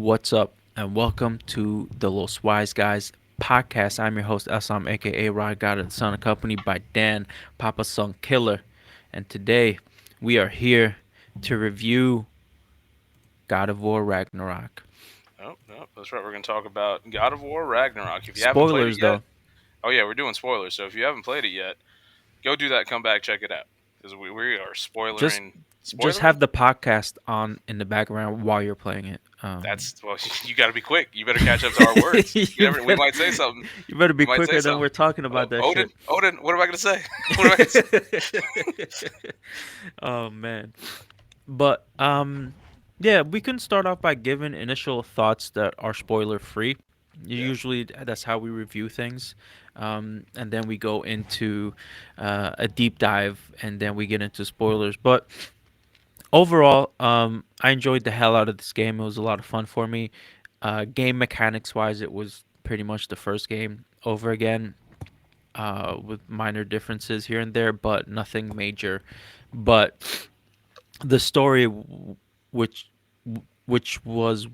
What's up? And welcome to the Los Wise Guys podcast. I'm your host, Eslam, aka Rod God of the Sun, accompanied by Dan, Papa Sun Killer. And today we are here to review God of War Ragnarok. Oh, no, that's right. We're going to talk about God of War Ragnarok. If you haven't played it Spoilers, yet, though. oh yeah, we're doing spoilers. So if you haven't played it yet, go do that. Come back, check it out because we are Just spoilering. just Spoilering? have the podcast on in the background while you're playing it. That's well, you got to be quick. You better catch up to our words. You you never. We better might say something. you better We be might say quicker than something. we're talking about that Odin, shit. Odin. What am I going to say? What am I going to say? Oh man. But yeah, we can start off by giving initial thoughts that are spoiler free. Yeah. Usually that's how we review things. And then we go into a deep dive and then we get into spoilers. But overall, I enjoyed the hell out of this game. It was a lot of fun for me. Game mechanics wise, it was pretty much the first game over again, with minor differences here and there, but nothing major. But the story, which which was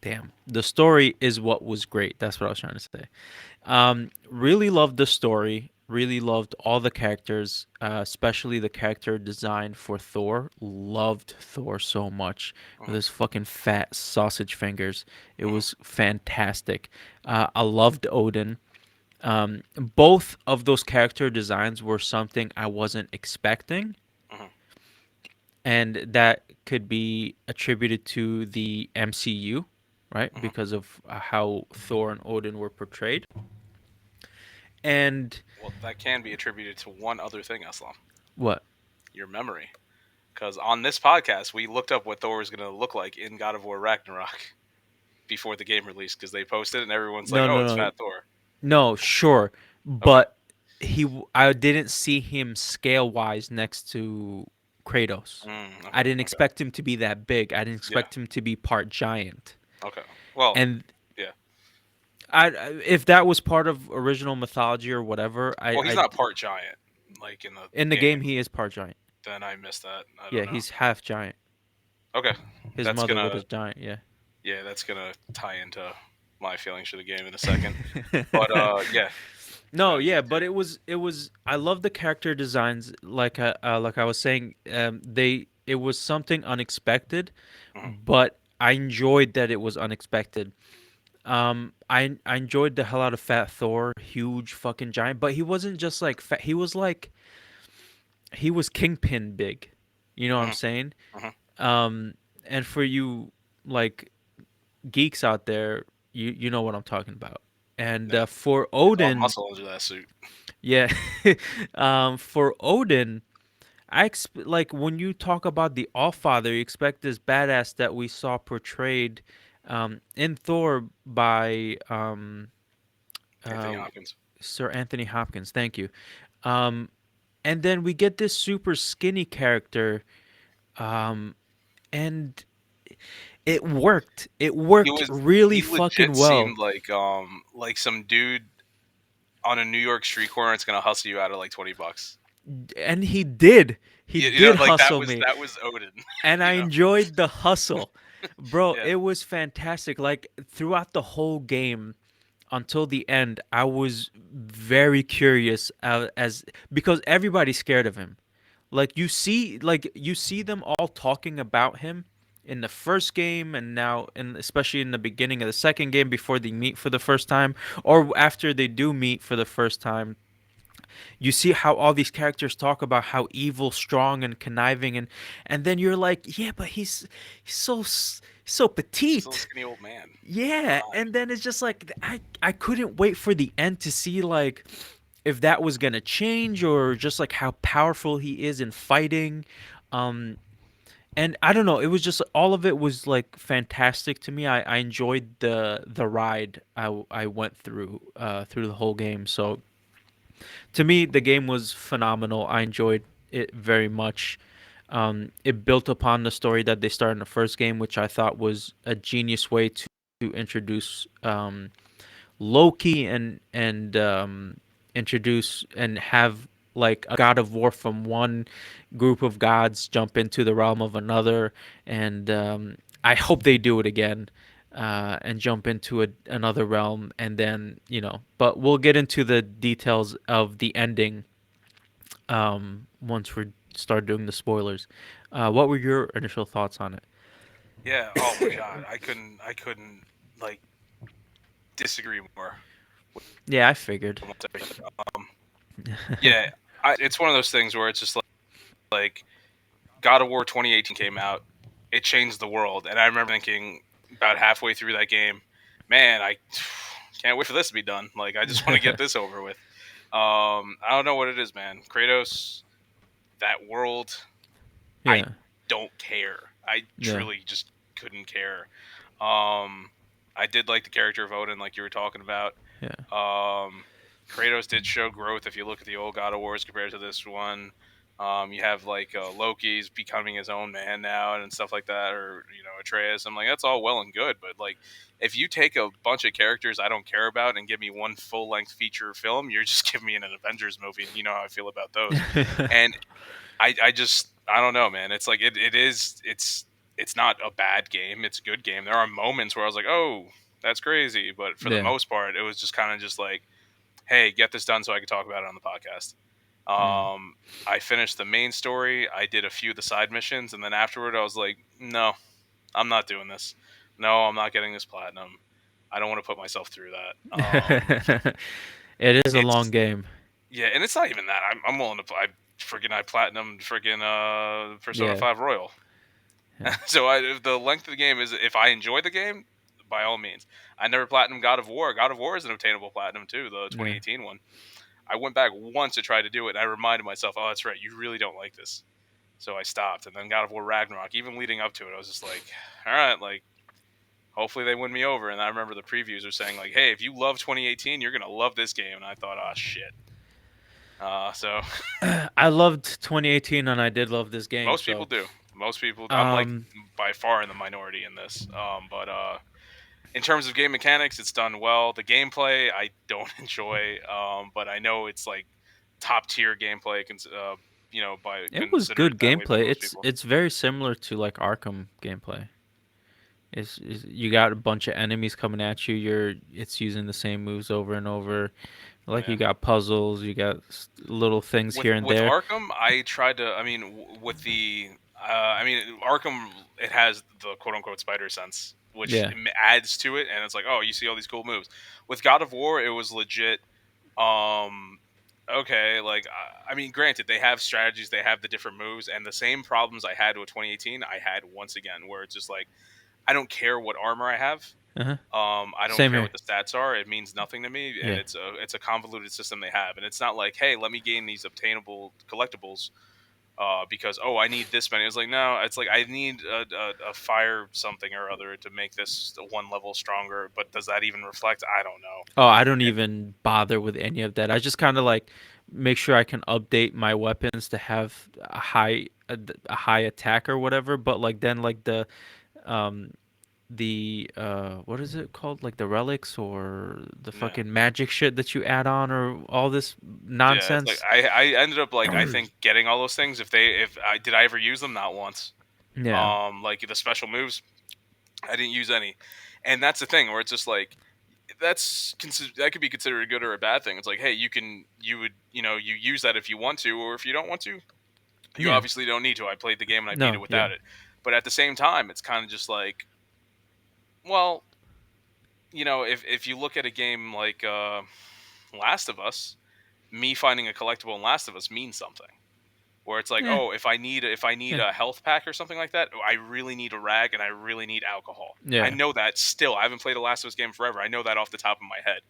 damn, the story is what was great. That's what I was trying to say. Really loved the story. Really loved all the characters, especially the character design for Thor. Loved Thor so much with Mhm, his fucking fat sausage fingers. It mhm, was fantastic. I loved Odin. Both of those character designs were something I wasn't expecting, mhm, and that could be attributed to the MCU, right? mhm. Because of how Thor and Odin were portrayed. And Well, that can be attributed to one other thing, Aslam. what? Your memory. Because on this podcast, we looked up what Thor was going to look like in God of War Ragnarok before the game released because they posted it and everyone's like, No, "Oh, no, it's no, Fat Thor." no. Sure, Okay. but I didn't see him scale wise next to Kratos. I Okay. didn't Okay. expect him to be that big. I didn't Yeah. expect him to be part giant. Okay. Well, And yeah. if that was part of original mythology or whatever, Well, he's not part giant like in the in the game. game he is part giant. Then I missed that. I Yeah, don't know. he's half giant. Okay. His That's mother gonna was giant. Yeah. yeah, that's gonna tie into my feelings for the game in a second. But yeah. No, You yeah, but continue. it was. I love the character designs. Like I was saying, it was something unexpected, Mhm. but I enjoyed that it was unexpected. I enjoyed the hell out of Fat Thor, huge fucking giant, but he wasn't just like fat. He was Kingpin big. You know what I'm Mhm. saying? Mhm. Um, and for you like geeks out there, you know what I'm talking about. And Yeah. for It's all Odin, muscle under that suit. yeah, for Odin, like when you talk about the All Father, you expect this badass that we saw portrayed in Thor by Anthony uh, Hopkins. Sir Anthony Hopkins. Thank you. Um, and then we get this super skinny character, um, and it worked. It He worked was really he fucking legit well. seemed like some dude on a New York street corner that's gonna hustle you out of like $20. And he did. He You know, did like hustle me. that was Odin. And I You know, enjoyed the hustle. Bro, yeah. it was fantastic. Like throughout the whole game until the end, I was very curious as because everybody's scared of him. Like you see them all talking about him in the first game and now and especially in the beginning of the second game before they meet for the first time or after they do meet for the first time. You see how all these characters talk about how evil, strong, and conniving, and then you're like, yeah, but he's so He's a little petite. skinny old man. Yeah, Fine. and then it's just like I couldn't wait for the end to see like if that was gonna change or just like how powerful he is in fighting. Um, and I don't know, it was just all of it was like fantastic to me. I enjoyed the ride I went through the whole game. So to me, the game was phenomenal. I enjoyed it very much. It built upon the story that they started in the first game, which I thought was a genius way to introduce Loki and introduce and have like a god of war from one group of gods jump into the realm of another, and I hope they do it again. and jump into another realm, and then But we'll get into the details of the ending once we start doing the spoilers. What were your initial thoughts on Yeah. Oh my god, I couldn't like disagree more with Yeah, I figured. almost everything. Yeah, it's one of those things where it's just like God of War 2018 came out, it changed the world, and I remember thinking about halfway through that game, man, I can't wait for this to be done. Like, I just want to get this over with. I don't know what it is, man. Kratos, that world, I Yeah, don't care. I yeah, truly just couldn't care. Um, I did like the character of Odin, like you were talking about. yeah, Um, Kratos did show growth if you look at the old God of Wars compared to this one. You have like Loki's becoming his own man now and stuff like that, or Atreus. I'm like, that's all well and good, but like, if you take a bunch of characters I don't care about and give me one full length feature film, you're just giving me an Avengers movie, and you know how I feel about those. And I don't know, man. It's like it's not a bad game. It's a good game. There are moments where I was like, oh, that's crazy, but for the yeah. most part, it was just kind of just like, hey, get this done so I can talk about it on the podcast. Mm. Um, I finished the main story. I did a few of the side missions, and then afterward, I was like, no, I'm not doing this. No, I'm not getting this platinum. I don't want to put myself through that. It is a long It's game. Yeah, and it's not even that. I'm willing to. I platinum freaking Persona Yeah, 5 Royal. yeah, So if the length of the game is, if I enjoy the game, by all means. I never platinum God of War. God of War is an obtainable platinum too, the yeah. 2018 one. I went back once to try to do it, and I reminded myself, oh, that's right, you really don't like this. So I stopped, and then God of War Ragnarok, even leading up to it, I was just like, all right, like, hopefully they win me over. And I remember the previews are saying like, hey, if you love 2018, you're gonna love this game. And I thought, oh shit. So I loved 2018, and I did love this game. most people So, do. Most people, I'm like um, by far in the minority in this. But in terms of game mechanics, it's done well. The gameplay, I don't enjoy, but I know it's like top tier gameplay. By it was considered good that way by gameplay. most It's people. it's very similar to like Arkham gameplay. You got a bunch of enemies coming at you. It's using the same moves over and over. Like Yeah. you got puzzles, you got little things with here and with there. Arkham, I tried to. I mean, with the, Arkham, it has the quote unquote spider sense, which Yeah. adds to it, and it's like, oh, you see all these cool moves. With God of War, it was legit. Um, okay, like I mean, granted, they have strategies, they have the different moves, and the same problems I had with 2018, I had once again, where it's just like, I don't care what armor I have. Uh huh. I don't Same care here. what the stats are. It means nothing to me, and Yeah. it's a convoluted system they have, and it's not like, hey, let me gain these obtainable collectibles because I need this many. It's like, no, it's like I need a fire something or other to make this one level stronger. But does that even reflect? I don't know. Oh, I don't And even bother with any of that. I just kind of like make sure I can update my weapons to have a high attack or whatever. But like then like um the what is it called, like the relics or the yeah, fucking magic shit that you add on or all this yeah, it's like nonsense. I ended up like, I think getting all those things. If I did, I ever use them? Not once. Yeah. Like the special moves, I didn't use any. And that's the thing where it's just like, that could be considered a good or a bad thing. It's like, hey, you use that if you want to, or if you don't want to, you Yeah. obviously don't need to. I played the game and I beat it No, yeah. without it. But at the same time, it's kind of just like, well, if you look at a game like Last of Us, me finding a collectible in Last of Us means something. Where it's like, Yeah. oh, if I need Yeah. a health pack or something like that, I really need a rag and I really need alcohol. I Yeah. know that still. I haven't played a Last of Us game forever. I know that off the top of my head.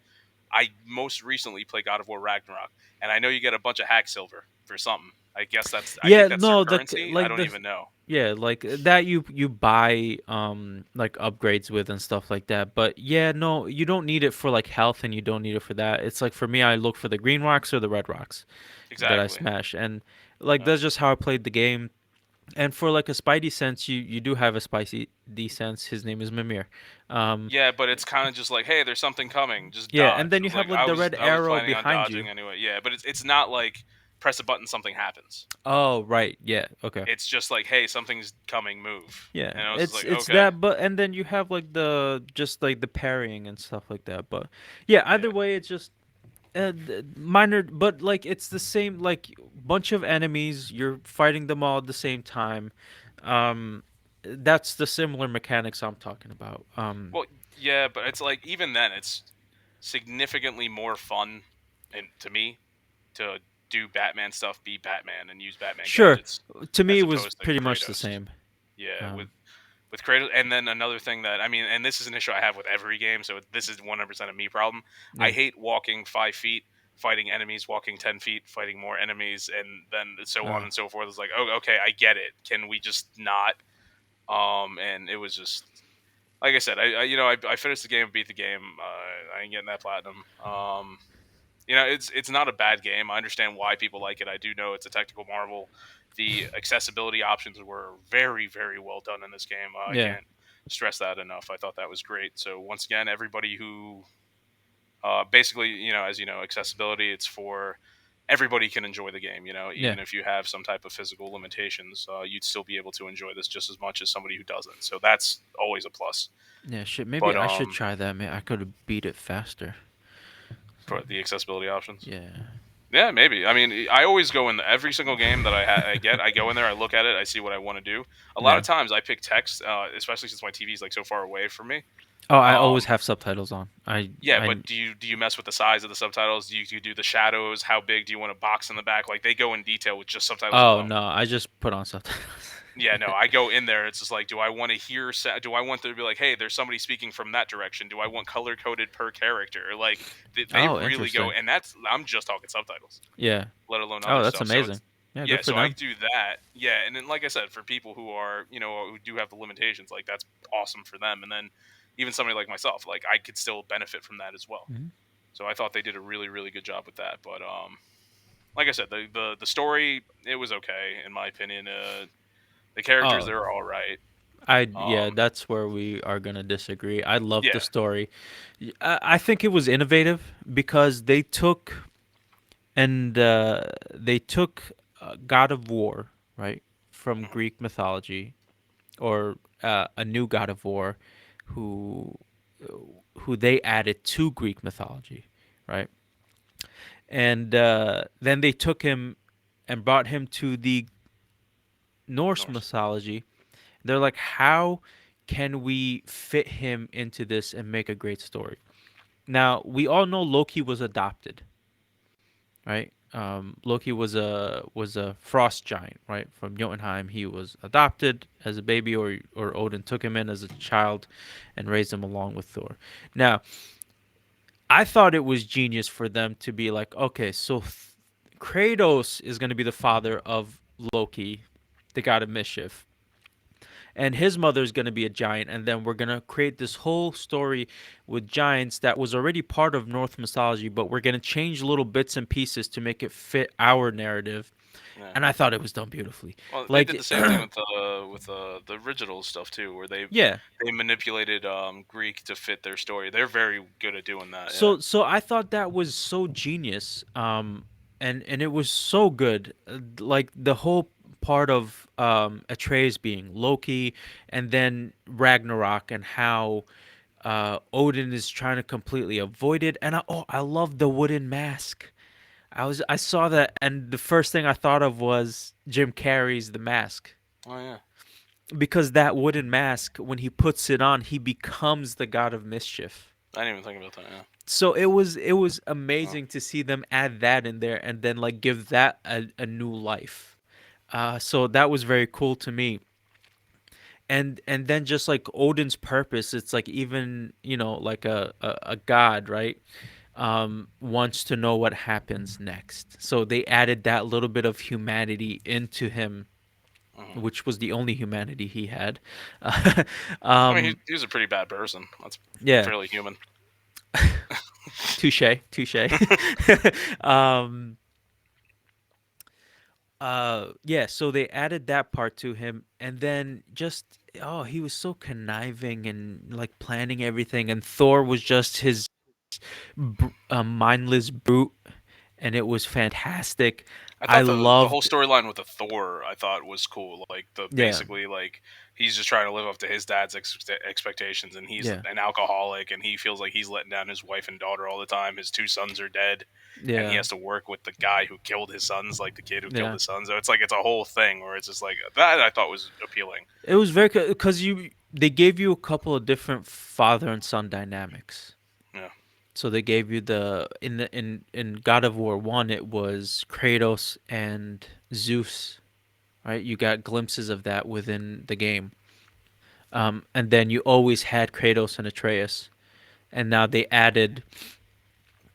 I most recently played God of War Ragnarok, and I know you get a bunch of hack silver for something. I Yeah, think that's their no, currency. I like don't even know. yeah, like that you buy like upgrades with and stuff like that. But yeah, no, you don't need it for like health, and you don't need it for that. It's like for me, I look for the green rocks or the red rocks that I Exactly. smash, and like Uh, that's just how I played the game. And for like a Spidey sense, you do have a spicy D sense. His name is Mimir. Um, yeah, but it's kind of just like, hey, there's something coming. Just yeah, and dodge. then It you was have like like the red I was arrow planning on behind you. dodging anyway. Yeah, but it's not like press a button, something happens. Oh, right. Yeah. Okay. It's just like, hey, something's coming, move. Yeah, And I was just it's like, it's okay, that, but and then you have like the just like the parrying and stuff like that. But yeah, either yeah, way, it's just minor, but like it's the same like bunch of enemies. You're fighting them all at the same time. That's the similar mechanics I'm talking about. well, yeah, but it's like even then, it's significantly more fun, and to me, to do Batman stuff, be Batman, and use Batman Sure, gadgets, to me as it was opposed to pretty much the Kratos. same. Yeah, Um, with Kratos, and then another thing that I mean, and this is an issue I have with every game, so this is 100% a me problem. I yeah, hate walking 5 feet, fighting enemies, walking 10 feet, fighting more enemies, and then so on uh, and so forth. It's like, oh, okay, I get it. Can we just not? And it was just like I said, I finished the game, beat the game. I ain't getting that platinum. It's not a bad game. I understand why people like it. I do know it's a technical marvel. The accessibility options were very, very well done in this game. I yeah, can't stress that enough. I thought that was great. So once again, everybody who basically, as you know, accessibility, it's for everybody can enjoy the game. yeah, Even if you have some type of physical limitations, you'd still be able to enjoy this just as much as somebody who doesn't. So that's always a plus. yeah. Shit, maybe But I should try that. Man, I could have beat it faster. for the accessibility options. Yeah, Yeah, maybe. I mean, I always go in every single game that I get. I go in there, I look at it, I see what I want to do. A lot yeah. of times, I pick text, especially since my TV is like so far away from me. Oh, I always Um, have subtitles on. yeah, I. but do you mess with the size of the subtitles? Do you do the shadows? How big do you want a box in the back? Like they go in detail with just subtitles Oh alone. no, I just put on subtitles. Yeah, no, I go in there. It's just like, do I want to hear? Do I want there to be like, hey, there's somebody speaking from that direction? Do I want color coded per character? Like they Oh, really go, interesting. and that's I'm just talking subtitles, Yeah. let alone Oh, other that's stuff. So amazing. it's Yeah, good yeah, for so I them. do that. Yeah, and then like I said, for people who are who do have the limitations, like that's awesome for them. And then even somebody like myself, like I could still benefit from that as well. Mhm. So I thought they did a really really good job with that. But like I said, the story it was okay in my opinion. The characters Oh, they're all right. yeah, Um, that's where we are gonna disagree. I love the yeah, story. I think it was innovative because they took God of War, right, from mhm, Greek mythology, or a new God of War, who who they added to Greek mythology, right, and then they took him and brought him to the Norse Norse. mythology. They're like, how can we fit him into this and make a great story? Now, we all know Loki was adopted, right? Loki was a frost giant, right? From Jotunheim, he was adopted as a baby, or Odin took him in as a child and raised him along with Thor. Now, I thought it was genius for them to be like, okay, so Kratos is going to be the father of Loki, the god of mischief, and his mother's going to be a giant, and then we're going to create this whole story with giants that was already part of Norse mythology, but we're going to change little bits and pieces to make it fit our narrative. Yeah. And I thought it was done beautifully. Well, they did Like the same thing with the original stuff too, where yeah, they manipulated Greek to fit their story. They're very good at doing that. Yeah. so I thought that was so genius, and it was so good. Like the whole part of Atreus being Loki, and then Ragnarok, and how Odin is trying to completely avoid it. And I love the wooden mask. I saw that, and the first thing I thought of was Jim Carrey's The Mask, Oh yeah. because that wooden mask, when he puts it on, he becomes the god of mischief. I didn't even think about that. Yeah. So it was Oh. amazing to see them add that in there, and then like give that a new life. So that was very cool to me. And then just like Odin's purpose, it's like, even like a god, right, wants to know what happens next. So they added that little bit of humanity into him, Mhm. which was the only humanity he had. I mean, um, he was a pretty bad person. That's yeah, fairly human. touche, touche. um, yeah, so they added that part to him, and then just, oh, he was so conniving and like planning everything, and Thor was just his mindless brute. and it was fantastic. I I thought the whole loved, storyline with the Thor I thought was cool. Like the yeah, basically like he's just trying to live up to his dad's expectations, and he's yeah, an alcoholic, and he feels like he's letting down his wife and daughter all the time. His two sons are dead, and he yeah, has to work with the guy who killed his sons, like the kid who killed yeah. his sons. So it's like it's a whole thing where it's just like that. I thought was appealing. It was very because you they gave you a couple of different father and son dynamics. Yeah, So they gave you in God of War 1 it was Kratos and Zeus, right? You got glimpses of that within the game. And then you always had Kratos and Atreus, and now they added,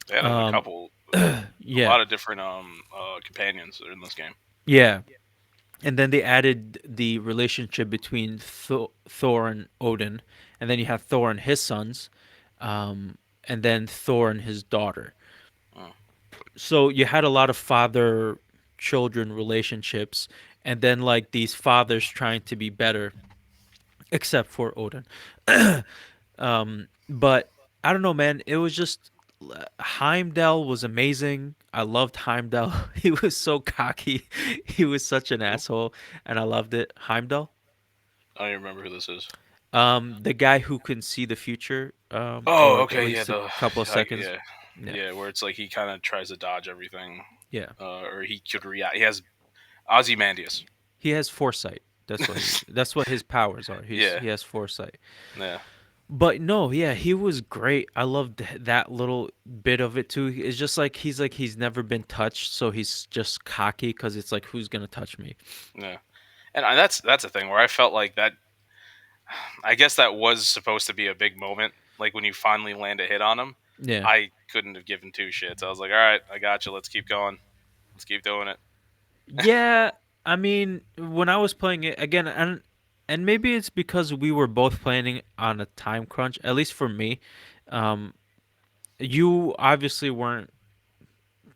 they added a um, couple, a yeah, lot of different companions in this game. yeah, and then they added the relationship between Thor and Odin, and then you have Thor and his sons, and then Thor and his daughter. Uh, So you had a lot of father children relationships, and then like these fathers trying to be better, except for Odin. But I don't know, man. It was just Heimdall was amazing. I loved Heimdall. He was so cocky. He was such an who? asshole, and I loved it. Heimdall, I don't even remember who this is. the guy who can see the future, for Oh, like at okay, yeah, least a couple of seconds. yeah, Yeah, yeah, where it's like he kind of tries to dodge everything, yeah. or he could react. He has Ozymandias. He has foresight. That's what his powers are. Yeah, He has foresight. yeah, But no, yeah, he was great. I loved that little bit of it too. It's just like he's never been touched, so he's just cocky because it's like who's gonna touch me? yeah. And that's a thing where I felt like that. I guess that was supposed to be a big moment. Like when you finally land a hit on him, Yeah, I couldn't have given two shits. I was like, all right, I got you. Let's keep going. Let's keep doing it. yeah. I mean, when I was playing it again, and maybe it's because we were both playing on a time crunch. At least for me, um, you obviously weren't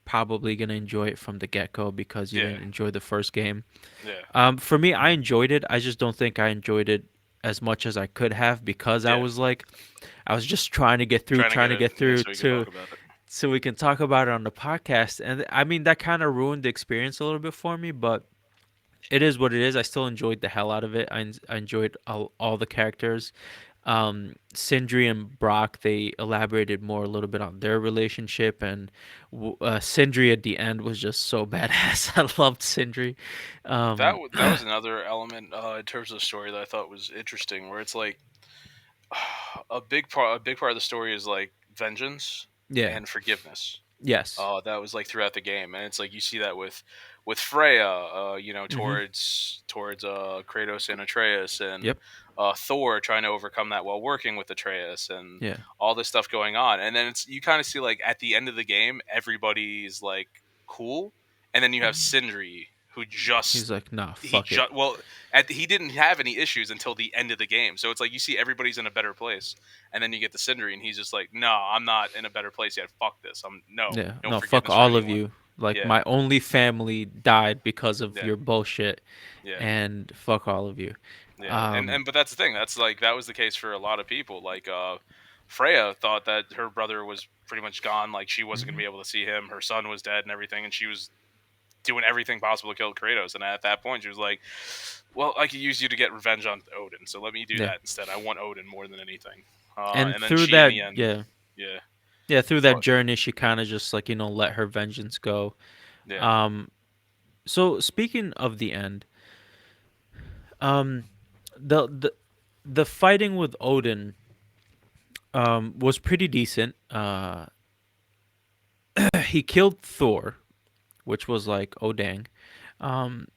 probably gonna enjoy it from the get go because you Yeah, didn't enjoy the first game. yeah, For me, I enjoyed it. I just don't think I enjoyed it as much as I could have because yeah. I was just Trying to get trying to it, get yeah, through so we can to talk about it. so we can talk about it on the podcast. And I mean that kind of ruined the experience a little bit for me, but it is what it is. I still enjoyed the hell out of it. I enjoyed all the characters. Sindri and Brock, they elaborated more a little bit on their relationship, and Sindri at the end was just so badass. I loved Sindri. Um, That was another element in terms of the story that I thought was interesting, where it's like a big part of the story is like vengeance yeah. and forgiveness. Yes. That was like throughout the game, and it's like you see that with Freya, Mhm. towards Kratos and Atreus, and Yep. Thor trying to overcome that while working with Atreus, and Yeah. all this stuff going on, and then it's you kind of see like at the end of the game, everybody's like cool, and then you have Sindri who He's just like, nah, he fuck it. just well he didn't have any issues until the end of the game, so it's like you see everybody's in a better place, and then you get the Sindri, and he's just like, no, I'm not in a better place yet. Fuck this. I'm Yeah. no No, fuck forgiveness for all of anyone. you. Like Yeah, my only family died because of yeah, your bullshit, yeah, and fuck all of you. yeah. Um. And but that's the thing. That's like that was the case for a lot of people. Like Freya thought that her brother was pretty much gone. Like she wasn't gonna Mhm. be able to see him. Her son was dead and everything, and she was doing everything possible to kill Kratos. And at that point, she was like, "Well, I could use you to get revenge on Odin, so let me do Yeah. that instead. I want Odin more than anything." And And then through she, in that, the end, yeah, yeah, yeah, through that fought, journey, she kind of just like let her vengeance go. yeah. Um. So speaking of the end, um, the the fighting with Odin was pretty decent. He killed Thor, which was like, oh dang. Um,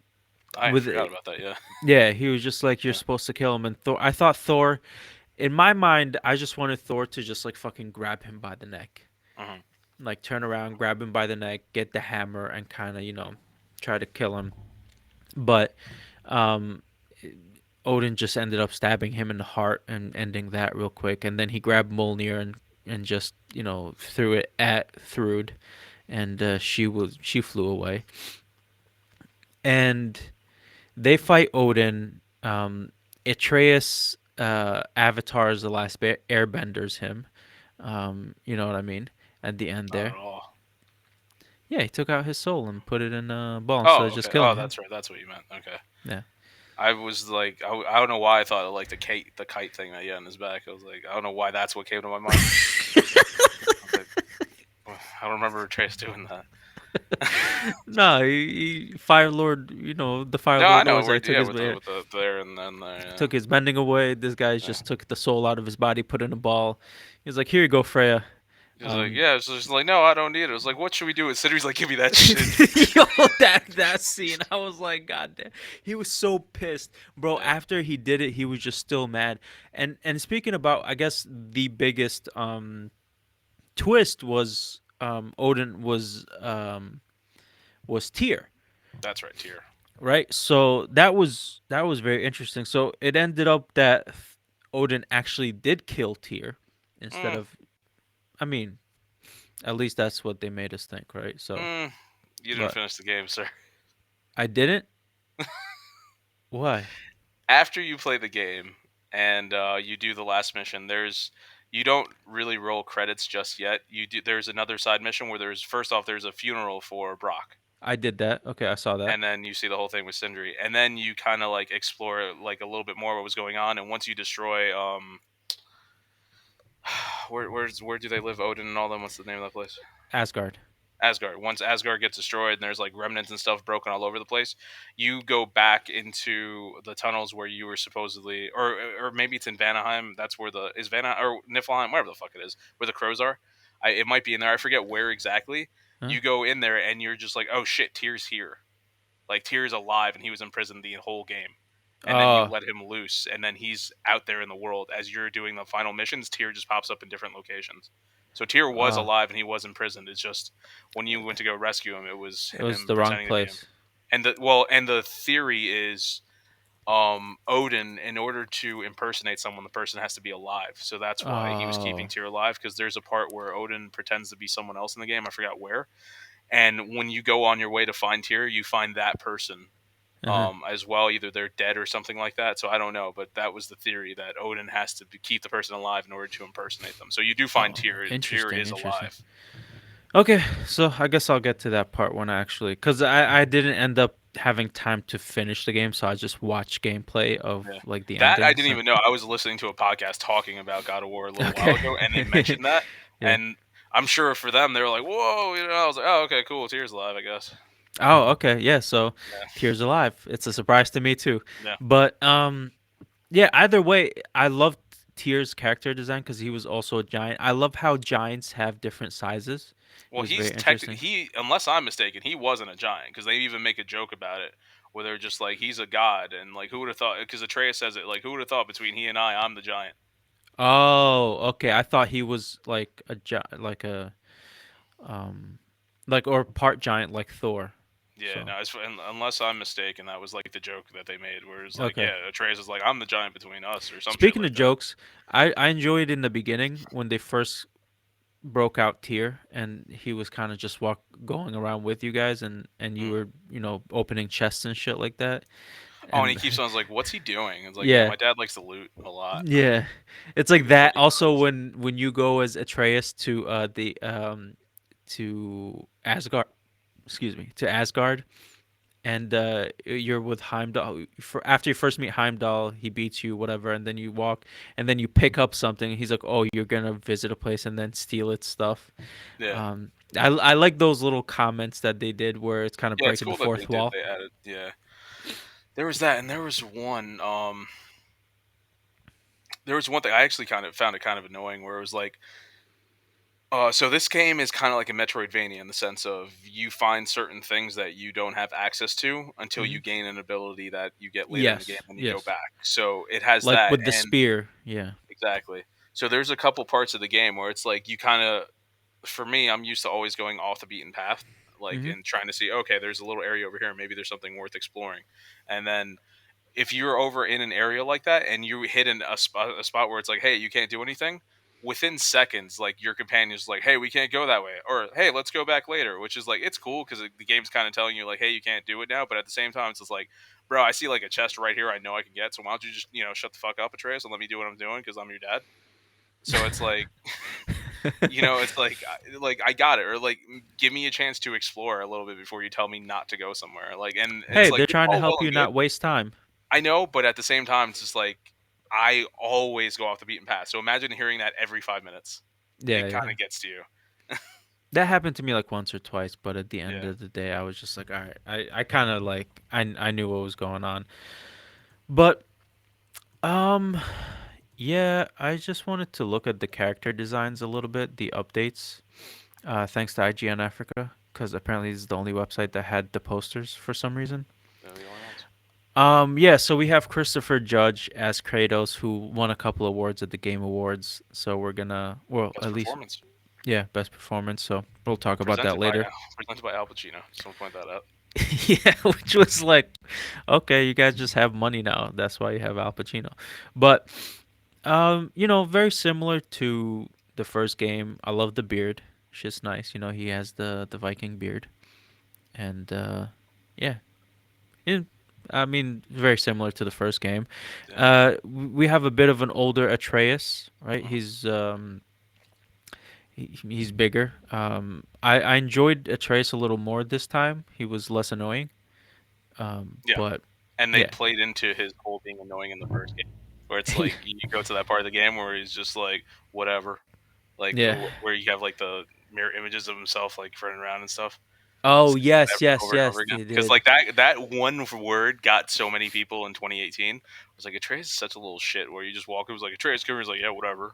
I with forgot about that. Yeah, Yeah, he was just like, you're yeah, supposed to kill him, and Thor. I thought Thor, in my mind, I just wanted Thor to just like fucking grab him by the neck, hmm, like turn around, grab him by the neck, get the hammer, and kind of try to kill him. But um, Odin just ended up stabbing him in the heart and ending that real quick, and then he grabbed Mjolnir and just threw it at Thrud, and she flew away, and they fight Odin. Atreus avatars the last airbenders him. You know what I mean? At the end not there. at all. Yeah, he took out his soul and put it in a ball instead of Oh, just okay. killing Oh, him. that's right. That's what you meant. Okay. Yeah. I was like, I don't know why I thought of like the kite thing that he had in his back. I was like, I don't know why that's what came to my mind. I was like, I don't remember Trace doing that. No, Fire Lord. The Fire No, I Lord know. Ozai took his With the there and then there. took his bending away. This guy Yeah. just took the soul out of his body, put it in a ball. He's like, "Here you go, Freya." He was like, Um, yeah. It's just like, no, I don't need it. It was like, what should we do? And Sidney's like, give me that shit. Yo, that scene, I was like, God damn, he was so pissed, bro. Yeah, After he did it, he was just still mad. And speaking about, I guess the biggest twist was Odin was Tyr, that's right, Tier. right? So that was very interesting. So it ended up that Odin actually did kill Tyr instead Mm, of, I mean, at least that's what they made us think, right? So, mm, you didn't but finish the game, sir. I didn't. Why? After you play the game and you do the last mission, you don't really roll credits just yet. You do. There's another side mission where there's first off there's a funeral for Brock, I did that. Okay, I saw that. and then you see the whole thing with Sindri, and then you kind of like explore like a little bit more what was going on. And once you destroy where do they live? Odin and all them. What's the name of that place? Asgard. Asgard. Once Asgard gets destroyed and there's like remnants and stuff broken all over the place, you go back into the tunnels where you were supposedly, or maybe it's in Vanaheim. That's where the is Vanaheim or Niflheim, whatever the fuck it is, where the crows are. It might be in there. I forget where exactly. Huh? You go in there and you're just like, oh shit, Tyr's here. Like Tyr's alive and he was in prison the whole game. And then you Oh, let him loose, and then he's out there in the world as you're doing the final missions. Tyr just pops up in different locations. So Tyr was oh, alive and he was imprisoned. It's just when you went to go rescue him, it was it was him the wrong pretending to be him. place. And the theory is Odin, in order to impersonate someone, the person has to be alive. So that's why he was keeping Oh, Tyr alive, because there's a part where Odin pretends to be someone else in the game. I forgot where. And when you go on your way to find Tyr, you find that person uh huh. as well. Either they're dead or something like that. So I don't know, but that was the theory that Odin has to keep the person alive in order to impersonate them. So you do find Oh, Tyr. Tyr interesting, is interesting. alive. Okay, so I guess I'll get to that part when I actually, because I didn't end up having time to finish the game, so I just watched gameplay of Yeah. like the That I endings. didn't even know. I was listening to a podcast talking about God of War a little while Okay. ago, and they mentioned that, Yeah. and I'm sure for them they were like, "Whoa!" I was like, "Oh, okay, cool. Tyr's alive, I guess." Oh, okay. Yeah. So Yeah, Tears Alive. It's a surprise to me too. yeah. But yeah. Either way, I loved Tears' character design because he was also a giant. I love how giants have different sizes. It Well, was very he's interesting. unless I'm mistaken, he wasn't a giant because they even make a joke about it where they're just like, "He's a god," and like, who would have thought? Because Atreus says it like, "Who would have thought between he and I'm the giant." Oh, okay. I thought he was like like a um, like or part giant like Thor. Yeah, So no, unless I'm mistaken, that was like the joke that they made, where it's like, okay. yeah, Atreus is like, I'm the giant between us, or some shit Speaking like of that. jokes, I enjoyed in the beginning when they first broke out Tier and he was kind of just going around with you guys and you Mm. were opening chests and shit like that Oh, and he and keeps on like, what's he doing? It's like, yeah, yeah, my dad likes to loot a lot. yeah, it's Like like the that fucking also girls. when you go as Atreus the to Asgard, excuse me, to Asgard, and you're with Heimdall. For after you first meet Heimdall, he beats you, whatever, and then you walk, and then you pick up something. He's like, "Oh, you're gonna visit a place and then steal its stuff." Yeah, I like those little comments that they did where it's kind of yeah, it's breaking the cool that they fourth did. wall. They added, yeah. There was that, and there was one. There was one thing I actually kind of found it kind of annoying, where it was like, so this game is kind of like a Metroidvania in the sense of you find certain things that you don't have access to until Hmm. you gain an ability that you get later in the game Yes, when you go yes, back. So it has like that, with the and spear. Yeah. exactly. So there's a couple parts of the game where it's like you kind of, for me, I'm used to always going off the beaten path, like Hmm. and trying to see, okay, there's a little area over here, maybe there's something worth exploring, and then if you're over in an area like that and you hit a spot where it's like, hey, you can't do anything, within seconds, like your companion's like, hey, we can't go that way, or hey, let's go back later, which is like, it's cool because the game's kind of telling you like, hey, you can't do it now, but at the same time, it's just like, bro, I see like a chest right here, I know I can get, so why don't you just shut the fuck up, Atreus, and let me do what I'm doing because I'm your dad. So it's like, It's like I got it, or like give me a chance to explore a little bit before you tell me not to go somewhere. Like, and it's Hey, like they're it's trying to all well help and you good. not waste time. I know, but at the same time, it's just like I always go off the beaten path. So imagine hearing that every 5 minutes. Yeah, It kind yeah. of gets to you. That happened to me like once or twice, but at the end Yeah, of the day, I was just like, all right, I kind of like, I knew what was going on. But, um, yeah, I just wanted to look at the character designs a little bit, the updates, thanks to IGN Africa, because apparently this is the only website that had the posters for some reason. they're the only ones. Yeah, so we have Christopher Judge as Kratos, who won a couple awards at the Game Awards. So we're gonna, well, Best at least, performance yeah, best performance. So we'll talk about that presented by later. presented by Al Pacino. Just want to point that out. Yeah, which was like, okay, you guys just have money now. That's why you have Al Pacino. But very similar to the first game. I love the beard. It's just nice. He has the Viking beard, and yeah, it, I mean, very similar to the first game. Yeah. We have a bit of an older Atreus, right? Mhm. He's bigger. I enjoyed Atreus a little more this time. He was less annoying. Yeah, But and they yeah, played into his whole being annoying in the first game, where it's like you go to that part of the game where he's just like whatever, like yeah. where you have like the mirror images of himself like running around and stuff. Oh Saying yes, whatever yes, over and yes. over again. They Because did. like that one word got so many people in 2018. It was like Atreus is such a little shit. Where you just walk, it was like Atreus comes, like yeah, whatever,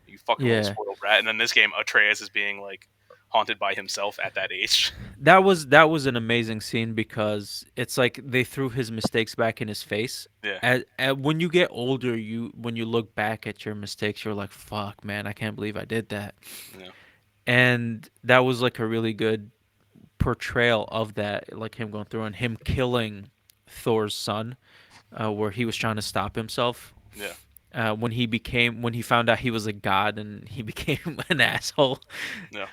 you fucking little Yeah. spoiled brat. And then this game, Atreus is being like haunted by himself at that age. That was an amazing scene because it's like they threw his mistakes back in his face. Yeah, When you get older, when you look back at your mistakes, you're like, "Fuck, man, I can't believe I did that." yeah, And that was like a really good portrayal of that, like him going through and him killing Thor's son, where he was trying to stop himself. yeah, When he found out he was a god and he became an asshole. yeah.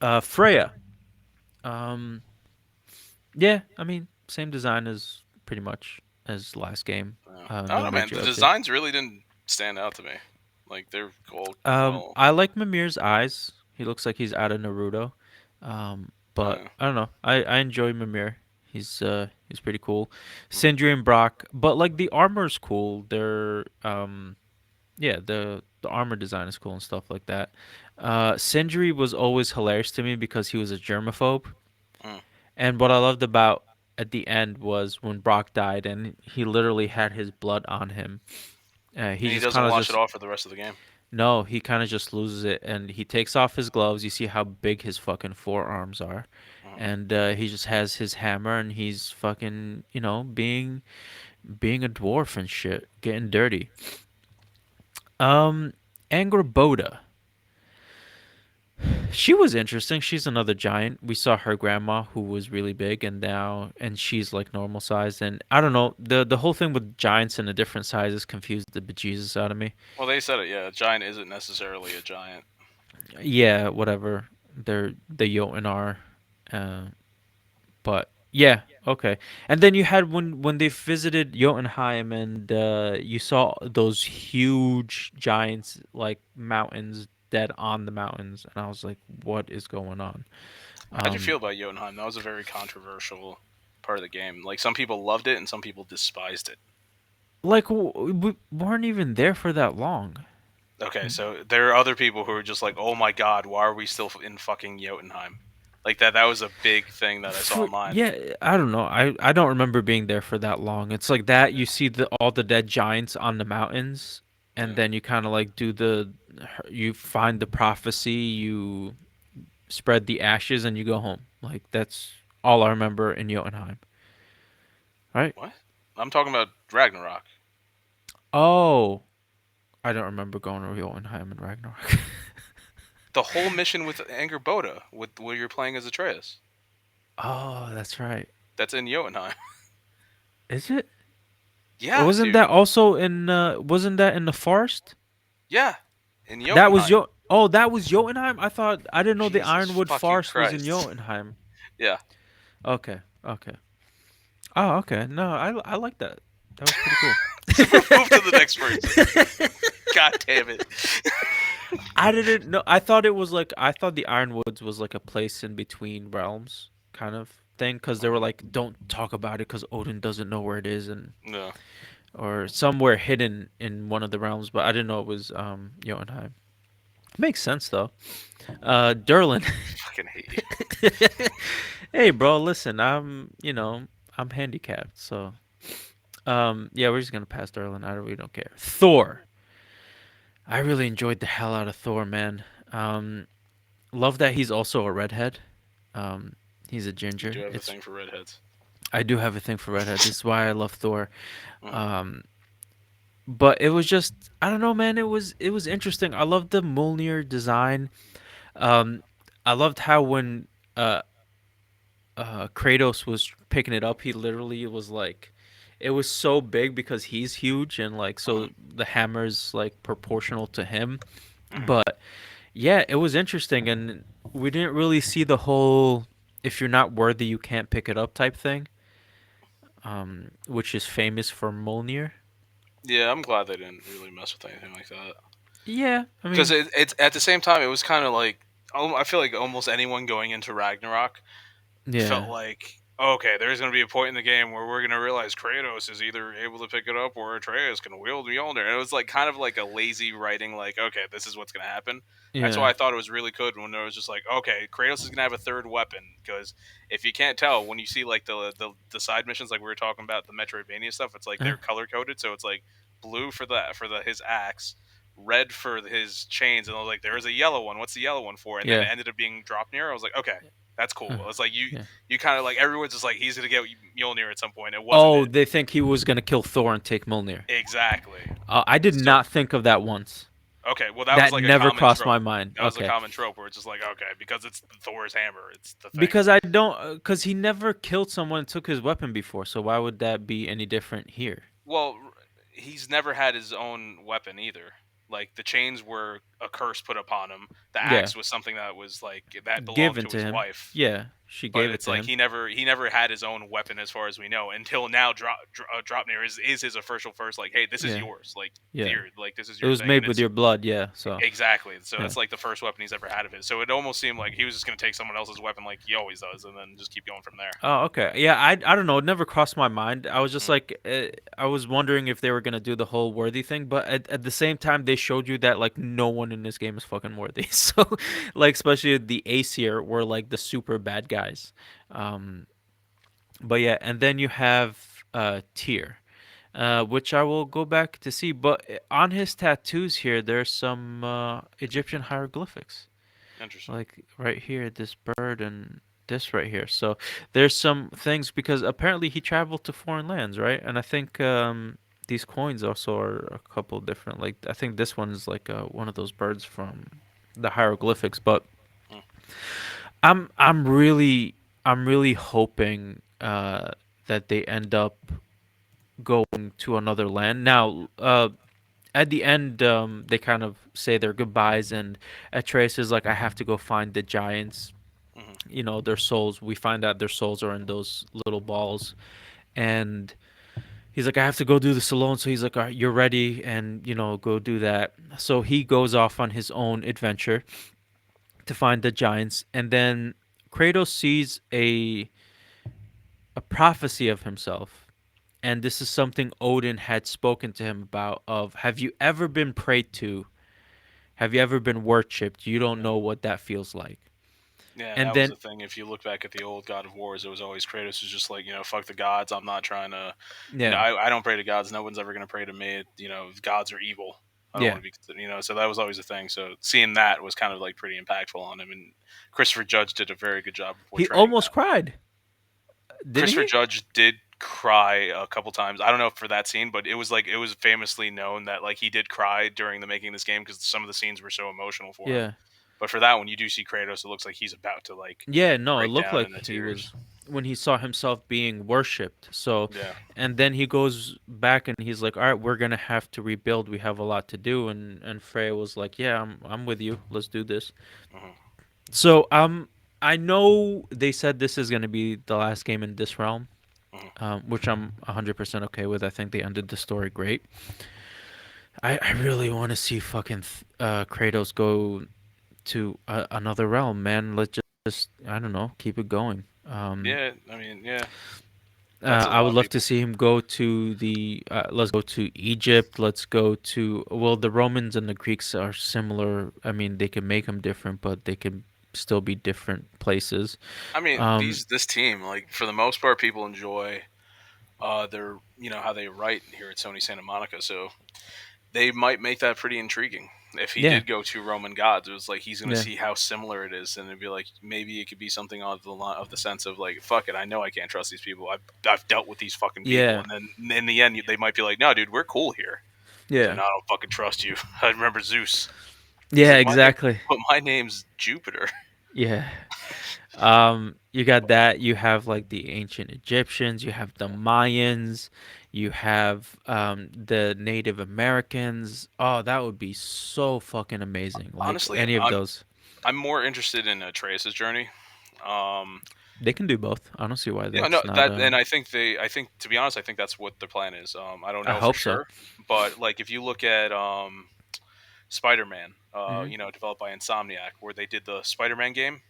Uh, Freya. Um, yeah, I mean, same design as pretty much as last game. I don't No know, man. major The update. designs really didn't stand out to me. Like they're all well. I like Mimir's eyes. He looks like he's out of Naruto. But Uh, I don't know. I enjoy Mimir. He's pretty cool. Sindri and Brock, but like the armor's cool. Yeah, the armor design is cool and stuff like that. Sindri was always hilarious to me because he was a germaphobe. mm. And what I loved about at the end was when Brock died and he literally had his blood on him. He And he just doesn't kind of wash it just off for the rest of the game. no, he kind of just loses it and he takes off his gloves. You see how big his fucking forearms are. Mm. And he just has his hammer and he's fucking, being a dwarf and shit, getting dirty. Um Angrboda. She was interesting. She's another giant. We saw her grandma who was really big and she's like normal sized and I don't know, the whole thing with giants and the different sizes confused the bejesus out of me. Well, they said it. Yeah, a giant isn't necessarily a giant. Yeah, whatever. The Jotun are uh but yeah, okay. And then you had when they visited Jotunheim and you saw those huge giants like mountains dead on the mountains and I was like what is going on? How'd you Um feel about Jotunheim? That was a very controversial part of the game. Like some people loved it and some people despised it. Like we weren't even there for that long. Okay, so there are other people who are just like, "Oh my god, why are we still in fucking Jotunheim?" Like that. That was a big thing that I saw online. Yeah, I don't know. I don't remember being there for that long. It's like that you see all the dead giants on the mountains and Yeah. then you kind of like you find the prophecy, you spread the ashes and you go home. Like that's all I remember in Jotunheim. Right? What? I'm talking about Ragnarok. Oh, I don't remember going to Jotunheim and Ragnarok. The whole mission with Angerboda, with where you're playing as Atreus. Oh, that's right. That's in Jotunheim. Is it? Yeah, dude. Wasn't that in the forest? Yeah, in That was Jotunheim. that was Jotunheim? I didn't know the Jesus Ironwood fucking Forest was in Christ. Jotunheim. Yeah. Okay. Okay. Oh, okay. No, I like that. That was pretty cool. Move to the next person. God damn it. I didn't know. I thought it was like I thought the Ironwoods was like a place in between realms kind of thing because they were Mhm. like, don't talk about it because Odin doesn't know where it is and No, or somewhere hidden in one of the realms. But I didn't know it was Jotunheim. Makes sense though. Derlin. fucking hate you. Hey, bro, listen, I'm handicapped, so yeah, we're just gonna pass Derlin. I really don't care. Thor. I really enjoyed the hell out of Thor, man. Love that he's also a redhead. Um, he's a You do ginger. have a It's thing for redheads. I do have a thing for redhead. This is why I love Thor. Mhm. Um, but it was just I don't know, man. It was interesting. I loved the Mjolnir design. Um, I loved how when uh Kratos was picking it up, he literally was like, it was so big because he's huge and like Mhm. so the hammer's like proportional to him. Mhm. But yeah, it was interesting, and we didn't really see the whole if you're not worthy, you can't pick it up type thing, which is famous for Mjolnir. Yeah, I'm glad they didn't really mess with anything like that. Yeah, I Because mean, it's at the same time, it was kind of like I feel like almost anyone going into Ragnarok felt yeah, like, okay, there's going to be a point in the game where we're going to realize Kratos is either able to pick it up or Atreus can wield Mjolnir. And it was like kind of like a lazy writing, like, okay, this is what's going to happen. That's why yeah, I thought it was really good when it was just like, okay, Kratos is going to have a third weapon. Because if you can't tell, when you see like the side missions, like we were talking about the Metroidvania stuff, it's like uh, they're color coded. So it's like blue for the his axe, red for his chains, and I was like, there is a yellow one. What's the yellow one for? And then it yeah, ended up being drop near. I was like, okay, that's uh, cool. It's like yeah. you kind of like everyone's just like he's gonna get Mjolnir at some point. It wasn't Oh, it they think he was gonna kill Thor and take Mjolnir. exactly. I did So not think of that once. okay, well that was That like a never common crossed my trope. mind. That was a Okay. common trope where it's just like okay because it's Thor's hammer, it's the thing. Because I don't, because he never killed someone and took his weapon before, so why would that be any different here? Well, he's never had his own weapon either. Like the chains were a curse put upon him. The Yeah, axe was something that was like that belonged given to to his him. wife. Yeah, she But gave it it's to like him. he never had his own weapon as far as we know until now. Dropnir is his official first like, hey, this is Yeah, yours. Like yeah. here, like this is It your was thing, and made with it's your blood. Yeah, so exactly. So yeah. that's like the first weapon he's ever had of his. So it almost seemed like he was just gonna take someone else's weapon like he always does, and then just keep going from there. Oh, okay. Yeah, I don't know. It never crossed my mind. I was just Mm, like, I was wondering if they were gonna do the whole worthy thing, but at the same time, they showed you that like no one in this game is fucking worthy. So, like, especially the Aesir were like the super bad guys. Um, but yeah, and then you have Tyr, which I will go back to see. But on his tattoos here, there's some Egyptian hieroglyphics, interesting. like right here, this bird and this right here. So there's some things because apparently he traveled to foreign lands, right? And I think these coins also are a couple different. Like I think this one is like one of those birds from the hieroglyphics. But Mm, I'm really hoping that they end up going to another land. Now, at the end, they kind of say their goodbyes, and Atreus is like, "I have to go find the giants. mhm, Their souls." We find out their souls are in those little balls, and he's like, "I have to go do this alone." So he's like, "All right, you're ready, and go do that." So he goes off on his own adventure to find the giants, and then Kratos sees a prophecy of himself, and this is something Odin had spoken to him about of have you ever been prayed to, have you ever been worshipped, you don't yeah. know what that feels like. Yeah, And that was then the thing. If you look back at the old God of Wars, it was always Kratos was just like, fuck the gods. I'm not trying to, yeah, I don't pray to gods. No one's ever going to pray to me. Gods are evil. I don't yeah, want to be, so that was always a thing. So seeing that was kind of like pretty impactful on him. And Christopher Judge did a very good job of he portraying almost that. cried, didn't Christopher he? Judge did cry a couple times. I don't know for that scene, but it was famously known that like he did cry during the making of this game because some of the scenes were so emotional for him. Yeah, But for that one, you do see Kratos. It looks like he's about to like yeah, no, it break looked down like in the he was tears. when he saw himself being worshipped. So Yeah. and then he goes back and he's like, all right, we're gonna have to rebuild, we have a lot to do. And Freya was like, yeah, I'm with you, let's do this. Hmm. So I know they said this is gonna be the last game in this realm, Hmm. which I'm 100% okay with. I think they ended the story great. I really want to see fucking Kratos go to another realm, man. Let's just I don't know, keep it going. Yeah, I mean, yeah, that's a I lot would of love to people. see him go to the. Let's go to Egypt. Let's go to. Well, the Romans and the Greeks are similar. I mean, they can make them different, but they can still be different places. I mean, Um, this team, like for the most part, people enjoy their how they write here at Sony Santa Monica. So they might make that pretty intriguing. If he yeah, did go to Roman gods, it was like he's going to yeah, see how similar it is, and it'd be like maybe it could be something of the sense of like, fuck it, I know I can't trust these people. I've dealt with these fucking people, yeah, and then in the end, they might be like, no, dude, we're cool here. He's like, yeah, no, I don't fucking trust you. I remember Zeus. He's yeah. like, my name, Exactly. but my name's Jupiter. Yeah. You got that. You have like the ancient Egyptians. You have the Mayans. You have the Native Americans. Oh, that would be so fucking amazing. Like Honestly, any of those. I'm more interested in Atreus' journey. Um, They can do both. I don't see why Yeah, no, that's not. that and I think to be honest, I think that's what the plan is. I don't I know for hope so. sure, but like if you look at Spider-Man, Hmm. developed by Insomniac, where they did the Spider-Man game,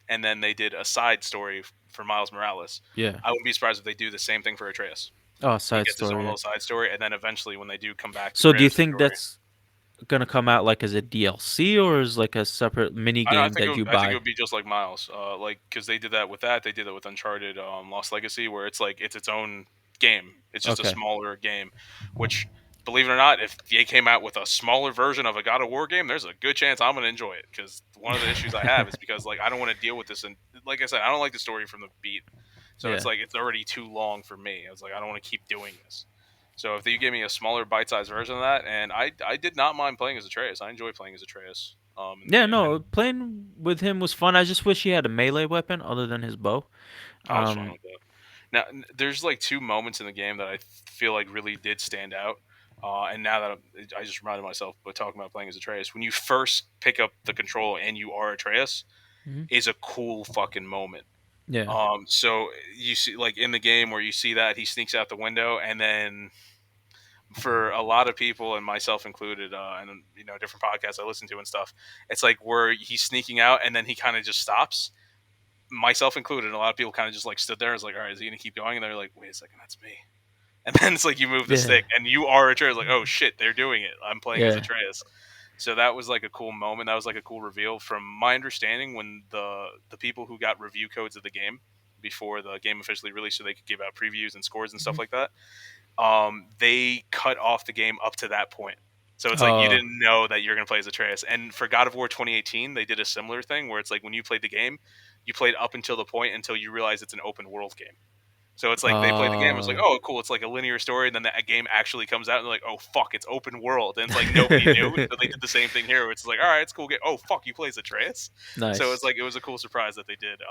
and then they did a side story for Miles Morales. Yeah. I wouldn't be surprised if they do the same thing for Atreus. Oh, He side gets his own story. Yeah. little side story, and then eventually, when they do come back to So, do you Kratos' think story, that's gonna come out like as a DLC or as like a separate mini I game think that you I think it buy? would be just like Miles, like because they did that with they did that with Uncharted Lost Legacy, where it's like it's its own game. It's just a Okay. smaller game, which believe it or not, if they came out with a smaller version of a God of War game, there's a good chance I'm gonna enjoy it. Because one of the issues I have is because like I don't want to deal with this, and like I said, I don't like the story from the beat, so it's Yeah. like it's already too long for me. I was like I don't want to keep doing this. So if you give me a smaller bite-sized version of that, and I did not mind playing as Atreus. I enjoy playing as Atreus in the Yeah, game, and no, playing with him was fun. I just wish he had a melee weapon other than his bow. I was fine Um, with that. Now, there's like two moments in the game that I feel like really did stand out. And now that I just reminded myself, but talking about playing as Atreus, when you first pick up the control and you are Atreus, mhm. is a cool fucking moment. Yeah. So you see, like in the game where you see that he sneaks out the window, and then for a lot of people and myself included, and different podcasts I listen to and stuff, it's like where he's sneaking out and then he kind of just stops, myself included, and a lot of people kind of just like stood there and was like, all right, is he gonna keep going? And they're like, wait a second, that's me. And then it's like you move the Yeah. stick and you are Atreus, like, oh shit, they're doing it. I'm playing as Yeah. Atreus. So that was like a cool moment. That was like a cool reveal. From my understanding, when the people who got review codes of the game before the game officially released, so they could give out previews and scores and stuff Mhm. like that, they cut off the game up to that point. So it's like you Oh, didn't know that you're going to play as Atreus. And for God of War 2018, they did a similar thing where it's like when you played the game, you played up until the point until you realize it's an open world game. So it's like they played the game. It's like, oh. oh, cool. It's like a linear story. And then that game actually comes out, and they're like, oh, fuck, it's open world. And it's like nobody knew. So they did the same thing here. Where it's like, all right, it's cool. Oh, fuck, you play as Atreus. So it's Nice. like it was a cool surprise that they did.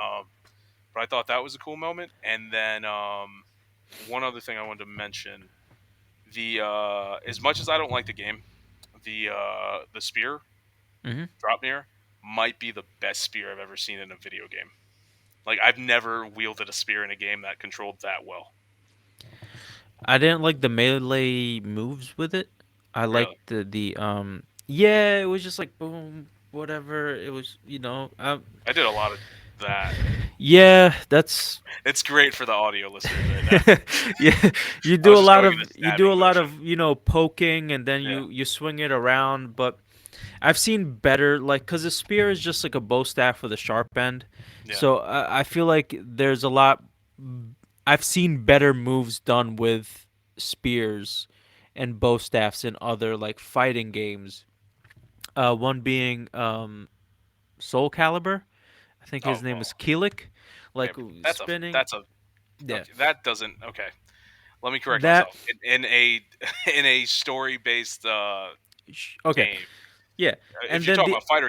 But I thought that was a cool moment. And then one other thing I wanted to mention: the as much as I don't like the game, the spear Hmm. Dropmere might be the best spear I've ever seen in a video game. Like I've never wielded a spear in a game that controlled that well. I didn't like the melee moves with it. I Really, liked the. Yeah, it was just like boom, whatever. It was, I did a lot of that. yeah, that's It's great for the audio listeners right now. yeah. I was just going in a You do a stabbing lot motion. of poking, and then Yeah, you swing it around. But I've seen better, like, because a spear is just like a bow staff with a sharp end. yeah. So I feel like there's a lot. I've seen better moves done with spears and bow staffs in other like fighting games. One being Soul Calibur. I think Oh his name well. is Keelik. Okay, Like but spinning. that's a Yeah. okay. That doesn't okay. Let me correct That. myself. In a in a story based Okay. game, Yeah. if And you're then talking the about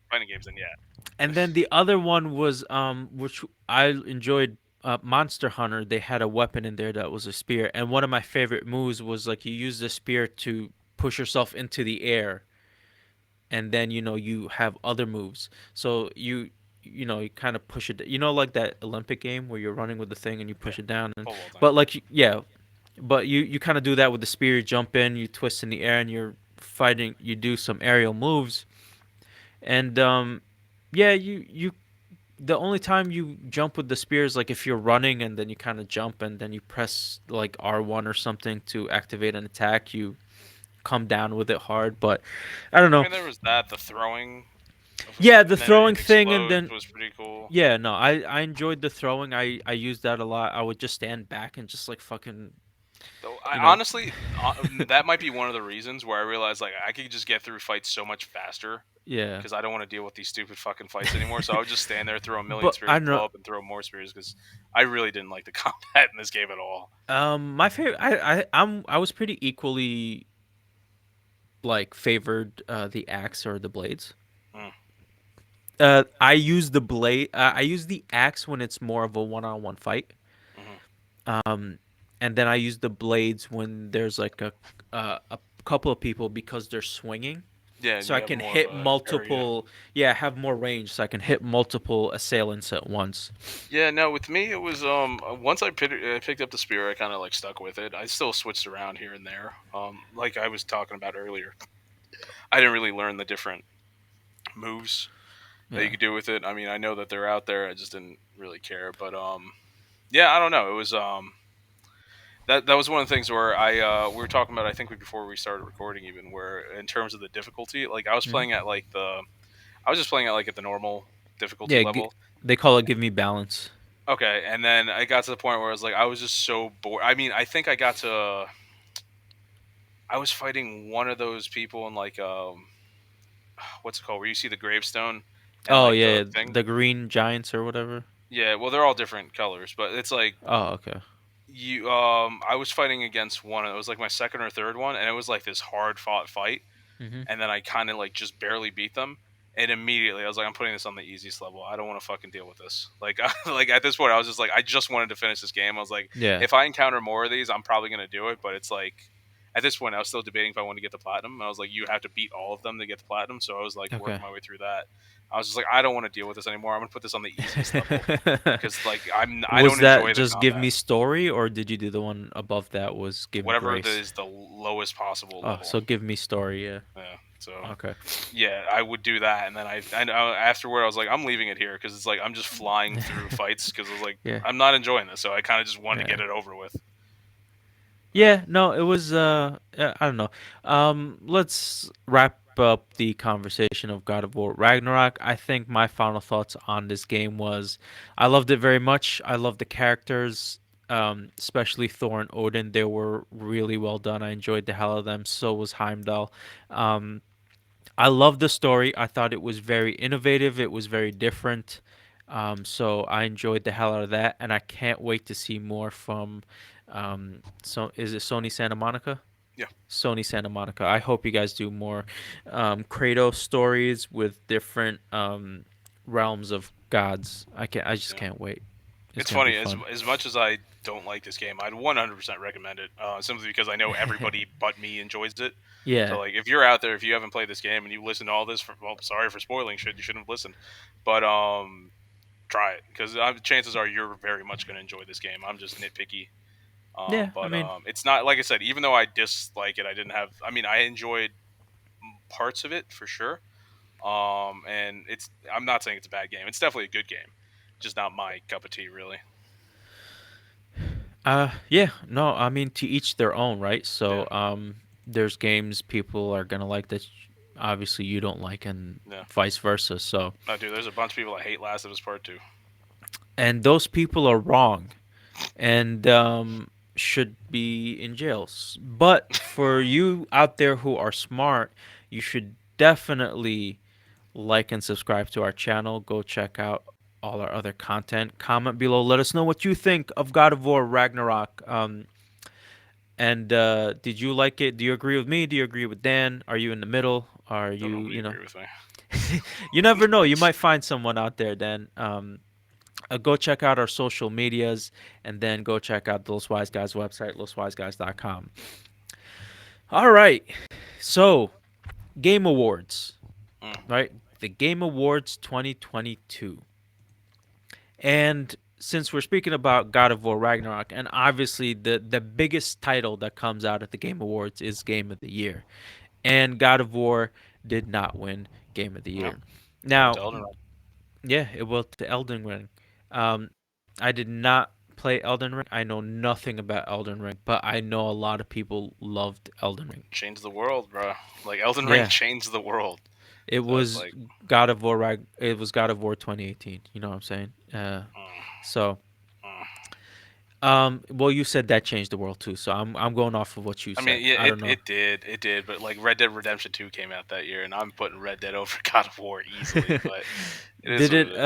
fighting games, then yeah. other one was which I enjoyed, Monster Hunter. They had a weapon in there that was a spear, and one of my favorite moves was like you use the spear to push yourself into the air, and then you have other moves. So you kind of push it. Like that Olympic game where you're running with the thing and you Yeah, push it down, and pole vaulting. but like yeah, but you kind of do that with the spear. You jump in, you twist in the air, and you're fighting. You do some aerial moves, and yeah, you. The only time you jump with the spear is like if you're running and then you kind of jump and then you press like R1 or something to activate an attack. You come down with it hard, but I don't I know. mean, there was that. The throwing, Yeah, the and then it throwing thing, and explodes then was pretty cool. yeah, no, I enjoyed the throwing. I used that a lot. I would just stand back and just like fucking, Though I you know, honestly, that might be one of the reasons where I realized like I could just get through fights so much faster yeah. because I don't want to deal with these stupid fucking fights anymore. So I would just stand there, throw a million But spears, I don't know. blow up, and throw more spears because I really didn't like the combat in this game at all. My favorite, I was pretty equally like favored the axe or the blades. Mm, I use the blade. I use the axe when it's more of a one-on-one fight. hmm Um, and then I use the blades when there's like a couple of people because they're swinging, Yeah, and so you I have can more of hit a area. multiple. Yeah, have more range, so I can hit multiple assailants at once. Yeah, no, with me it was once picked up the spear, I kind of like stuck with it. I still switched around here and there. Like I was talking about earlier, I didn't really learn the different moves that you Yeah. could do with it. I mean, I know that they're out there. I just didn't really care. But yeah, I don't know. It was that was one of the things where I we were talking about. I think before we started recording, even where in terms of the difficulty, like I was Hmm. playing at like I was just playing at like at the normal difficulty Yeah. level. They call it "Give Me Balance." Okay, and then I got to the point where I was like, I was just so bored. I mean, I think I got to. I was fighting one of those people in like what's it called, where you see the gravestone and Oh like yeah, the yeah, thing. the green giants or whatever. Yeah, well, they're all different colors, but it's like Oh okay. you I was fighting against one. It was like my second or third one, and it was like this hard fought fight, Hmm. and then I kind of like just barely beat them. And immediately I was like, I'm putting this on the easiest level. I don't want to fucking deal with this. Like, like at this point, I was just like, I just wanted to finish this game. I was like, Yeah. if I encounter more of these, I'm probably gonna do it. But it's like, at this point, I was still debating if I wanted to get the platinum. And I was like, you have to beat all of them to get the platinum. So I was like Okay. working my way through that. I was just like, I don't want to deal with this anymore. I'm gonna put this on the easiest level because like I Was don't that enjoy the just give combat. me story, or did you do the one above that was give me Whatever grace? is the lowest possible Oh, level. so give me story. Yeah. Yeah. So Okay. yeah, I would do that, and then I know afterward I was like, I'm leaving it here because it's like I'm just flying through fights because I was like, Yeah. I'm not enjoying this, so I kind of just wanted to Yeah. get it over with. Yeah, Yeah, no, it was I don't know. Let's wrap up the conversation of God of War Ragnarok. I think my final thoughts on this game was I loved it very much. I loved the characters, especially Thor and Odin. They were really well done. I enjoyed the hell out of them. So was Heimdall. Um, I loved the story. I thought it was very innovative. It was very different. So I enjoyed the hell out of that, and I can't wait to see more from. So is it Sony Santa Monica? yeah, Sony Santa Monica. I hope you guys do more Kratos stories with different realms of gods. I just yeah. can't wait. It's It's gonna be funny fun. as much as I don't like this game, I'd 100% recommend it. Simply because I know everybody but me enjoys it. So Yeah, like, if you're out there, if you haven't played this game and you listen to all this, well, sorry for spoiling shit. You shouldn't have listened, but try it because chances are you're very much going to enjoy this game. I'm just nitpicky. yeah. I But mean, it's not like I said. Even though I dislike it, I didn't have. I mean, I enjoyed parts of it for sure. And it's. I'm not saying it's a bad game. It's definitely a good game. Just not my cup of tea, really. yeah. No, I mean to each their own, right? Yeah, So, there's games people are gonna like that obviously you don't like, and yeah. vice versa. So, No, dude. There's a bunch of people that hate Last of Us Part Two. and those people are wrong, and should be in jails. But for you out there who are smart, you should definitely like and subscribe to our channel. Go check out all our other content. Comment below. Let us know what you think of God of War Ragnarok. And did you like it? Do you agree with me? Do you agree with Dan? Are you in the middle? Are Don't you, nobody agree with me. you never know. You might find someone out there, Dan. Go check out our social medias and then go check out the Los Wise Guys website, loswiseguys.com. All right. So, Game Awards, Mm, right? The Game Awards 2022. And since we're speaking about God of War Ragnarok, and obviously the biggest title that comes out at the Game Awards is Game of the Year. and God of War did not win Game of the No, Year. it went Now, to Elden Ring. yeah, it will to Elden Ring. I did not play Elden Ring. I know nothing about Elden Ring, but I know a lot of people loved Elden Ring. Changed the world, bro. Like Elden Ring Yeah, changed the world. it So it's was like, God of War. It was God of War 2018. You know what I'm saying? mm, So, mm. well, you said that changed the world too. So I'm going off of what you I mean, said. yeah, I don't know. it did, but like Red Dead Redemption 2 came out that year, and I'm putting Red Dead over God of War easily. But it is Did what it? it is.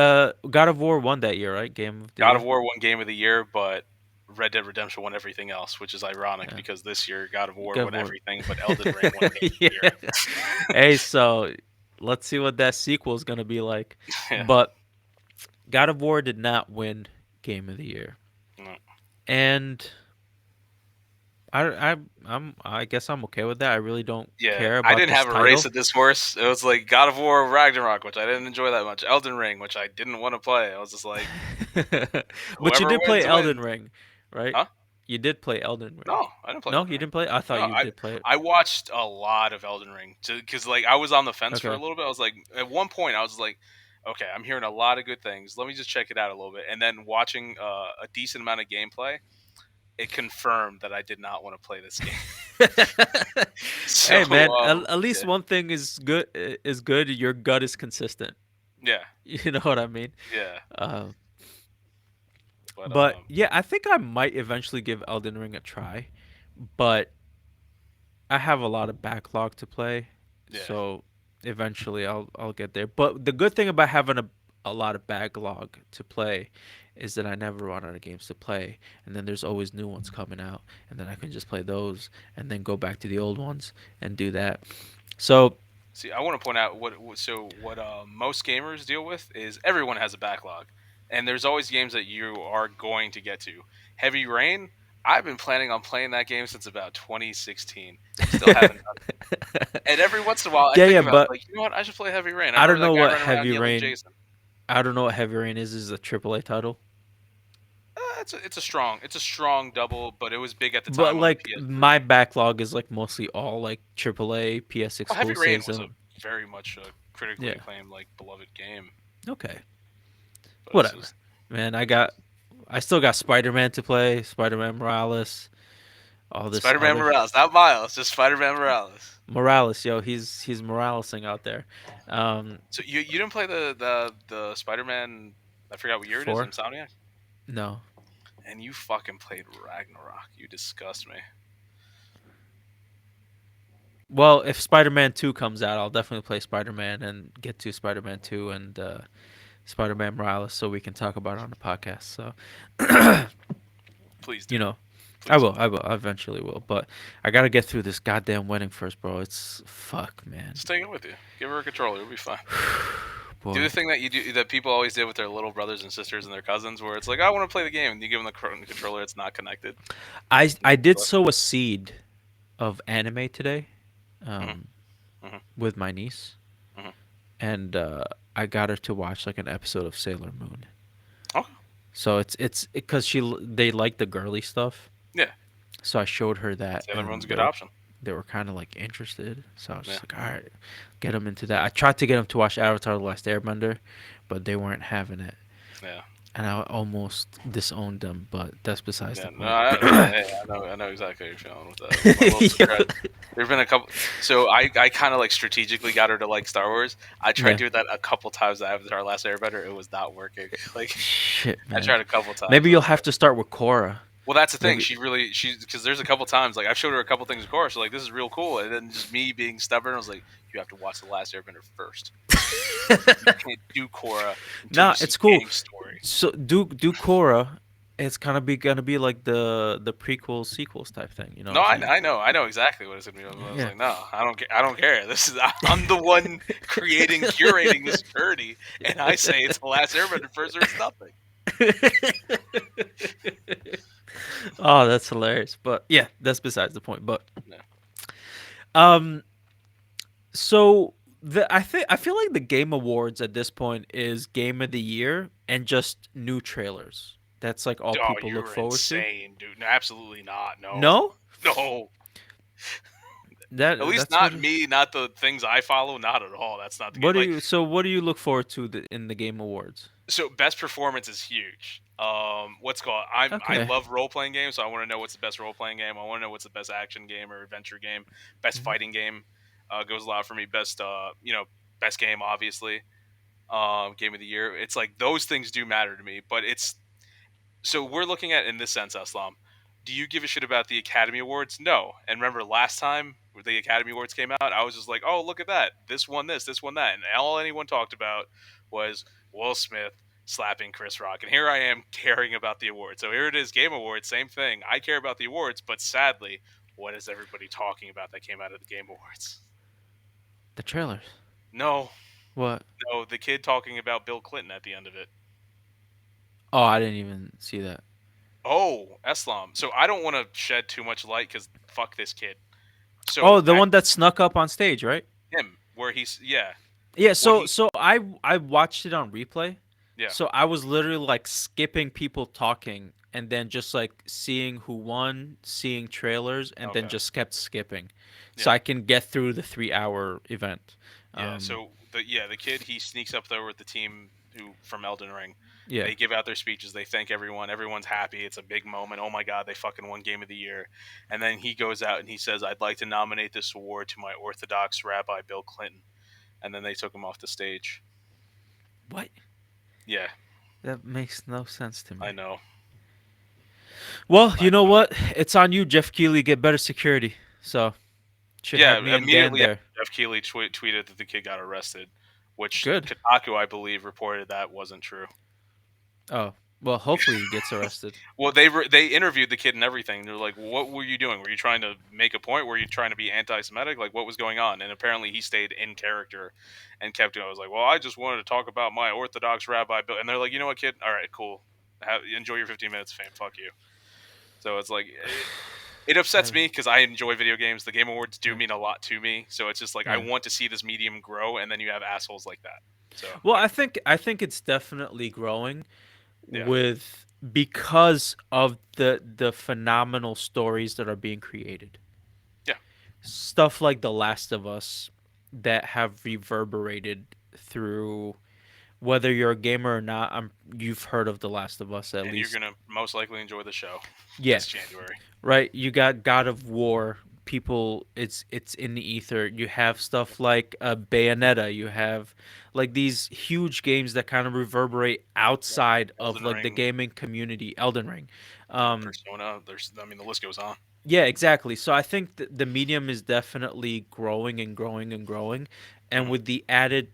God of War won that year, right? Game of the God of Year. War won Game of the Year, but Red Dead Redemption won everything else, which is ironic Yeah, because this year God of War God of won War. everything, but Elden Ring won Game of Yeah. the Year. Hey, so let's see what that sequel is gonna be like. Yeah. But God of War did not win Game of the Year, No. and I guess I'm okay with that. I really don't Yeah, care I about didn't this have a race title. at this horse. It was like God of War, Ragnarok, which I didn't enjoy that much. Elden Ring, which I didn't want to play. I was just like, But you whoever did play wins, Elden wins. Ring, right? Huh? You did play Elden Ring. No, I didn't play No, Elden you Ring. didn't play. I No, thought you did play it. I watched a lot of Elden Ring because like I was on the fence for a Okay. little bit. I was like, at one point, I was like, okay, I'm hearing a lot of good things. Let me just check it out a little bit. And then watching a decent amount of gameplay, it confirmed that I did not want to play this game. So Hey man, at least yeah, one thing is good. Is good. Your gut is consistent. yeah, You know what I mean? yeah. Uh, But but yeah, I think I might eventually give Elden Ring a try, but I have a lot of backlog to play, yeah. so eventually I'll get there. But the good thing about having a lot of backlog to play is that I never run out of games to play, and then there's always new ones coming out, and then I can just play those and then go back to the old ones and do that. So See, I want to point out what most gamers deal with is everyone has a backlog, and there's always games that you are going to get to. Heavy Rain, I've been planning on playing that game since about 2016. Still haven't done it. And every once in a while, I yeah, think yeah, about but like, you know what, I should play Heavy Rain. I I remember don't that know guy what running around Heavy yelling Rain. Jason. I don't know what Heavy Rain is. Is a AAA title, It's a strong double, but it was big at the but time on the like PS3. my backlog is like mostly all like AAA PS Well, Heavy Rain exclusives was a and very much a critically yeah. acclaimed, like beloved game, Okay, but it's whatever. just Man, I still got Spider-Man to play, Spider-Man Morales, all this Spider-Man other Morales, not Miles, just Spider-Man Morales. Morales, yo, he's Moralesing out there. Um, So you didn't play the Spider-Man? I forgot what year it is. 4? Insomniac, No. and you fucking played Ragnarok. You disgust me. Well, if Spider-Man 2 comes out, I'll definitely play Spider-Man and get to Spider-Man 2 and Spider-Man Morales so we can talk about it on the podcast. So, Please do, you know, I please will. do. I eventually will. But I got to get through this goddamn wedding first, bro. It's fuck, man. Just take it with you. Give her a controller. It'll be fine. Do the Boy. thing that you do that people always did with their little brothers and sisters and their cousins, where it's like, I want to play the game, and you give them the controller. It's not connected. I did sow a seed of anime today Mm-hmm, um mm-hmm, with my niece mm-hmm. and I got her to watch like an episode of Sailor Moon. Okay. So it's because they like the girly stuff. Yeah. So I showed her that, Sailor Moon's and a good option. they were kind of like interested. So I was Yeah. just like, all right, get them into that. I tried to get them to watch Avatar: The Last Airbender, but they weren't having it, Yeah. and I almost disowned them. But that's besides the Yeah, no, point. hey, I know exactly how you're feeling with that. I'm a little surprised. There've been a couple. So I kind of like strategically got her to like Star Wars. I tried Yeah. doing that a couple times. After our last Airbender, it was not working. Like Shit, I man. tried a couple times. Maybe I you'll was have like, to start with Korra. well, that's the thing. Maybe. She's because there's a couple times like I've showed her a couple things of course. So like this is real cool, and then just me being stubborn, I was like, you have to watch the last Airbender first. You can't do Korra until you Nah, see it's cool. Aang's story. So do Korra. It's gonna be like the prequels, sequels type thing. You know what No, I'm saying? I know exactly what it's gonna be. I was Yeah. like, no, I don't care. This is I'm the one creating, curating this journey, and I say it's the last Airbender first, or it's nothing. Oh, that's hilarious. But yeah, that's besides the point. But No. um, so I feel like the Game Awards at this point is Game of the Year and just new trailers. That's like all Oh, people look you're forward to. insane, dude. No, absolutely not. No, No? no. At least that's what not me, not the things I follow, not at all. That's not the case. what do Like, you so what do you look forward to in the game awards? so best performance is huge. What's called? I Okay. love role playing games, so I want to know what's the best role playing game. I want to know what's the best action game or adventure game. Best Mhm. fighting game goes a lot for me. Best best game obviously. Game of the year. It's like those things do matter to me, but it's so we're looking at in this sense, Aslam. Do you give a shit about the Academy Awards? No. And remember last time the Academy Awards came out, I was just like, oh, look at that. This won that. And all anyone talked about was Will Smith slapping Chris Rock. And here I am caring about the awards. So here it is, Game Awards, same thing. I care about the awards, but sadly, what is everybody talking about that came out of the Game Awards? The trailers. No, What? no, the kid talking about Bill Clinton at the end of it. Oh, I didn't even see that. Oh, Eslam. So I don't want to shed too much light because fuck this kid. Oh, So the one that snuck up on stage, right? him where he's yeah Yeah, when so I watched it on replay. yeah So I was literally like skipping people talking and then just like seeing who won, seeing trailers, and then okay just kept skipping, so yeah I can get through the 3 hour event. yeah Um, so the kid he sneaks up there with the team who from Elden Ring. yeah. They give out their speeches, they thank everyone's happy, it's a big moment, oh my god, they fucking won Game of the Year. And then he goes out and he says, I'd like to nominate this award to my Orthodox Rabbi Bill Clinton. And then they took him off the stage. What? Yeah, That makes no sense to I me. know. Well, I you know know. what? It's on you, Jeff Keighley. Get better security. So should have Yeah, me and Dan immediately after there. Jeff Keighley tweeted that the kid got arrested, which Good. Kotaku, I believe, reported that wasn't true. Oh, well, hopefully he gets arrested. Well, they interviewed the kid and everything. They're like, "What were you doing? Were you trying to make a point? Were you trying to be anti-Semitic? Like, what was going on?" And apparently, he stayed in character and kept going. I was like, "Well, I just wanted to talk about my Orthodox rabbi." And they're like, "You know what, kid? All right, cool. Enjoy your 15 minutes of fame. Fuck you." So it's like it upsets I, me because I enjoy video games. The Game Awards do yeah. mean a lot to me. So it's just like I Yeah. want to see this medium grow, and then you have assholes like that. So Well, like, I think it's definitely growing yeah, with because of the phenomenal stories that are being created. yeah, Stuff like The Last of Us that have reverberated through whether you're a gamer or not. You've heard of The Last of Us at and you're least. gonna most likely enjoy the show Yeah, this January. right. You got God of War. People, it's in the ether. You have stuff like Bayonetta. You have like these huge games that kind of reverberate Yeah, outside of Elden like the Ring, gaming community. Elden Ring. yeah, Um, Persona. I mean, the list goes on. yeah, exactly. So I think the medium is definitely growing and growing and growing, and Hmm. with the added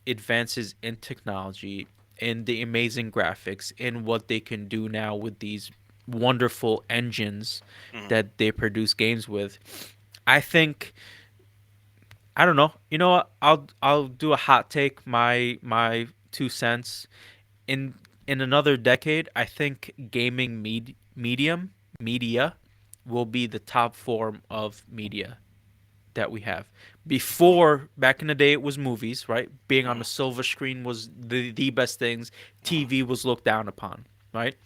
advances in technology, in the amazing graphics, in what they can do now with these wonderful engines Hmm. that they produce games with, I think I don't know. You know what? I'll do a hot take. My 2 cents. In another decade, I think gaming media will be the top form of media that we have. Hmm. Before, back in the day, it was movies, right? Being on Hmm. the silver screen was the best things. Hmm. TV was looked down upon, right?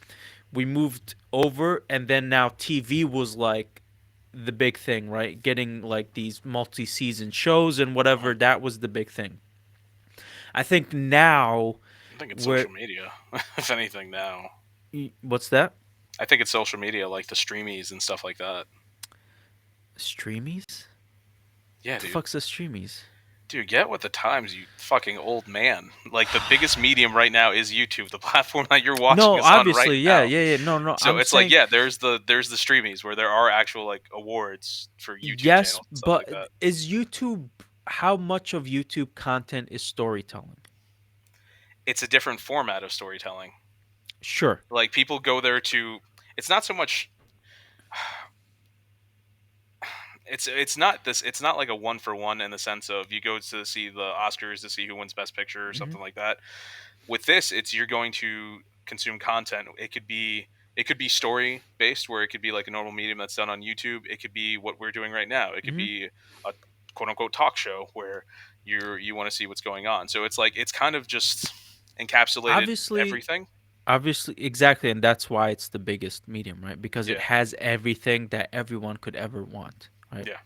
We moved over, and then now TV was like the big thing, right? Getting like these multi-season shows and Hmm. whatever, that was the big thing. I think now I think it's we're social media, if anything. Now, what's that? I think it's social media, like the streamies and stuff like that. Streamies? Yeah, The dude. fuck's the streamies? Dude, get with the times, you fucking old man. Like the biggest medium right now is YouTube, the platform that you're watching No, us on right obviously, yeah, now. yeah, yeah. No, no. So I'm it's like, saying yeah, there's the streamies where there are actual like awards for YouTube yes, channels and stuff like but that. is YouTube how much of YouTube content is storytelling? It's a different format of storytelling. Sure. Like people go there to it's not so much it's not like a one for one in the sense of you go to see the Oscars to see who wins best picture or Hmm. something like that. With this, it's you're going to consume content. It could be story based where it could be like a normal medium that's done on YouTube. It could be what we're doing right now. It could Hmm. be a quote unquote talk show where you want to see what's going on. So it's like it's kind of just encapsulated Obviously, everything. obviously, exactly, and that's why it's the biggest medium, right? Because it Yeah. has everything that everyone could ever want, right? Yeah.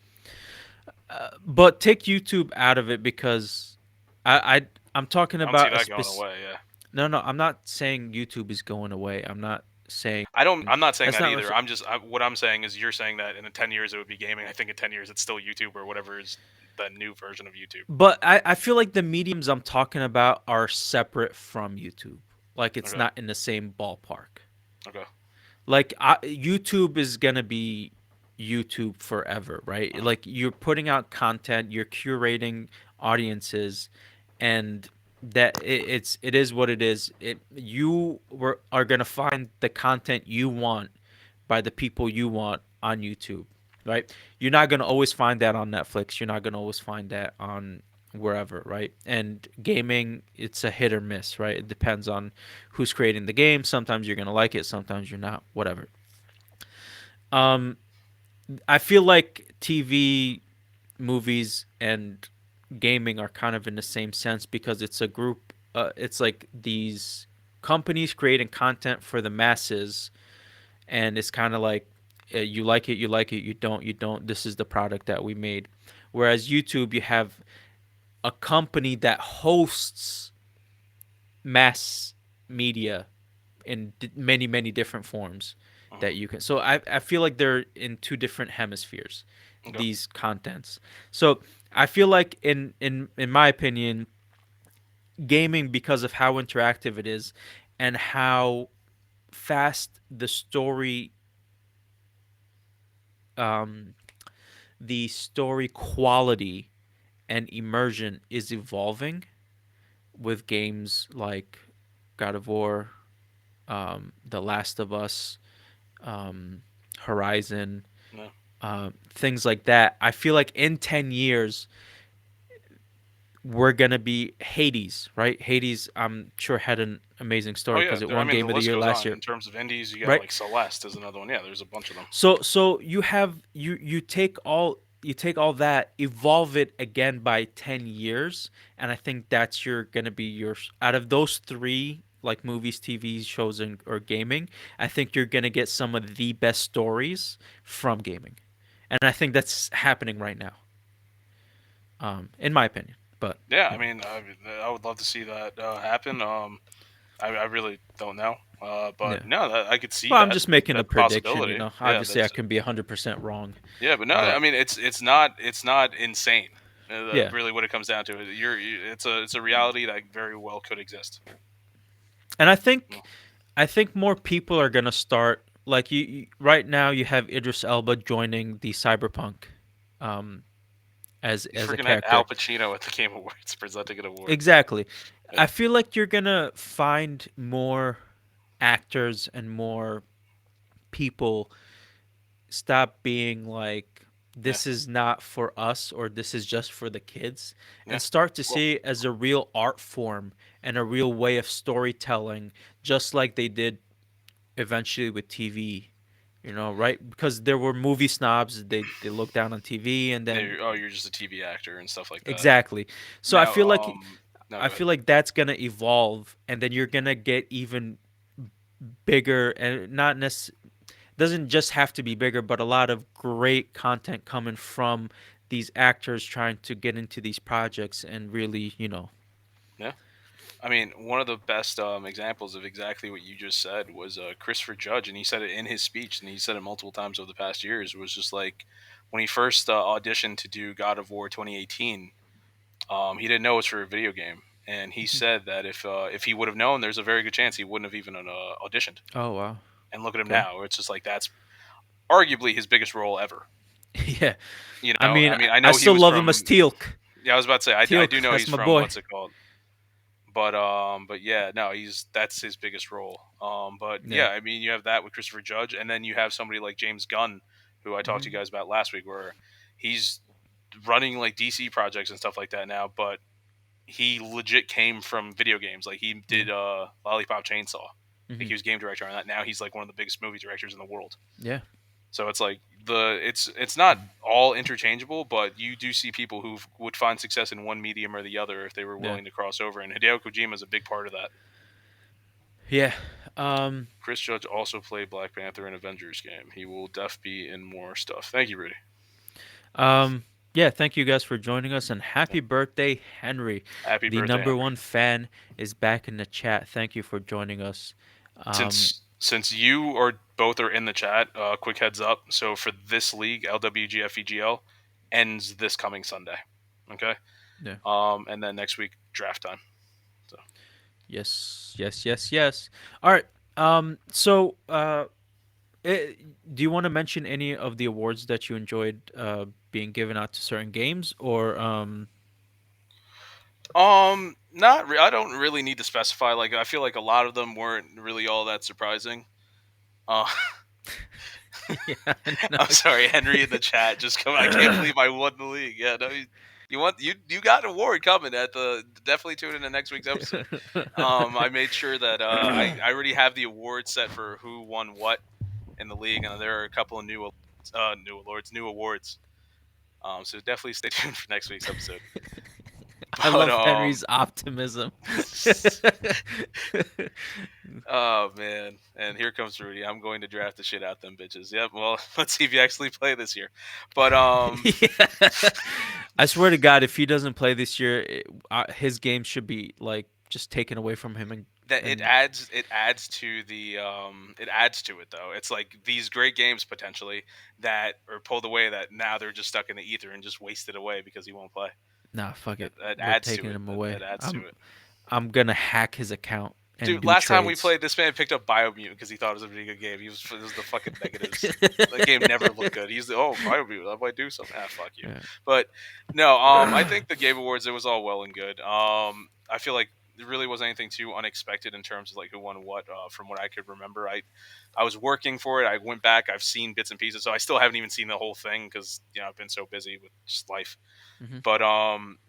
But take YouTube out of it because I'm talking I don't see about a that going spec. away. Yeah. No, no, I'm not saying YouTube is going away. I'm not saying I don't. I'm not saying that's that not either. What I'm saying is you're saying that in 10 years it would be gaming. I think in 10 years it's still YouTube or whatever is the new version of YouTube. but I feel like the mediums I'm talking about are separate from YouTube. Like it's Okay. not in the same ballpark. Okay. Like YouTube is gonna be YouTube forever, right? Uh-huh. Like you're putting out content, you're curating audiences, and it is what it is. Are gonna find the content you want by the people you want on YouTube, right? You're not gonna always find that on Netflix. You're not gonna always find that on wherever, right? And gaming, it's a hit or miss, right? It depends on who's creating the game. Sometimes you're gonna like it, sometimes you're not. Whatever. Um, I feel like TV, movies, and gaming are kind of in the same sense because it's a group. It's like these companies creating content for the masses, and it's kind of like you like it, you like it. You don't, you don't. This is the product that we made. Whereas YouTube, you have a company that hosts mass media in many many different forms Uh-huh. that you can. So I feel like they're in two different hemispheres, Okay. these contents. So I feel like in my opinion, gaming, because of how interactive it is and how fast um the story quality and immersion is evolving with games like God of War, The Last of Us, um, Horizon, Yeah. things like that. I feel like in 10 years, we're going to be Hades, right? Hades, I'm sure, had an amazing Oh story yeah. because it I won mean, the Game of the list Year goes last on. year, In terms of indies, you got right? like Celeste is another one. Yeah, there's a bunch of them. So you take all that, evolve it again by 10 years, and I think that's your going to be your out of those three, like movies, TV shows, or gaming. I think you're going to get some of the best stories from gaming, and I think that's happening right now, in my opinion. But Yeah. you I know, mean, I would love to see that happen. I really don't know. But yeah. no, I could see Well, I'm that. just making a That's a prediction. You possibility. know, Yeah. obviously I That's can be 100% wrong, yeah. But no, I but mean, it's not insane. yeah. Really, what it comes down to, it's a reality that very well could exist. And Mm. I think more people are gonna start like right now. You have Idris Elba joining the Cyberpunk, um, You as a freaking had Al character. Pacino at the Game Awards presenting an award. Exactly. Yeah. I feel like you're gonna find more actors and more people stop being like Yeah. this is not for us or this is just for the kids, and Yeah. start to Well, see it as a real art form and a real way of storytelling, just like they did eventually with TV, right? Because there were movie snobs, they looked down on TV, and yeah, then you're just a TV actor and stuff like that. exactly. So Now, no, I go ahead. feel like that's gonna evolve, and then you're gonna get even bigger, and not necessarily doesn't just have to be bigger, but a lot of great content coming from these actors trying to get into these projects and really, Yeah. I mean, one of the best examples of exactly what you just said was Christopher Judge, and he said it in his speech, and he said it multiple times over the past years. Was just like when he first auditioned to do God of War 2018, he didn't know it was for a video game, and he said that if he would have known, there's a very good chance he wouldn't have even auditioned. oh wow, And look at him okay, now; it's just like that's arguably his biggest role ever. yeah. You I know, mean, I mean, I I know he still was love him from. as Teal'c. Yeah, I was about to say I Teal'c, do know that's he's my from boy. what's it called, but yeah, no, he's that's his biggest role. But Yeah. yeah, I mean, you have that with Christopher Judge, and then you have somebody like James Gunn, who I talked to you Hmm. guys about last week, where he's running like DC projects and stuff like that now, but he legit came from video games. Like he Yeah. did Lollipop Chainsaw. Like Hmm. he was game director on that. Now he's like one of the biggest movie directors in the world. Yeah. So it's like it's not all interchangeable, but you do see people who would find success in one medium or the other if they were Yeah. willing to cross over. And Hideo Kojima is a big part of that. Yeah. Um. Chris Judge also played Black Panther in Avengers game. He will def be in more stuff. Thank you, Rudy. Yeah, thank you guys for joining us, and Yeah. happy birthday, Henry. Happy The birthday, number Henry. one fan is back in the chat. Thank you for joining us. Um, Since you or both are in the chat, quick heads up. So for this league, LWGFEGL ends this coming Sunday. Okay. yeah. And then next week draft time. So Yes, yes, yes, yes. All right. So, eh, do you want to mention any of the awards that you enjoyed being given out to certain games, or not I don't really need to specify. Like I feel like a lot of them weren't really all that surprising. Uh, yeah, no, I'm sorry, Henry in the chat. Just come. I can't believe I won the league. Yeah, no, you got an award coming at the definitely tune in to next week's episode. I made sure that I already have the awards set for who won what in the league, and there are a couple of new awards. So definitely stay tuned for next week's episode. I But love Henry's optimism. oh man, and here comes Rudy. I'm going to draft the shit out them bitches. Yep. Well, let's see if you actually play this year. But yeah. I swear to God, if he doesn't play this year, his game should be like just taken away from him, that and it adds to the it adds to it though. It's like these great games potentially that are pulled away that now they're just stuck in the ether and just wasted away because he won't play. nah, fuck it. That We're adds to taking it. him That away. adds to it. I'm gonna hack his account and Dude, do last time we trades. played, this man picked up Biomutant because he thought it was a pretty good game. It was the fucking negatives. That game never looked good. He's the Biomutant. I might do something. Ah, fuck you. But no, I think the Game Awards it was all well and good. I feel like there really wasn't anything too unexpected in terms of like who won what. From what I could remember, I was working for it. I went back. I've seen bits and pieces, so I still haven't even seen the whole thing because I've been so busy with just life. hmm But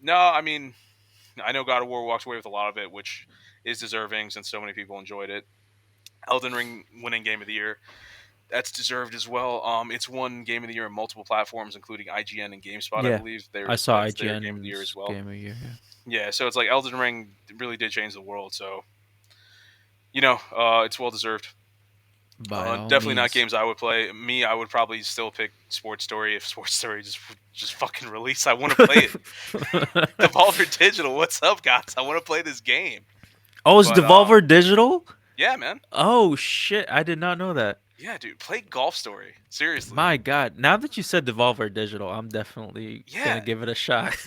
no, I mean I know God of War walked away with a lot of it, which is deserving since so many people enjoyed it. Elden Ring winning Game of the Year, that's deserved as well. It's won Game of the Year on multiple platforms, including IGN and GameSpot. I Yeah, believe I saw that's their Game of the Year as IGN's well. game of year. Yeah. Yeah, so it's like Elden Ring really did change the world. So it's well deserved. By all Definitely not means. games I would play. Me, I would probably still pick Sports Story if Sports Story just fucking release. I want to play it. Devolver Digital, what's up, guys? I want to play this game. Oh, it's But Devolver Digital? yeah, man. Oh shit, I did not know that. Yeah, dude, play Golf Story. Seriously. My God, now that you said Devolver Digital, I'm definitely gonna Yeah. give it a shot.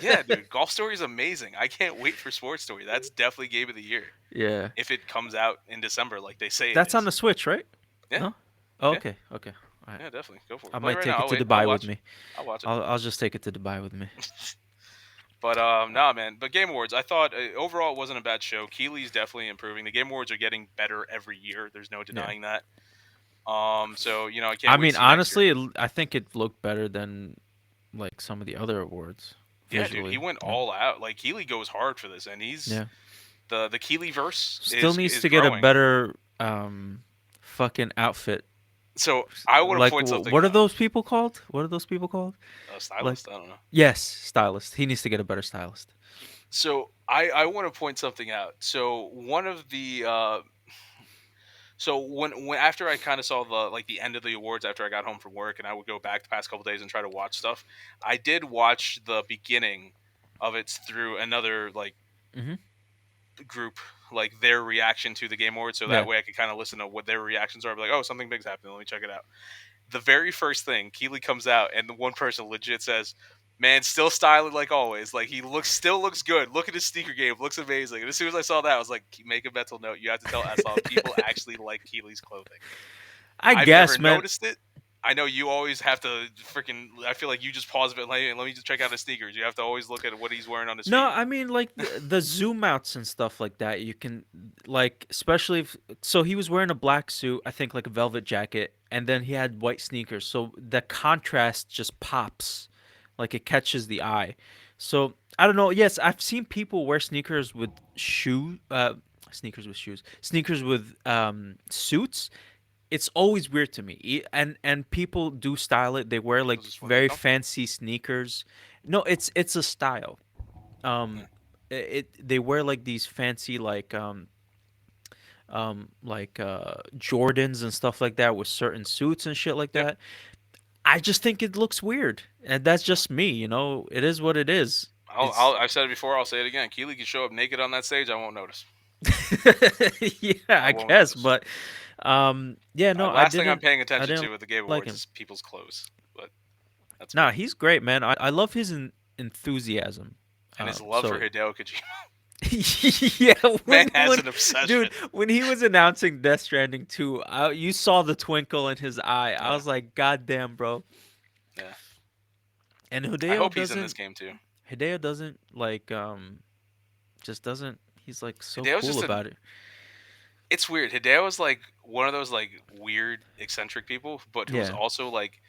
Yeah, dude. Golf Story is amazing. I can't wait for Sports Story. That's definitely game of the year. yeah, If it comes out in December like they say it that's on is. the Switch, right? Yeah. No. Oh, Yeah. okay, okay. All right. Yeah, definitely. Go for I it. Play might right take now. it I'll to wait. I'll Dubai with watch. me. I'll watch it. I'll just take it to Dubai with me. But nah, man. But Game Awards, I thought overall it wasn't a bad show. Keeley's definitely improving. The Game Awards are getting better every year. There's no Yeah. denying that. So I I can't wait mean, to see next year. honestly, I think it looked better than like some of the other awards Yeah, dude, he visually. went Yeah. all out. Like Keeley goes hard for this, and he's Yeah. the Keeley verse Still needs is to get a growing. better fucking outfit. So I want to Like point something what are out. those people called? What are those people called? A Like stylist, I don't know. yes, stylist. He needs to get a better stylist. So I want to point something out. So one of the so when after I kind of saw the end of the awards after I got home from work and I would go back the past couple days and try to watch stuff, I did watch the beginning of it through another like Mhm. group, like their reaction to the Game Awards, so that Yeah. way I could kind of listen to what their reactions are. Be like, oh, something big's happening. Let me check it out. The very first thing, Keeley comes out, and the one person legit says, "Man, still styling like always. Like he still looks good. Look at his sneaker game, looks amazing." And as soon as I saw that, I was like, "Make a mental note. You have to tell Eslam people actually like Keeley's clothing." I I've never guess, man. noticed it. I know you always have to freaking. I feel like you just pause a bit and let me just check out his sneakers. You have to always look at what he's wearing on his No, feet. I mean like the zoom outs and stuff like that. You can like especially if so he was wearing a black suit, I think like a velvet jacket, and then he had white sneakers. So the contrast just pops. Like it catches the eye. So I don't know. Yes, I've seen people wear sneakers with shoes, sneakers with suits. It's always weird to me. And people do style it. They wear like Because it's when they're very comfortable. fancy sneakers. No, it's a style. Yeah. um they wear like these fancy like Jordans and stuff like that with certain suits and shit like Yeah. that. I just think it looks weird, and that's just me. It is what it is. It's I've said it before. I'll say it again. Keeley can show up naked on that stage. I won't notice. yeah, I I won't guess, notice. but yeah, no, Last thing I'm paying I attention didn't to at the Game like Awards him. is people's clothes, but that's Nah, me. he's great, man. I love his enthusiasm. And his love for So Hideo Kojima. yeah, Man when has an obsession. dude, when he was announcing Death Stranding 2, you saw the twinkle in his eye. I Yeah, was like, God damn, bro. yeah. And I hope he's in this game too. Hideo doesn't like just doesn't he's like so Hideo's cool just a. about it. It's weird. Hideo is like one of those like weird eccentric people, but who's Yeah. also like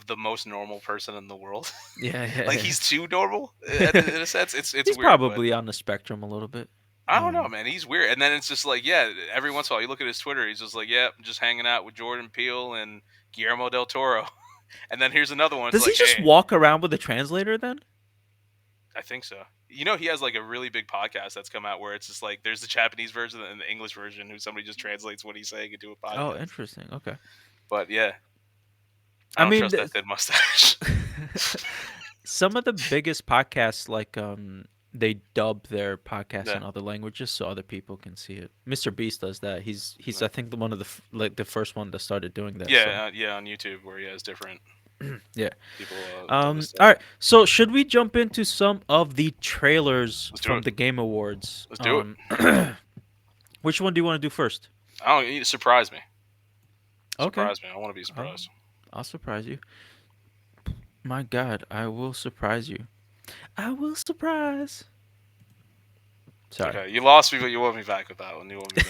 the most normal person in the world. Yeah, Like yeah, he's too normal in a sense. It's he's weird, but probably on the spectrum a little bit. I don't know, man. He's weird. And then it's just like, yeah, every once in a while you look at his Twitter, he's just like, yeah, I'm just hanging out with Jordan Peele and Guillermo del Toro. And then here's another one. It's Does he like, just hey, walk around with a translator then? I think so. You know, he has like a really big podcast that's come out where it's just like there's the Japanese version and the English version, who somebody just translates what he's saying into a Oh, podcast. interesting. Okay. But yeah, I I don't mean, trust that thin mustache. some of the biggest podcasts like they dub their podcasts Yeah, in other languages so other people can see it. Mr. Beast does that. He's yeah, I think the one of like the first one that started doing that. So yeah, yeah. On YouTube, where he has different yeah. people dub his stuff. All right. So should we jump into some of the trailers Let's do from it. the Game Awards? Let's do it. Which one do you want to do first? I don't. Surprise me. Okay. Surprise me. I want to be I'll, surprised. I'll surprise you. My God, I will surprise you. I will surprise. Sorry. Okay, you lost me, but you want me back with that one. You want me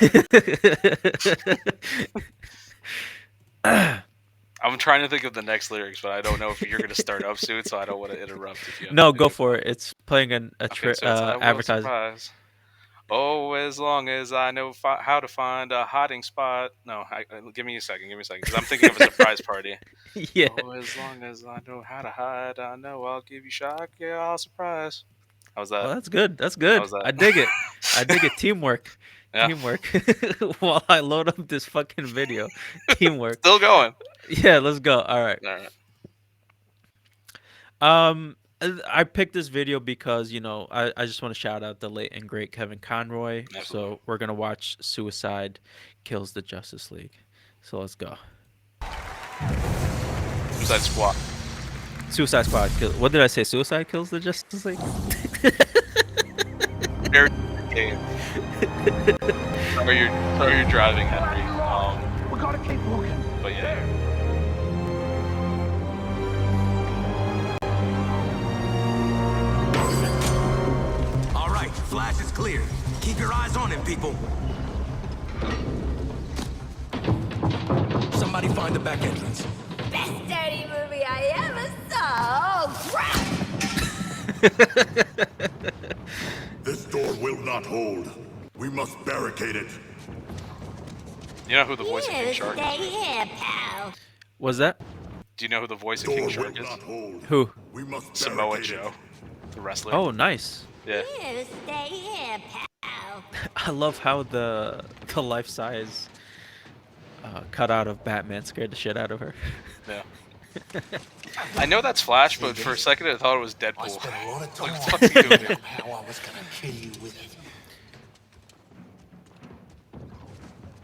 back. I'm trying to think of the next lyrics, but I don't know if you're going to start up soon, so I don't want to interrupt if you have No, to go think for about it. it. It's playing Okay, so it's I will advertising. surprise. Oh, as long as I know how to find a hiding spot. No, give me a second. Give me a second, because I'm thinking of a surprise party. Yeah. Oh, as long as I know how to hide, I know I'll give you shock. Yeah, I'll surprise. How's Oh, that? that's good. That's How's good. that? I dig it. I dig it. Teamwork. Yeah, Teamwork. While I load up this fucking video. Teamwork. still going. Yeah, let's go. All right. All right. I picked this video because, I just want to shout out the late and great Kevin Conroy. Absolutely. So we're going to watch Suicide Kills the Justice League. So let's go. Suicide Squad. Suicide Squad. What did I say? Suicide Kills the Justice League? Very good game. Sorry you're driving, Henry. We gotta keep walking. But yeah. All right, Flash is clear. Keep your eyes on him, people. Somebody find the back entrance. Best dirty movie I ever saw. Oh, crap! This door will not hold. We must barricade it. You know who the voice of King You Shark stay is? here, pal. Was that? Do you know who the voice of Door King will Shark is? not hold. Who? We must Samoa barricade Joe, it. the wrestler. Oh, nice. Yeah. You stay here, pal. I love how the life size cutout of Batman scared the shit out of her. Yeah. I know that's Flash, but for a second I thought it was I Deadpool. spent a lot of Like, time what the fuck's he doing here? how I was gonna kill you with it.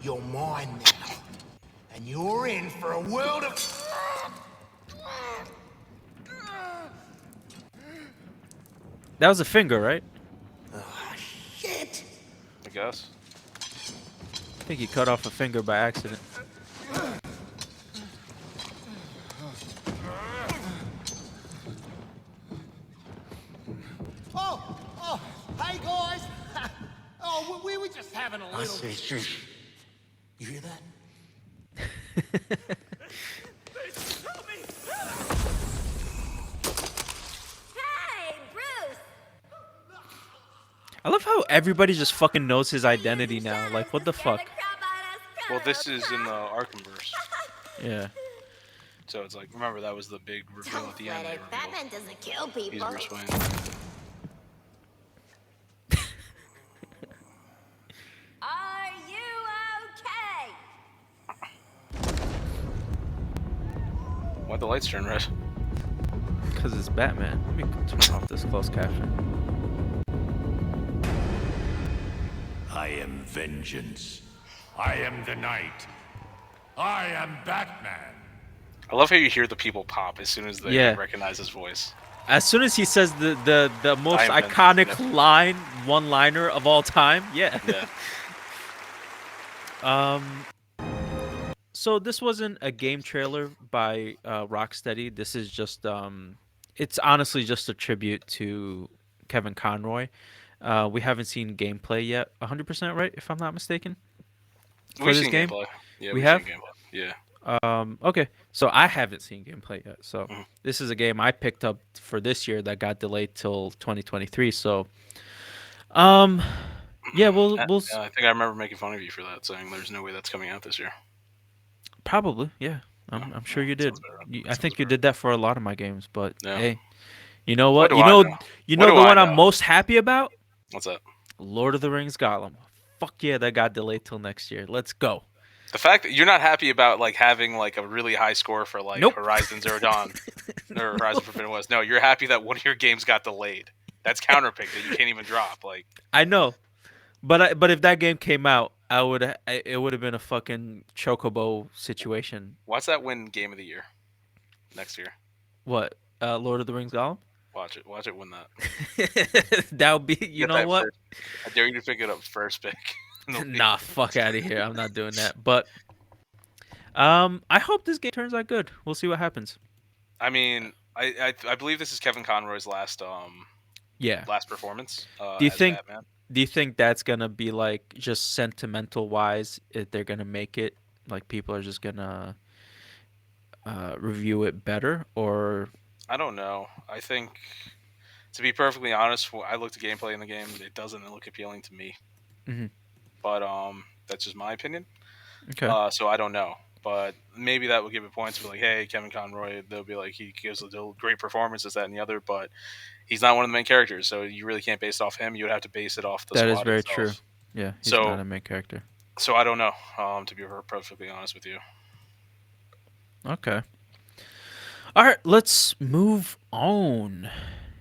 You're mine now. And you're in for a world of... That was a finger, right? Shit! I guess. I think he cut off a finger by accident. Oh, hey guys! Oh, we were just having a little... Shush. You hear that? Hey, Bruce! I love how everybody just fucking knows his identity now. Like, what the fuck? Well, this is in the Arkhamverse. Yeah. So it's like, remember, that was the big reveal at the end. They revealed Batman doesn't kill he's people. Bruce Wayne. Are you okay? What? Why'd the lights turn red? Because it's Batman. Let me turn off this closed caption. I am vengeance. I am the night. I am Batman. I love how you hear the people pop as soon as they Yeah. recognize his voice. As soon as he says the most I am vengeance, iconic yeah. line, one-liner of all time, yeah. Yeah. Um. So this wasn't a game trailer by Rocksteady. This is just it's honestly just a tribute to Kevin Conroy. We haven't seen gameplay yet, 100% right, if I'm not mistaken, for We've this seen game. gameplay. Yeah, We we've seen have. gameplay. Yeah. Okay, so I haven't seen gameplay yet. So Mhm. this is a game I picked up for this year that got delayed till 2023. So um, yeah, Yeah, I think I remember making fun of you for that, saying there's no way that's coming out this year. probably, yeah. Yeah, I'm yeah, sure you that sounds did. about right. I That sounds think you about right. did that for a lot of my games, but Yeah. hey, you know What what? do I know? You What know do the I one I'm know? most happy about? What's that? Lord of the Rings Gollum. Fuck yeah, that got delayed till next year. Let's go. The fact that you're not happy about like having like a really high score for like Nope. Horizon Zero Dawn or No. Horizon Forbidden West. No, you're happy that one of your games got delayed. That's counterpick that you can't even drop. Like, I know, but if that game came out, it would have been a fucking chocobo situation. what's that win game of the year next year? What? Lord of the Rings Gollum? Watch it. Watch it win that. That would be. You Get know that what? first. I dare you to pick it up first pick. in the league. Nah, fuck out of here. I'm not doing that. But I hope this game turns out good. We'll see what happens. I mean, I believe this is Kevin Conroy's Yeah. last performance Do you as think? Batman. Do you think that's gonna be like just sentimental wise? If they're gonna make it like people are just gonna review it better, or I don't know. I think, to be perfectly honest, I looked at gameplay in the game. It doesn't look appealing to me. Mhm. But that's just my opinion. okay, So I don't know. But maybe that will give it points. Be like, hey, Kevin Conroy. They'll be like, he gives a great performance, this, that, and the other. But he's not one of the main characters, so you really can't base it off him. You would have to base it off the that is squad very true. itself. Yeah, he's not So a main character. so I don't know. To be perfectly honest with you. Okay. All right, let's move on.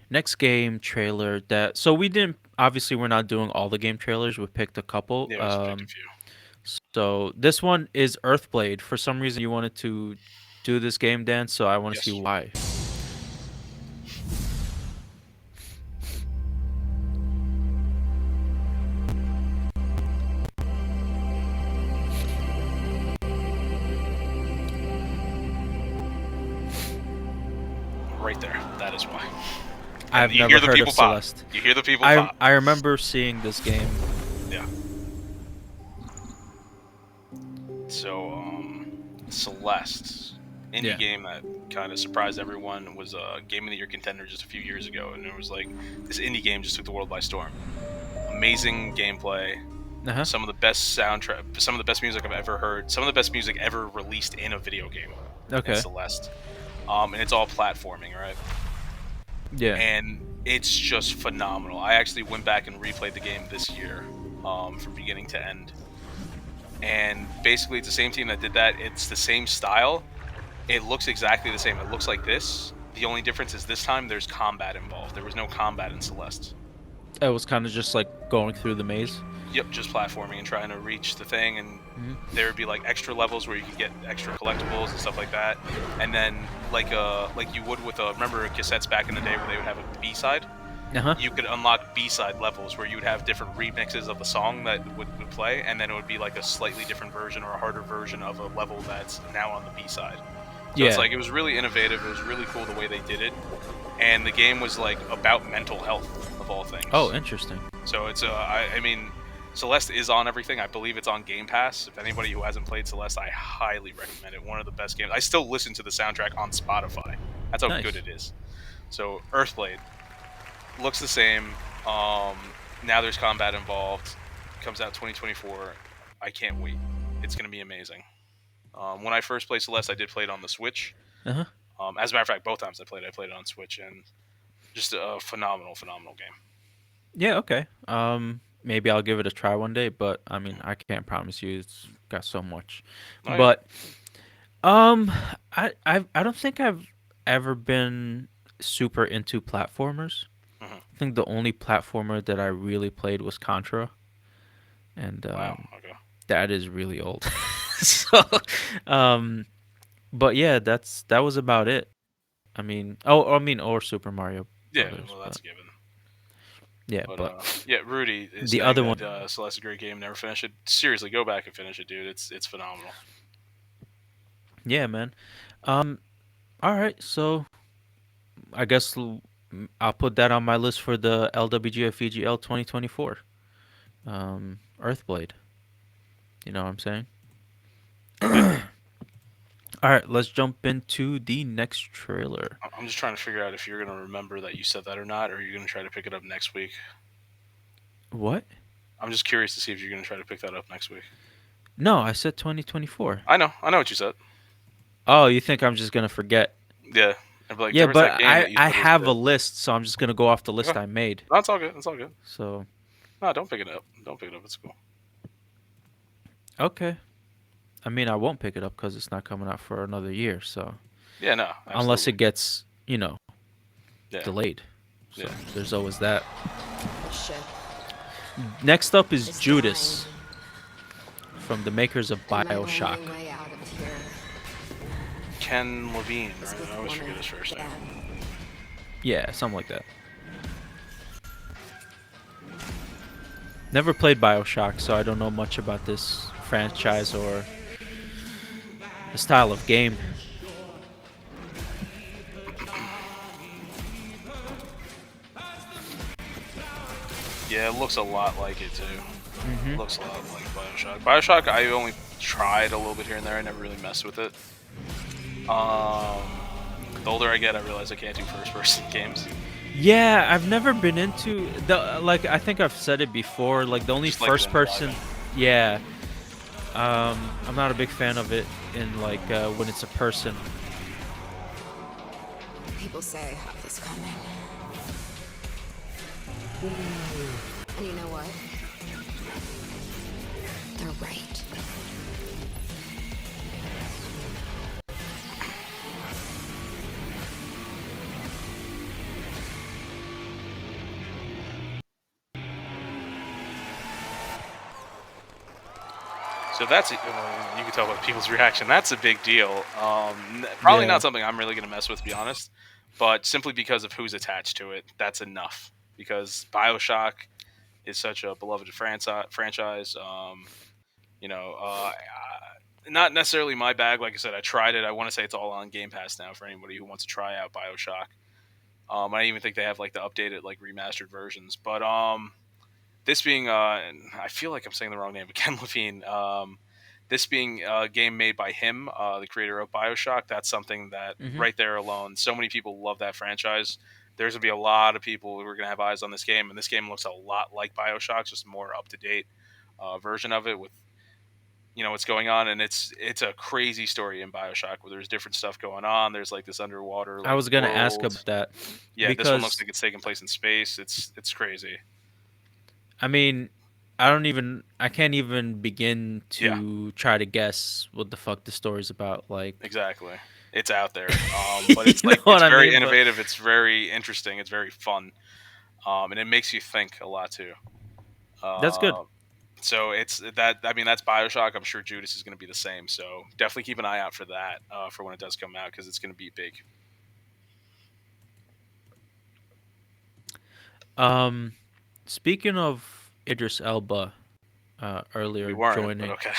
Next game trailer that so we didn't obviously we're not doing all the game trailers. We picked a couple. Yeah, we just picked a few. So this one is Earthblade. For some reason, you wanted to do this game, Dan. So I want to see Yes. why. Right there. That is why. I've You never hear the heard people of pop. Celeste. You hear the people I pop. I remember seeing this game. Yeah. So, Celeste, indie Yeah. game that kind of surprised everyone, was a Game of the Year contender just a few years ago, and it was like this indie game just took the world by storm. Amazing gameplay, Uh-huh. some of the best soundtrack, some of the best music I've ever heard, some of the best music ever released in a video game. Okay. In Celeste, and it's all platforming, right? Yeah. And it's just phenomenal. I actually went back and replayed the game this year, from beginning to end. And basically, it's the same team that did that. It's the same style. It looks exactly the same. It looks like this. The only difference is this time there's combat involved. There was no combat in Celeste. It was kind of just like going through the maze. Yep, just platforming and trying to reach the thing, and there would be like extra levels where you could get extra collectibles and stuff like that. And then like you would with remember cassettes back in the day where they would have a B-side? Uh-huh. You could unlock B-side levels where you would have different remixes of the song that would play, and then it would be like a slightly different version or a harder version of a level that's now on the B-side. So Yeah. it's like, it was really innovative. It was really cool the way they did it. And the game was like about mental health of all things. Oh, interesting. So it's I mean, Celeste is on everything. I believe it's on Game Pass. If anybody who hasn't played Celeste, I highly recommend it. One of the best games. I still listen to the soundtrack on Spotify. That's how Nice. good it is. So Earthblade looks the same. Now there's combat involved. Comes out 2024. I can't wait. It's gonna be amazing. When I first played Celeste, I did play it on the Switch. Uh-huh. As a matter of fact, both times I played it on Switch, and just a phenomenal game. Yeah, okay. Maybe I'll give it a try one day, but I mean, I can't promise you it's got so much. Oh, yeah. But Um, I don't think I've ever been super into platformers. Hmm. I think the only platformer that I really played was Contra, and Wow. Okay. that is really old. So, um, but yeah, that was about it. I mean, or Super Mario Yeah. Brothers, Well, but that's a given. yeah, But but yeah, Rudy is the saying other that one, Celeste's a great game. Never finished it. Seriously, go back and finish it, dude. It's phenomenal. yeah, man. Um, all right, so I guess I'll put that on my list for the LWGF VGL 2024. Earthblade. You know what I'm saying? Yeah. All right, let's jump into the next trailer. I'm just trying to figure out if you're gonna remember that you said that or not, or you're gonna try to pick it up next week. What? I'm just curious to see if you're gonna try to pick that up next week. No, I said 2024. I know what you said. Oh, you think I'm just gonna forget? Yeah, I'd be like, Yeah, there was but that game I that you I said was have a good. list, so I'm just gonna go off the list Okay, I made. no, it's all good. It's all good. So, No, don't pick it up. Don't pick it up. It's cool. okay. I mean, I won't pick it up because it's not coming out for another year. So, Yeah, no, unless absolutely. it gets, Yeah, delayed. So, yeah. there's always that. The ship Next up is is dying. Judas from the makers of And my BioShock. only way out of here Ken Levine, is right? with I a always woman forget his first name. dead. Yeah, something like that. Never played BioShock, so I don't know much about this franchise or the style of game. Yeah, it looks a lot like it too. Hmm. Looks a lot like Bioshock. Bioshock, I only tried a little bit here and there. I never really messed with it. Um, the older I get, I realize I can't do first-person games. Yeah, I've never been into the like. I think I've said it before. Like the only Just like it first in person. driving. Yeah, I'm not a big fan of it in like when it's a person. People say I have this coming. And you know what? They're right. So that's you can tell by people's reaction. That's a big deal. Probably Yeah, not something I'm really gonna mess with, to be honest. But simply because of who's attached to it, that's enough. Because Bioshock is such a beloved franchise. You know, not necessarily my bag. Like I said, I tried it. I want to say it's all on Game Pass now for anybody who wants to try out Bioshock. I even think they have like the updated, like remastered versions. But this being, I feel like I'm saying the wrong name, but Ken Levine. This being a game made by him, the creator of Bioshock, that's something that hmm, right there alone, so many people love that franchise. There's gonna be a lot of people who are gonna have eyes on this game, and this game looks a lot like Bioshock, just a more up to date version of it with what's going on, and it's a crazy story in Bioshock where there's different stuff going on. There's like this underwater I like was gonna ask world. about that Yeah, this one looks because like it's taking place in space. It's crazy. I mean, I can't even begin Yeah, to try to guess what the fuck the story's about. Like, exactly. It's out there, but you it's know like what it's I very mean? But innovative. It's very interesting. It's very fun, and it makes you think a lot too. that's good. Uh, so it's that. I mean, that's Bioshock. I'm sure Judas is going to be the same. So definitely keep an eye out for that for when it does come out because it's going to be big. Um, Speaking of Idris Elba, We earlier weren't, but joining. okay.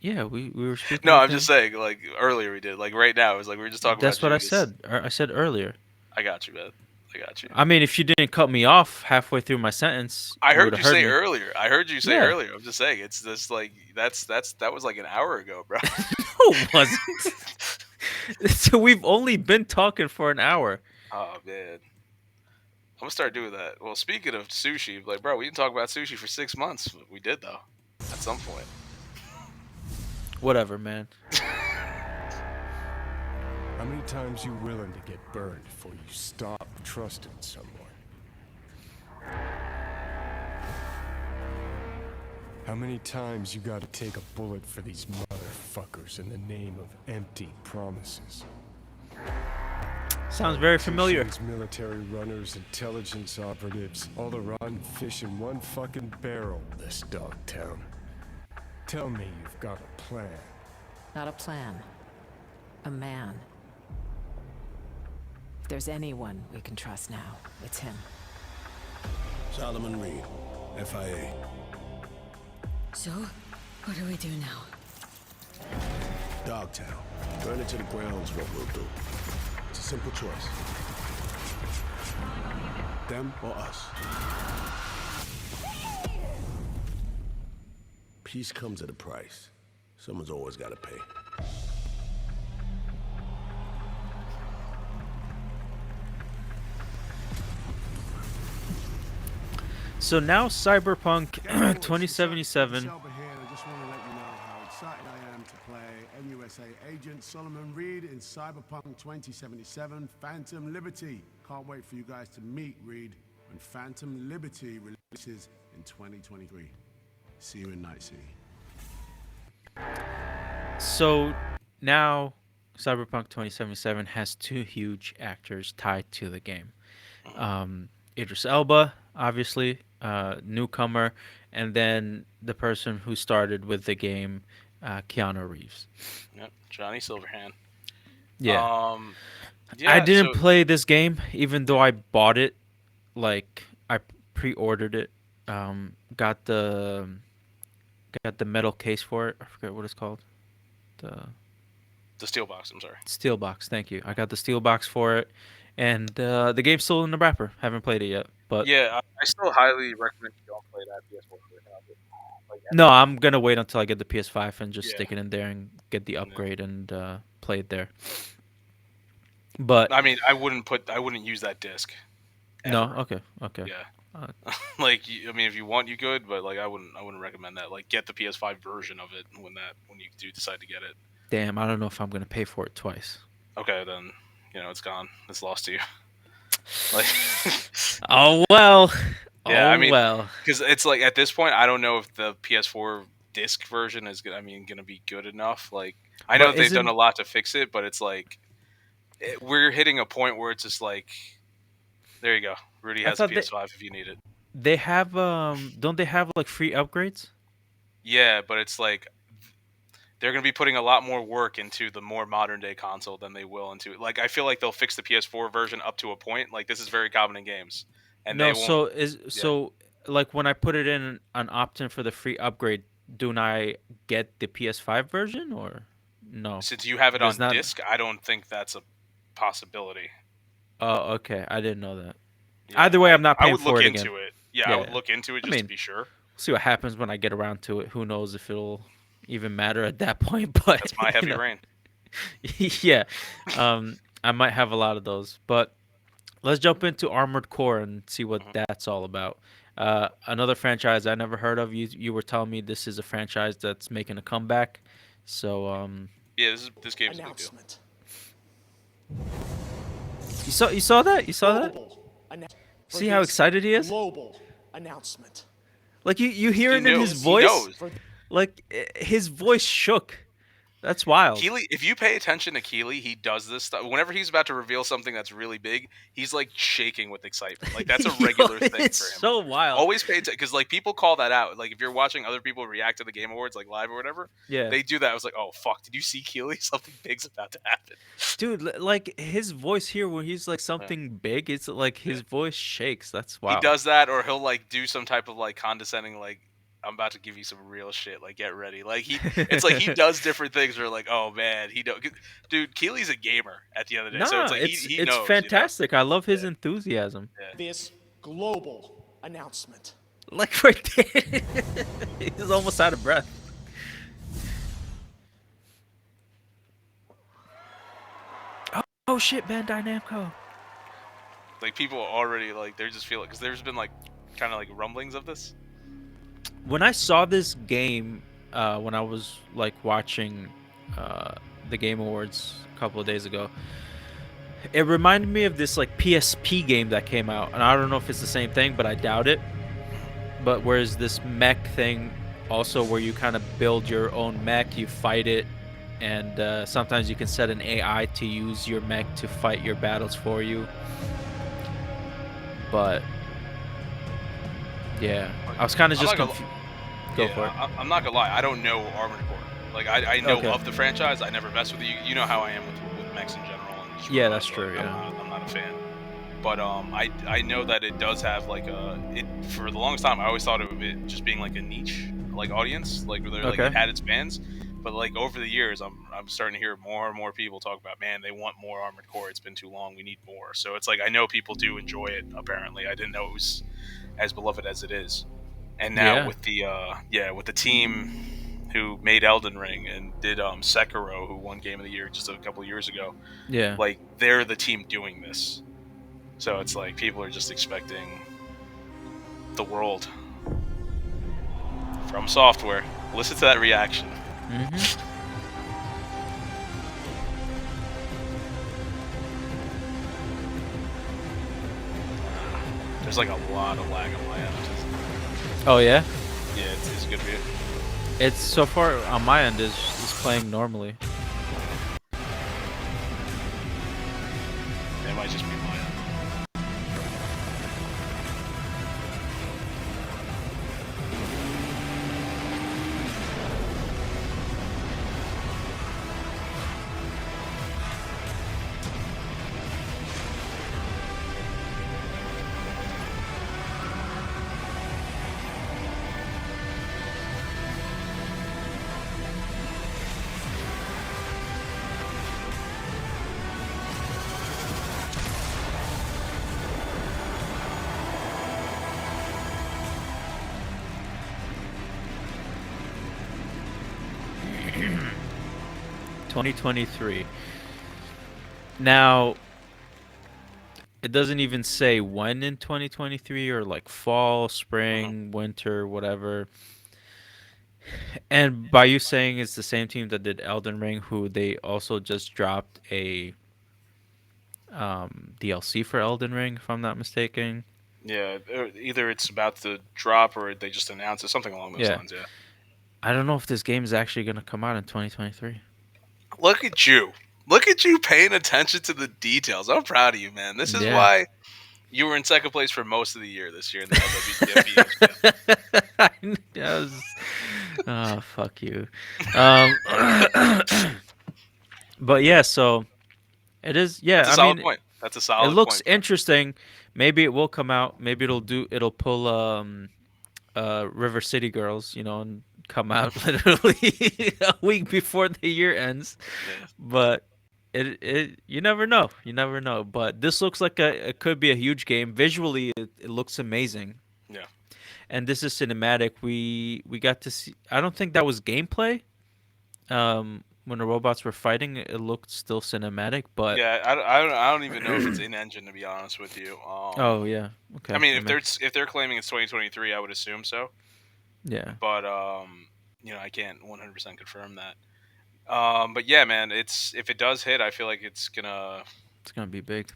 Yeah, we were speaking No, of I'm just him. saying. Like earlier, we did. Like right now, it was like we were just talking about That's what I Judas. said. I said earlier. I got you, man. I got you. I mean, if you didn't cut me off halfway through my sentence, I you would heard have you heard say me. earlier. I heard you say Yeah. earlier. I'm just saying. It's just like that was like an hour ago, bro. No, it wasn't. So we've only been talking for an hour. Oh man, I'm gonna start doing that. Well, speaking of sushi, like, bro, we didn't talk about sushi for 6 months. We did though, at some point. Whatever, man. How many times you willing to get burned before you stop trusting someone? How many times you gotta take a bullet for these motherfuckers in the name of empty promises? Sounds very familiar. Politicians, military runners, intelligence operatives, all the rotten fish in one fucking barrel, this dog town. Tell me you've got a plan. Not a plan. A man. If there's anyone we can trust now, it's him. Solomon Reed, FIA. So, what do we do now? Dogtown. Burn it to the ground's what we'll do. It's a simple choice. Them or us. Peace comes at a price. Someone's always got to pay. So now Cyberpunk 2077. I just want to let you know how excited I am to play NUSA agent Solomon Reed in Cyberpunk 2077 Phantom Liberty. Can't wait for you guys to meet Reed when Phantom Liberty releases in 2023. See you in Night City. So now Cyberpunk 2077 has two huge actors tied to the game. Idris Elba, obviously, newcomer, and then the person who started with the game, Keanu Reeves. Yep, Johnny Silverhand. Yeah. Yeah, I didn't so- play this game, even though I bought it. Like, I pre-ordered it. Got the metal case for it. I forget what it's called. The steel box. I'm sorry. Steel box. Thank you. I got the steel box for it, and the game's still in the wrapper. Haven't played it yet, but Yeah, I still highly recommend you don't play that PS4 version of it. Like, no, I'm gonna wait until I get the PS5 and just Yeah. stick it in there and get the upgrade and play it there. But I mean, I wouldn't use that disc. no, ever. okay. Yeah. Like, I mean, if you want, you could, but like, I wouldn't recommend that. Like, get the PS5 version of it when you do decide to get it. Damn, I don't know if I'm gonna pay for it twice. Okay, then it's gone. It's lost to you. Like, Oh well. yeah, Oh I mean, well. because it's like at this point, I don't know if the PS4 disc version is gonna be good enough. Like, I know But they've done isn't- a lot to fix it, but it's like we're hitting a point where it's just like, there you go. Rudy I has a thought they- PS5 if you need it. They have don't they have like free upgrades? Yeah, but it's like they're going to be putting a lot more work into the more modern day console than they will into like I feel like they'll fix the PS4 version up to a point. Like, this is very common in games, and No, they won't. so like when I put it in an opt-in for the free upgrade, do I get the PS5 version or no? Since you have it There's on not- disc, I don't think that's a possibility. Oh, okay. I didn't know that. Yeah, Either way, I'm not I paying would for look it into again. it. Yeah, I would Yeah. look into it I just mean, to be sure. See what happens when I get around to it. Who knows if it'll even matter at that point? But That's my heavy rain. Yeah, I might have a lot of those. But let's jump into Armored Core and see what that's all about. Another franchise I never heard of. You were telling me this is a franchise that's making a comeback. So Yeah, this game's a big deal. you saw that? You saw that? See how excited he is? Global announcement. Like you hear He it in his knows, he voice. knows. Like his voice shook. That's wild. Keeley, if you pay attention to Keeley, he does this stuff. Whenever he's about to reveal something that's really big, he's like shaking with excitement. Like, that's a Yo, regular thing for him. it's so wild. Always pay attention, because like people call that out. Like, if you're watching other people react to the Game Awards, like live or whatever, Yeah. they do that. I was like, oh fuck, did you see Keeley? Something big's about to happen. Dude, like his voice here when he's like something big, it's like his voice shakes. That's wild. He does that, or he'll like do some type of like condescending, like, I'm about to give you some real shit. Like, get ready. Like, it's like he does different things. Where like, oh man, dude, Keeley's a gamer at the end of the day. Nah, so it's like it's he knows, fantastic. I love his enthusiasm. This global announcement. Like right there, he's almost out of breath. Oh shit, Bandai Namco. Like, people are already like, they're just feeling, because there's been like kind of like rumblings of this. When I saw this game, when I was like watching the Game Awards a couple of days ago, it reminded me of this like PSP game that came out, and I don't know if it's the same thing, but I doubt it. But whereas this mech thing also where you kind of build your own mech, you fight it, and sometimes you can set an AI to use your mech to fight your battles for you. But yeah, I was kind of I'm just not gonna. confused. Go Yeah, for it. I'm not gonna lie. I don't know Armored Core. Like I know Okay. of the franchise. I never mess with it. You know how I am with mechs in general and just Yeah, that's robots. true. Like Yeah. I'm not a fan. But I know that it does have like a it for the longest time. I always thought of it just being like a niche like audience, like where like Okay. it had its fans. But like over the years, I'm starting to hear more and more people talk about, man, they want more Armored Core. It's been too long. We need more. So it's like I know people do enjoy it. Apparently, I didn't know it was as beloved as it is. And now Yeah. with the with the team who made Elden Ring and did Sekiro, who won Game of the Year just a couple of years ago, Yeah. like they're the team doing this. So it's like people are just expecting the world from software. Listen to that reaction. Mhm. There's like a lot of lag on my end. Oh yeah. Yeah, it's good for you. It's so far on my end is playing normally. It might just be my end. 2023. Now, it doesn't even say when in 2023 or like fall, Mhm. spring, winter, whatever. And by you saying it's the same team that did Elden Ring, who they also just dropped a DLC for Elden Ring, if I'm not mistaken. Yeah, either it's about to drop or they just announced it, something along those Yeah. lines. Yeah. I don't know if this game is actually going to come out in 2023. Look at you. Look at you paying attention to the details. I'm proud of you, man. This is Yeah. why you were in second place for most of the year this year in the LWGP I was, oh, fuck you. Um, but yeah, so it is. That's Yeah, a I solid mean, point. That's a it solid looks point, bro. interesting. Maybe it will come out. Maybe it'll pull River City Girls, and come out literally a week before the year ends. Yeah. But it you never know. You never know. But this looks like it could be a huge game. Visually, it looks amazing. Yeah. And this is cinematic. We got to see. I don't think that was gameplay. When the robots were fighting, it looked still cinematic. But Yeah, I don't even know if it's in engine to be honest with you. oh yeah, I okay. mean, I if mean, they're claiming it's 2023, I would assume so. yeah, But I can't 100% confirm that. But yeah, man, it's if it does hit, I feel like it's gonna be big.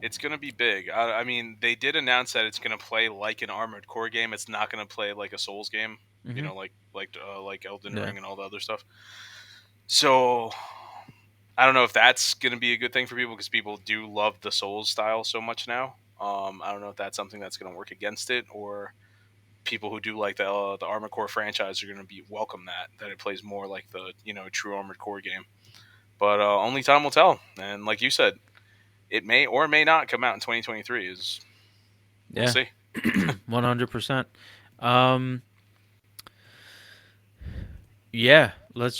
it's gonna be big. I mean, they did announce that it's gonna play like an Armored Core game. It's not gonna play like a Souls game. Mhm. Like Elden Yeah. Ring and all the other stuff. So I don't know if that's gonna be a good thing for people because people do love the Souls style so much now. I don't know if that's something that's gonna work against it or people who do like the Armored Core franchise are going to be welcome that it plays more like the true Armored Core game. But only time will tell. And like you said, it may or may not come out in 2023. Is we'll Yeah. see. 100%. Um. Yeah. Let's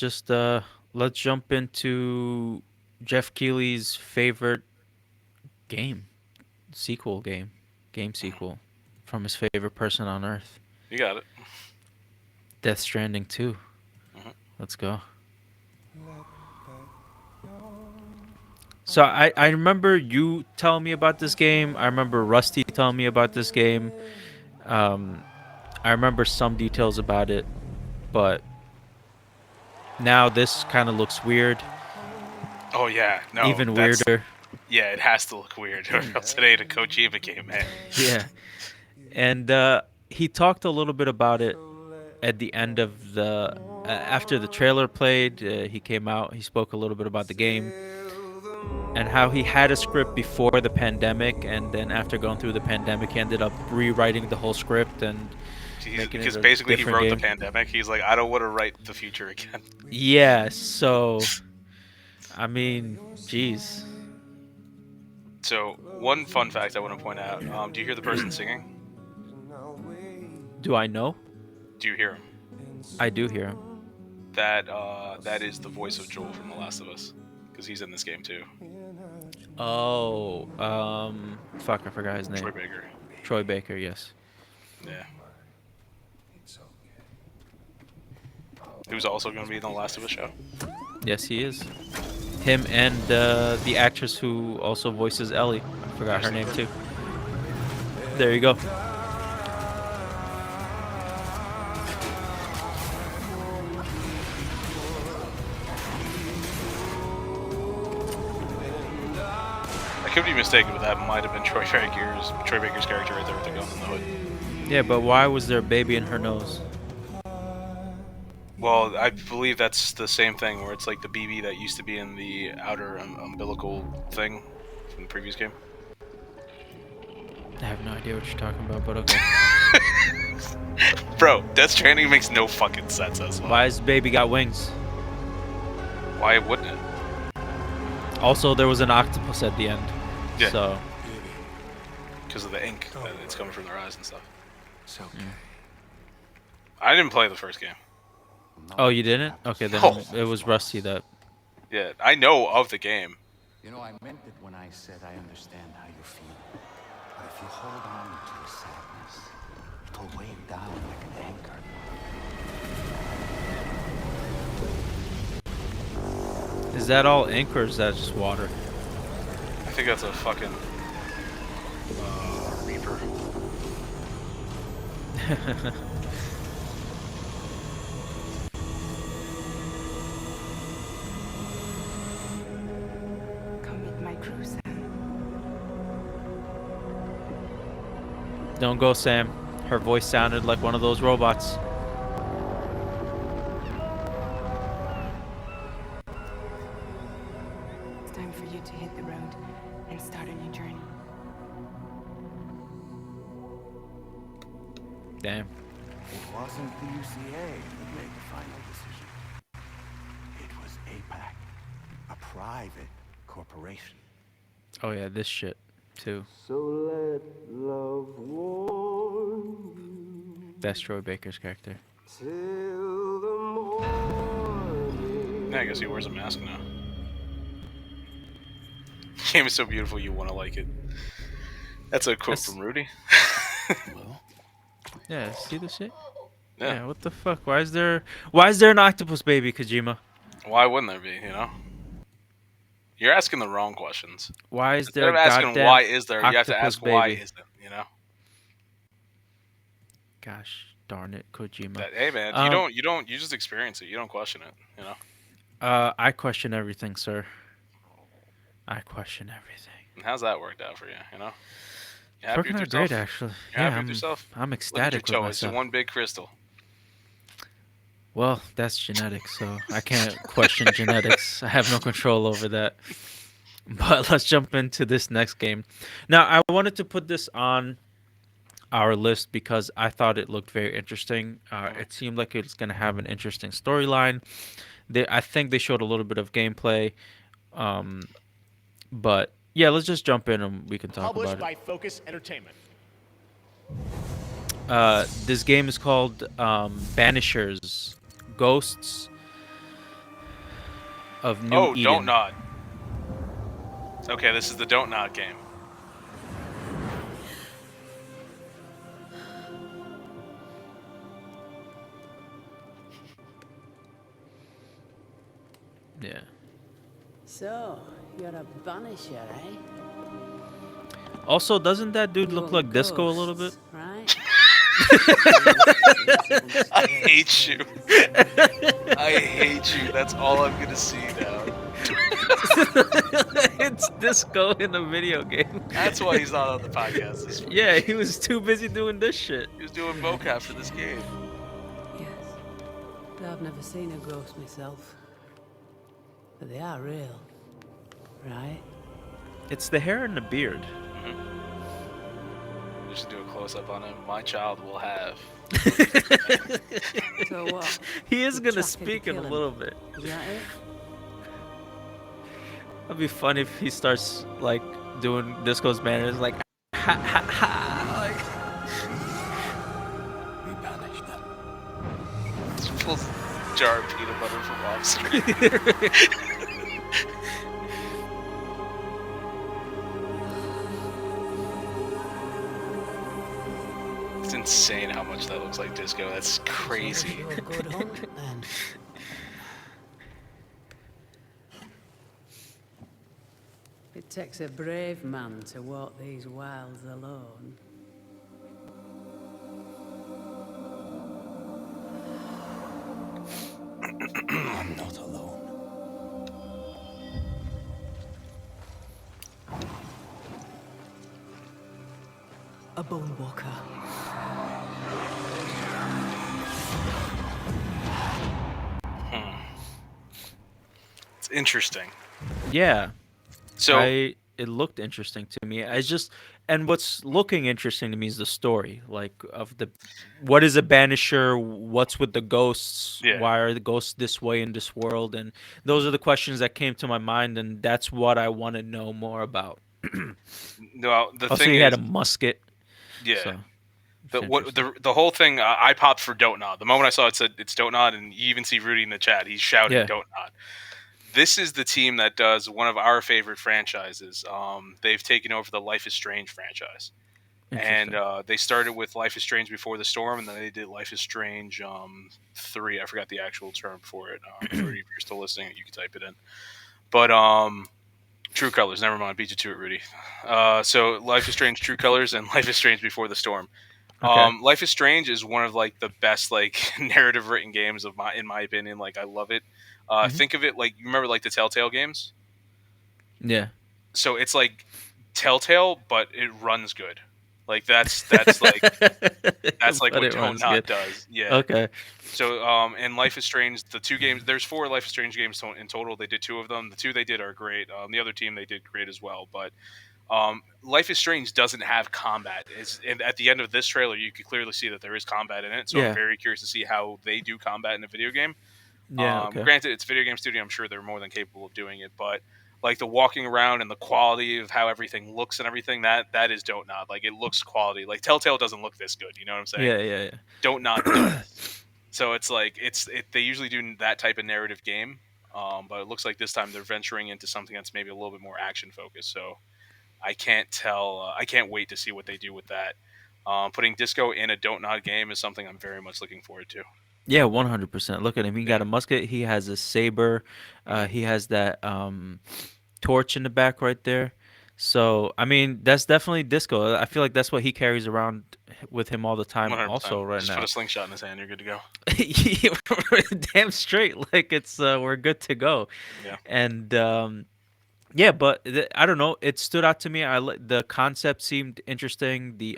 jump into Jeff Keighley's favorite game game sequel from his favorite person on earth. You got it. Death Stranding 2. Mhm. Let's go. So I remember you telling me about this game. I remember Rusty telling me about this game. Um, I remember some details about it, but now this kind of looks weird, Oh yeah, no, even weirder. yeah, it has to look weird. Or else it ain't a Kojima game, man. Yeah, and he talked a little bit about it, at the end of the after the trailer played, he came out. He spoke a little bit about the game and how he had a script before the pandemic, and then after going through the pandemic, he ended up rewriting the whole script and making it Because a basically he different wrote the game. pandemic. He's like, I don't want to write the future again. Yeah, so I mean, jeez. So one fun fact I want to point out: do you hear the person singing? Do I know? Do you hear him? I do hear him. That is the voice of Joel from The Last of Us, because he's in this game too. Oh, fuck, I forgot his name. Troy Baker. Troy Baker, yes. Yeah. Who's also going to be in The Last of Us show? Yes, he is. Him and the actress who also voices Ellie. I forgot her name too. There you go. I could be mistaken, but that might have been Troy Baker's character right there with the gun in the hood. Yeah, but why was there a baby in her nose? Well, I believe that's the same thing, where it's like the BB that used to be in the outer umbilical thing from the previous game. I have no idea what you're talking about, but okay. Bro, Death Stranding makes no fucking sense as well. Why has baby got wings? Why wouldn't it? Also, there was an octopus at the end. Yeah. So. Because of the ink that it's coming from their eyes and stuff. It's okay. I didn't play the first game. Oh, you didn't? Okay, then No. it was Rusty that. Yeah, I know of the game. You know, I meant it when I said I understand how you feel. But if you hold on to your sadness, it'll weigh it down like an anchor. Is that all ink or is that just water? I think that's a fucking Reaper. Come meet my crew, Sam. Don't go, Sam. Her voice sounded like one of those robots. It's time for you to hit the road and start a new journey. Damn. It wasn't the UCA that made the final decision. It was APAC, a private corporation. Oh yeah, this shit too. So let love warm That's Troy Baker's character. till the morning. Yeah, I guess he wears a mask now. The game is so beautiful you want to like it. That's a quote from Rudy. Yeah, see the shit? Yeah. What the fuck? Why is there an octopus baby, Kojima? Why wouldn't there be, you know? You're asking the wrong questions. Why is there Instead of asking goddamn why is there, you have to octopus ask why baby? isn't, you know? Gosh darn it, Kojima. Hey man, you just experience it. You don't question it, you know? I question everything, sir. I question everything. And how's that worked out for you, you know? You happy Working with out yourself? great, actually. You're Yeah, happy with yourself? I'm Look ecstatic at your with toe. It's myself. one big crystal. Well, that's genetics, so I can't question genetics. I have no control over that. But let's jump into this next game. Now, I wanted to put this on our list because I thought it looked very interesting. It seemed like it's going to have an interesting storyline. I think they showed a little bit of gameplay. But yeah, let's just jump in and we can talk Published about by Focus Entertainment. it. This game is called Banishers, Ghosts of New Eden. Don't nod. Okay, this is the Don't Nod game. Yeah. So, you're a banisher, eh? Also, doesn't that dude look like Disco a little bit? Right? I hate you. I hate you. That's all I'm gonna see now. It's Disco in a video game. That's why he's not on the podcast this week. Yeah, he was too busy doing this shit. He was doing mocap for this game. Yes. I've never seen a ghost myself. But they are real, right? It's the hair and the beard. Just do a close up on him. My child will have. So what? He is You gonna tracking to speak in a kill him? little bit. Is that it? It'd be funny if he starts like doing Disco's manners, like ha ha ha. Like, We banish them. Pulls jar of peanut butter from off screen. It's insane how much that looks like Disco. That's crazy. So a good hunt, then. It takes a brave man to walk these wilds alone. I'm not alone. A bone walker. It's interesting. yeah. So It looked interesting to me. And what's looking interesting to me is the story, like of what is a banisher, what's with the ghosts, Yeah. why are the ghosts this way in this world, and those are the questions that came to my mind, and that's what I want to know more about. no, the Also, thing he is, had a musket. yeah. So, The whole thing, I popped for Don't Nod. The moment I saw it said it's Don't Nod, and you even see Rudy in the chat, he's shouting Yeah. Don't Nod. This is the team that does one of our favorite franchises. They've taken over the Life is Strange franchise. And they started with Life is Strange Before the Storm, and then they did Life is Strange 3. I forgot the actual term for it. Rudy, if you're still listening, you can type it in. But True Colors. Never mind. Beat you to it, Rudy. So Life is Strange, True Colors, and Life is Strange Before the Storm. Okay. Life is Strange is one of like the best like narrative written games in my opinion. Like I love it. Think of it like you remember like the Telltale games. yeah. So it's like Telltale, but it runs good. Like that's like that's like But what it Don't runs Not good. does. Yeah. Okay. So in Life is Strange, the 2 games, there's 4 Life is Strange games in total. They did 2 of them. The 2 they did are great. The other team they did great as well. But Life is Strange doesn't have combat. And at the end of this trailer, you could clearly see that there is combat in it. So Yeah. I'm very curious to see how they do combat in a video game. Yeah. Okay. Granted, it's a video game studio. I'm sure they're more than capable of doing it. But like the walking around and the quality of how everything looks and everything, that is Don't Nod. Like it looks quality. Like Telltale doesn't look this good. You know what I'm saying? Yeah. Yeah. Yeah. Don't Nod does. So it's like they usually do that type of narrative game. But it looks like this time they're venturing into something that's maybe a little bit more action focused. So I can't tell. I can't wait to see what they do with that. Putting Disco in a Don't Nod game is something I'm very much looking forward to. Yeah, 100%. Look at him. He got a musket. He has a saber. He has that torch in the back right there. So, I mean, that's definitely Disco. I feel like that's what he carries around with him all the time 100%. also right Just now. put a slingshot in his hand, you're good to go. Damn straight. Like it's we're good to go. Yeah. And yeah, but I don't know. It stood out to me. The concept seemed interesting. The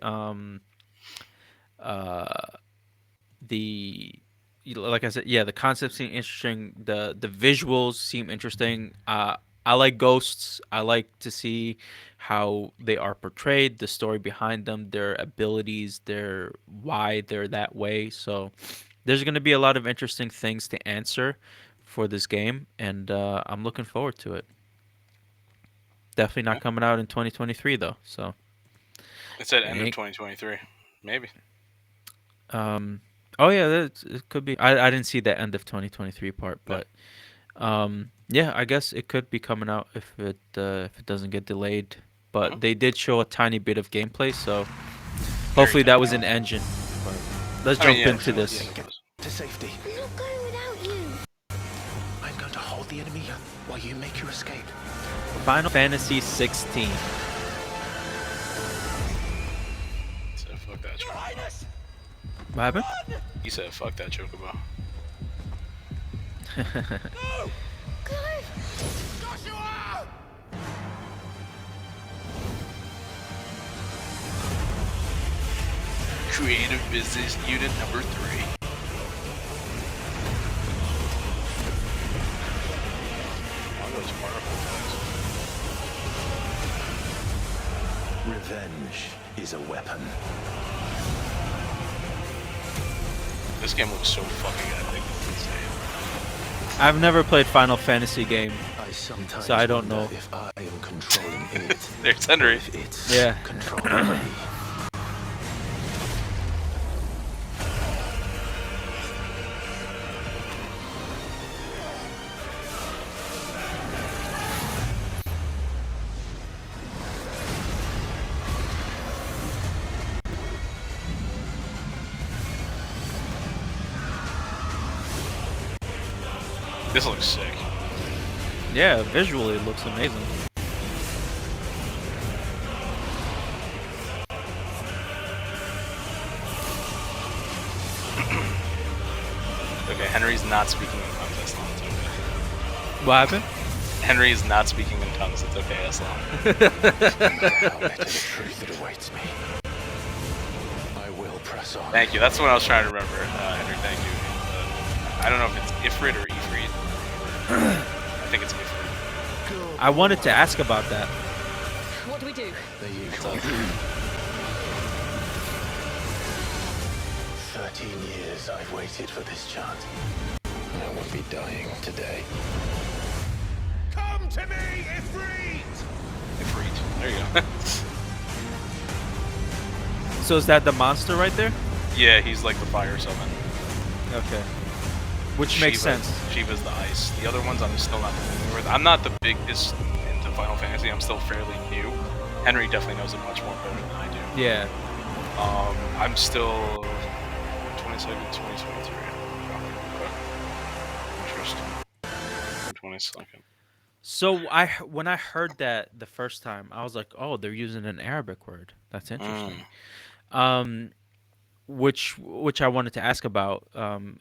like I said, yeah, the concept seemed interesting. The visuals seem interesting. I like ghosts. I like to see how they are portrayed, the story behind them, their abilities, their why they're that way. So there's going to be a lot of interesting things to answer for this game, and I'm looking forward to it. Definitely not coming out in 2023 though. So It said end of 2023, maybe. Oh yeah, it could be. I didn't see the end of 2023 part, but yeah, I guess it could be coming out if it doesn't get delayed. But they did show a tiny bit of gameplay, so hopefully that was an engine. But let's jump into this. To safety. I'm not going without you. I'm going to hold the enemy while you make your escape. Final Fantasy 16. So fuck that chocobo. What happened? He said fuck that chocobo. Creative Business Unit number 3. Revenge is a weapon. This game looks so fucking epic. It's insane. I've never played Final Fantasy game, I sometimes so I don't wonder know. if I am controlling it. There's Henry. If it's Yeah. controlling me. This looks sick. Yeah, visually it looks amazing. Okay, Henry's not speaking in tongues. That's not okay. What happened? Henry is not speaking in tongues. It's okay, Eslam. How better the truth that awaits me. I will press on. Thank you. That's what I was trying to remember, Henry. Thank you. I don't know if it's Ifrit or Ifrit. I think it's Ifrit. I wanted to ask about that. What do we do? The usual. 13 years I've waited for this chance. I won't be dying today. Come to me, Ifrit! Ifrit. There you go. So is that the monster right there? Yeah, he's like the fire summon. Okay. Which makes sense. Shiva's the ice. The other ones I'm still not familiar with. I'm not the biggest into Final Fantasy. I'm still fairly new. Henry definitely knows it much more better than I do. Yeah. I'm still 22nd, 2023. Interesting. 22nd. So when I heard that the first time, I was like, "Oh, they're using an Arabic word. That's interesting." Which I wanted to ask about,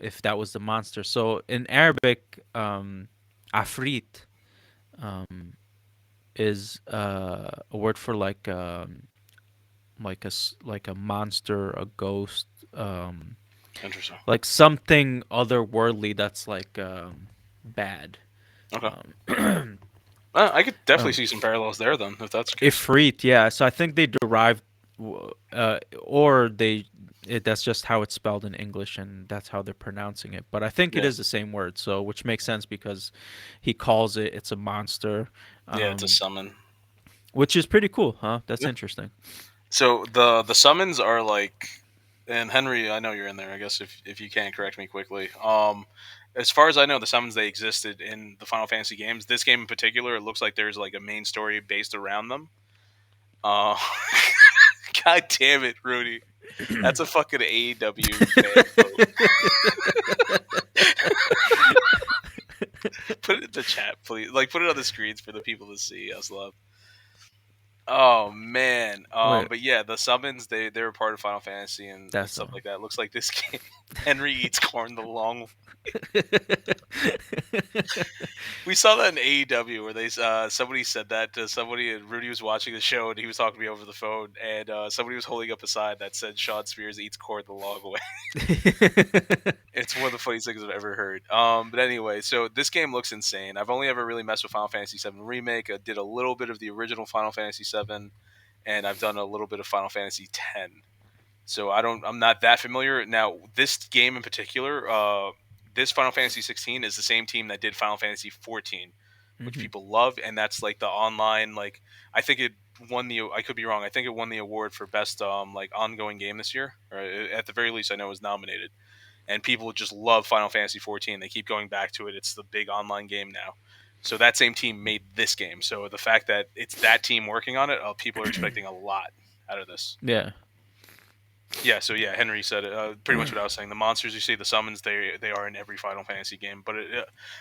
if that was the monster. So in Arabic, afrit is a word for like like a monster, a ghost, Interesting. like something otherworldly that's like bad. Okay. I could definitely see some parallels there then, if that's the case. Ifrit, yeah. So I think they derived, or that's just how it's spelled in English, and that's how they're pronouncing it. But I think it Yeah. is the same word, so which makes sense because he calls it's a monster. Yeah, it's a summon. Which is pretty cool, huh? That's Yeah. interesting. So the summons are like, and Henry, I know you're in there. I guess if you can correct me quickly. As far as I know, the summons they existed in the Final Fantasy games. This game in particular, it looks like there's like a main story based around them. Uh, God damn it, Rudy. That's a fucking AEW fan quote. Put it in the chat, please. Like, put it on the screens for the people to see. Us love. Oh man. Wait. But yeah, the summons they were part of Final Fantasy and That's stuff all. like that. Looks like this game. Henry eats corn the long way. We saw that in AEW where they somebody said that to somebody, and Rudy was watching the show and he was talking to me over the phone, and somebody was holding up a sign that said Sean Spears eats corn the long way. It's one of the funniest things I've ever heard. But anyway, so this game looks insane. I've only ever really messed with Final Fantasy VII Remake. I did a little bit of the original Final Fantasy VII, and I've done a little bit of Final Fantasy X. So I'm not that familiar. Now, this game in particular, this Final Fantasy 16 is the same team that did Final Fantasy 14, which people love, and that's like the online, like, I think it won the, I could be wrong, I think it won the award for best like ongoing game this year, or at the very least I know it was nominated. And people just love Final Fantasy 14. They keep going back to it. It's the big online game now. So that same team made this game. So the fact that it's that team working on it, people are expecting a lot out of this. Yeah. Yeah, so yeah, Henry said it. Pretty much what I was saying. The monsters you see, the summons, they are in every Final Fantasy game. But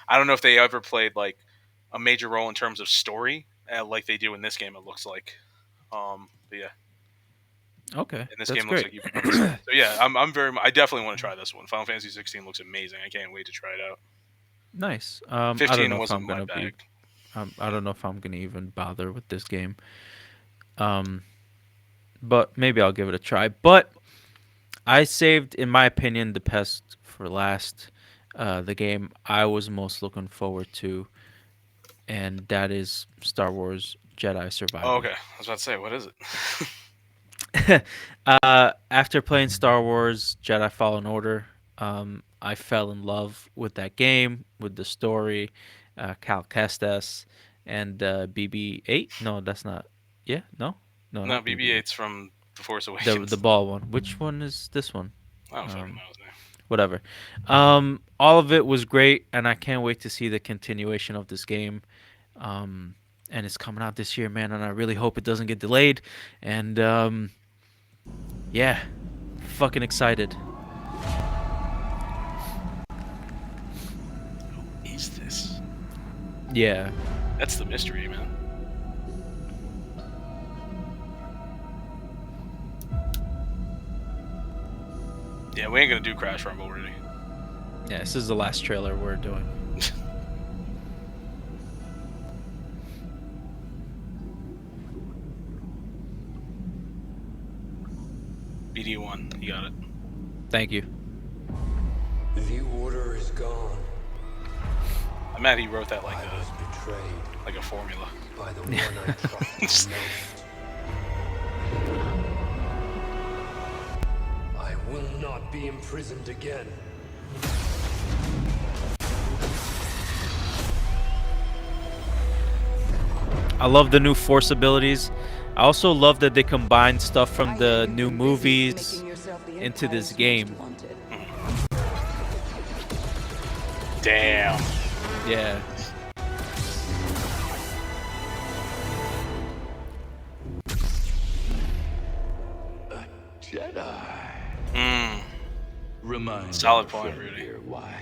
I don't know if they ever played like a major role in terms of story, like they do in this game. It looks like. But yeah. Okay. And this That's game great. looks like you. So yeah, I definitely want to try this one. Final Fantasy 16 looks amazing. I can't wait to try it out. Nice. 15 I don't know if wasn't I'm my gonna bag. I don't know if I'm gonna even bother with this game. But maybe I'll give it a try. But I saved, in my opinion, the best for last. The game I was most looking forward to, and that is Star Wars Jedi Oh, Survivor. okay. I was about to say, what is it? After playing Star Wars Jedi Fallen Order, I fell in love with that game, with the story, Cal Kestis, and BB-8. No, that's not. Yeah, no, no, No, not BB-8. BB-8's from The Force The Awakens. ball one. Which one is this one? I don't fucking Um, know his name. Whatever. All of it was great, and I can't wait to see the continuation of this game. Um, and it's coming out this year, man, and I really hope it doesn't get delayed. And yeah, fucking excited. Is this? Yeah. That's the mystery, man. Yeah, we ain't gonna do Crash Rumble already. Yeah, this is the last trailer we're doing. BD1, you got it. Thank you. The order is gone. I'm mad he wrote that I was betrayed like a formula. by the one I trusted most. I will not be imprisoned again. I love the new Force abilities. I also love that they combine stuff from the new movies into this game. Damn. Yeah. Jedi. Remind solid point, Rudy. Why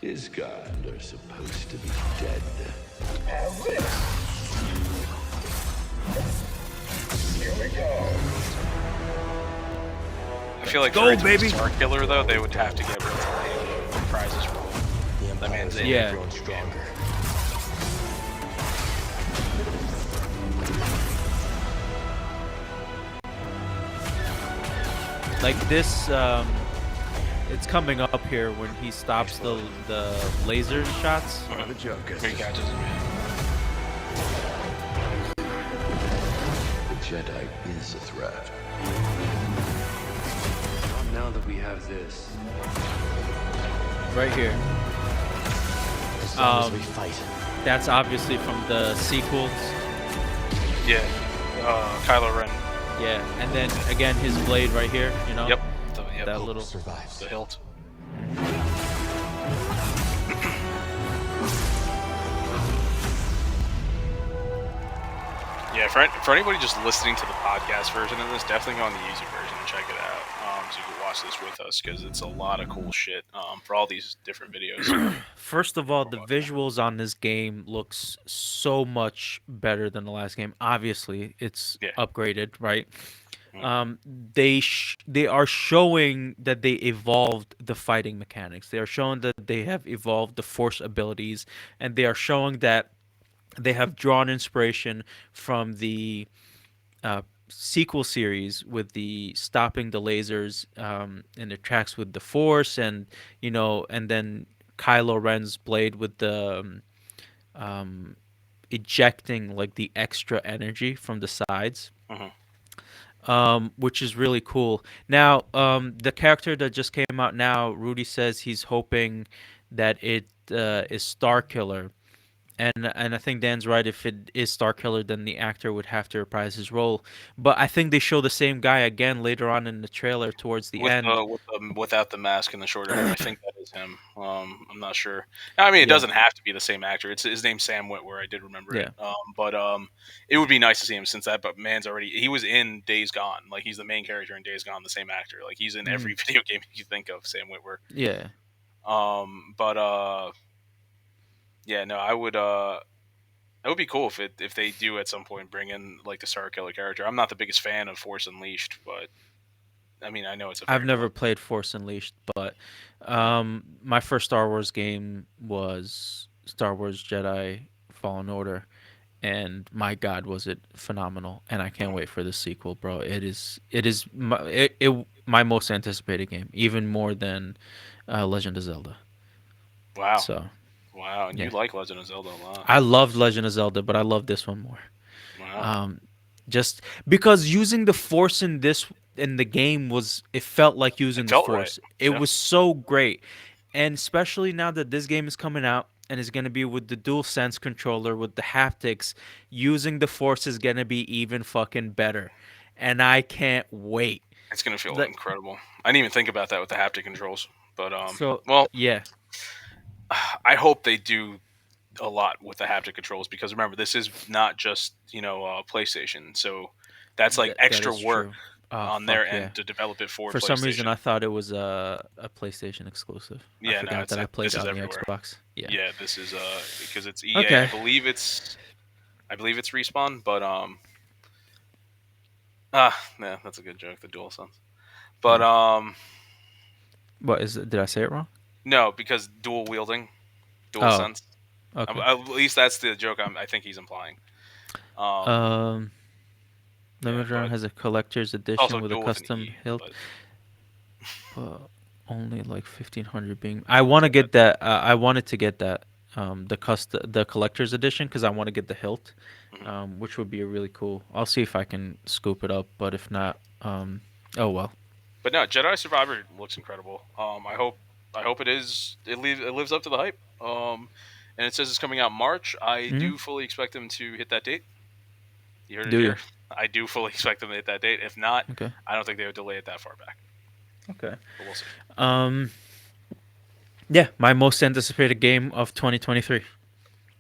his kind are supposed to be dead. Here we go. I feel like Go, for it to be baby. Star Killer though, they would have to get rid of the prizes roll. That man's in. Yeah. Stronger. Like this, it's coming up here when he stops the laser shots. The Joker. He catches him. The Jedi is a threat. Not now that we have this. Right here. As long as we fight. That's obviously from the sequels. Yeah. Kylo Ren. Yeah, and then again his blade right here, you know. Yep. That little survives. The hilt. Yeah, for anybody just listening to the podcast version of this, definitely go on the YouTube version and check it out. So you can watch this with us because it's a lot of cool shit for all these different videos. First of all, the visuals on this game looks so much better than the last game. Obviously, it's upgraded, right? They are showing that they evolved the fighting mechanics. They are showing that they have evolved the force abilities, and they are showing that they have drawn inspiration from the sequel series with the stopping the lasers in the tracks with the force, and and then Kylo Ren's blade with the ejecting like the extra energy from the sides. Which is really cool. Now, the character that just came out now, Rudy says he's hoping that it is Starkiller. And I think Dan's right. If it is Starkiller, then the actor would have to reprise his role. But I think they show the same guy again later on in the trailer towards the end. Without the mask and the shorter hair, I think that is him. I'm not sure. I mean, it doesn't have to be the same actor. It's his name's Sam Witwer. I did remember it. But it would be nice to see him since that. But man's he was in Days Gone. Like he's the main character in Days Gone, the same actor. Like he's in every video game you think of. Sam Witwer. Yeah. Yeah, no, I would. That would be cool if they do at some point bring in like the Star Killer character. I'm not the biggest fan of Force Unleashed, but I mean I know it's. I've never played Force Unleashed, but my first Star Wars game was Star Wars Jedi Fallen Order, and my God, was it phenomenal! And I can't wait for the sequel, bro. It is my most anticipated game, even more than Legend of Zelda. Wow. So. Wow, and you like Legend of Zelda a lot. I loved Legend of Zelda, but I love this one more. Wow. Just because using the force in this in the game was it felt like It using the felt right. force. It Yeah. was so great. And especially now that this game is coming out and it's going to be with the dual sense controller with the haptics, using the force is going to be even fucking better. And I can't wait. It's gonna feel Like incredible. I didn't even think about that with the haptic controls, but so well, yeah, I hope they do a lot with the haptic controls because remember, this is not just PlayStation, so that's like that extra is work true. Oh on their fuck yeah. end to develop it for For some reason PlayStation. I thought it was a PlayStation exclusive. I Yeah, no, forgot that I played this it is on the everywhere. Xbox. Yeah. Yeah, this is because it's EA. Okay. I believe it's Respawn, but yeah, that's a good joke. The DualSense, but Yeah. What is it? Did I say it wrong? no, because dual wielding, Oh, DualSense. okay. At least that's the joke I think he's implying. Um, Um, yeah, Limited Run but has a collector's it's also edition with a dual with an custom E. hilt, But but only like 1,500 being. I want to get that. I wanted to get that. The collector's edition because I want to get the hilt, mhm. which would be a really cool. I'll see if I can scoop it up, but if not, oh well. But no, Jedi Survivor looks incredible. I hope it lives up to the hype. And it says it's coming out March. I Hmm. do fully expect them to hit that date. You heard it Do you? here. I do fully expect them to hit that date. If not, Okay. I don't think they would delay it that far back. Okay. But we'll see. Um. Yeah, my most anticipated game of 2023.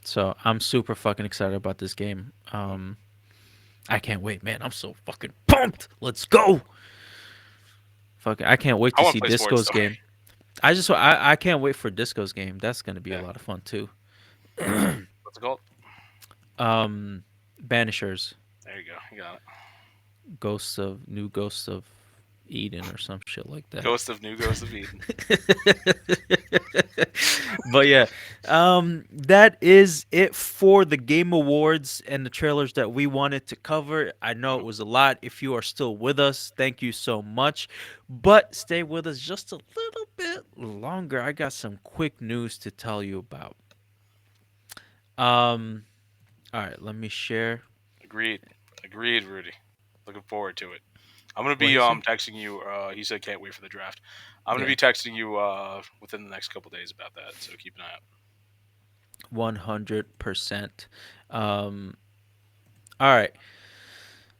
So I'm super fucking excited about this game. I can't wait, man. I'm so fucking pumped. Let's go. Fuck, I can't wait I to want see to play sports Disco's though. game. I can't wait for Disco's game. That's gonna be a Yeah. lot of fun too. What's it called? Um, Banishers, There you go. You got it. Ghosts of Eden or some shit like that. Ghost of Eden. But yeah, that is it for the Game Awards and the trailers that we wanted to cover. I know it was a lot. If you are still with us, thank you so much. But stay with us just a little bit longer. I got some quick news to tell you about. Um, all right, let me share. Agreed. Agreed, Rudy. Looking forward to it. I'm gonna What be he say? texting you. He said can't wait for the draft. I'm gonna Yeah, be texting you within the next couple days about that. So keep an eye out. 100%. All right.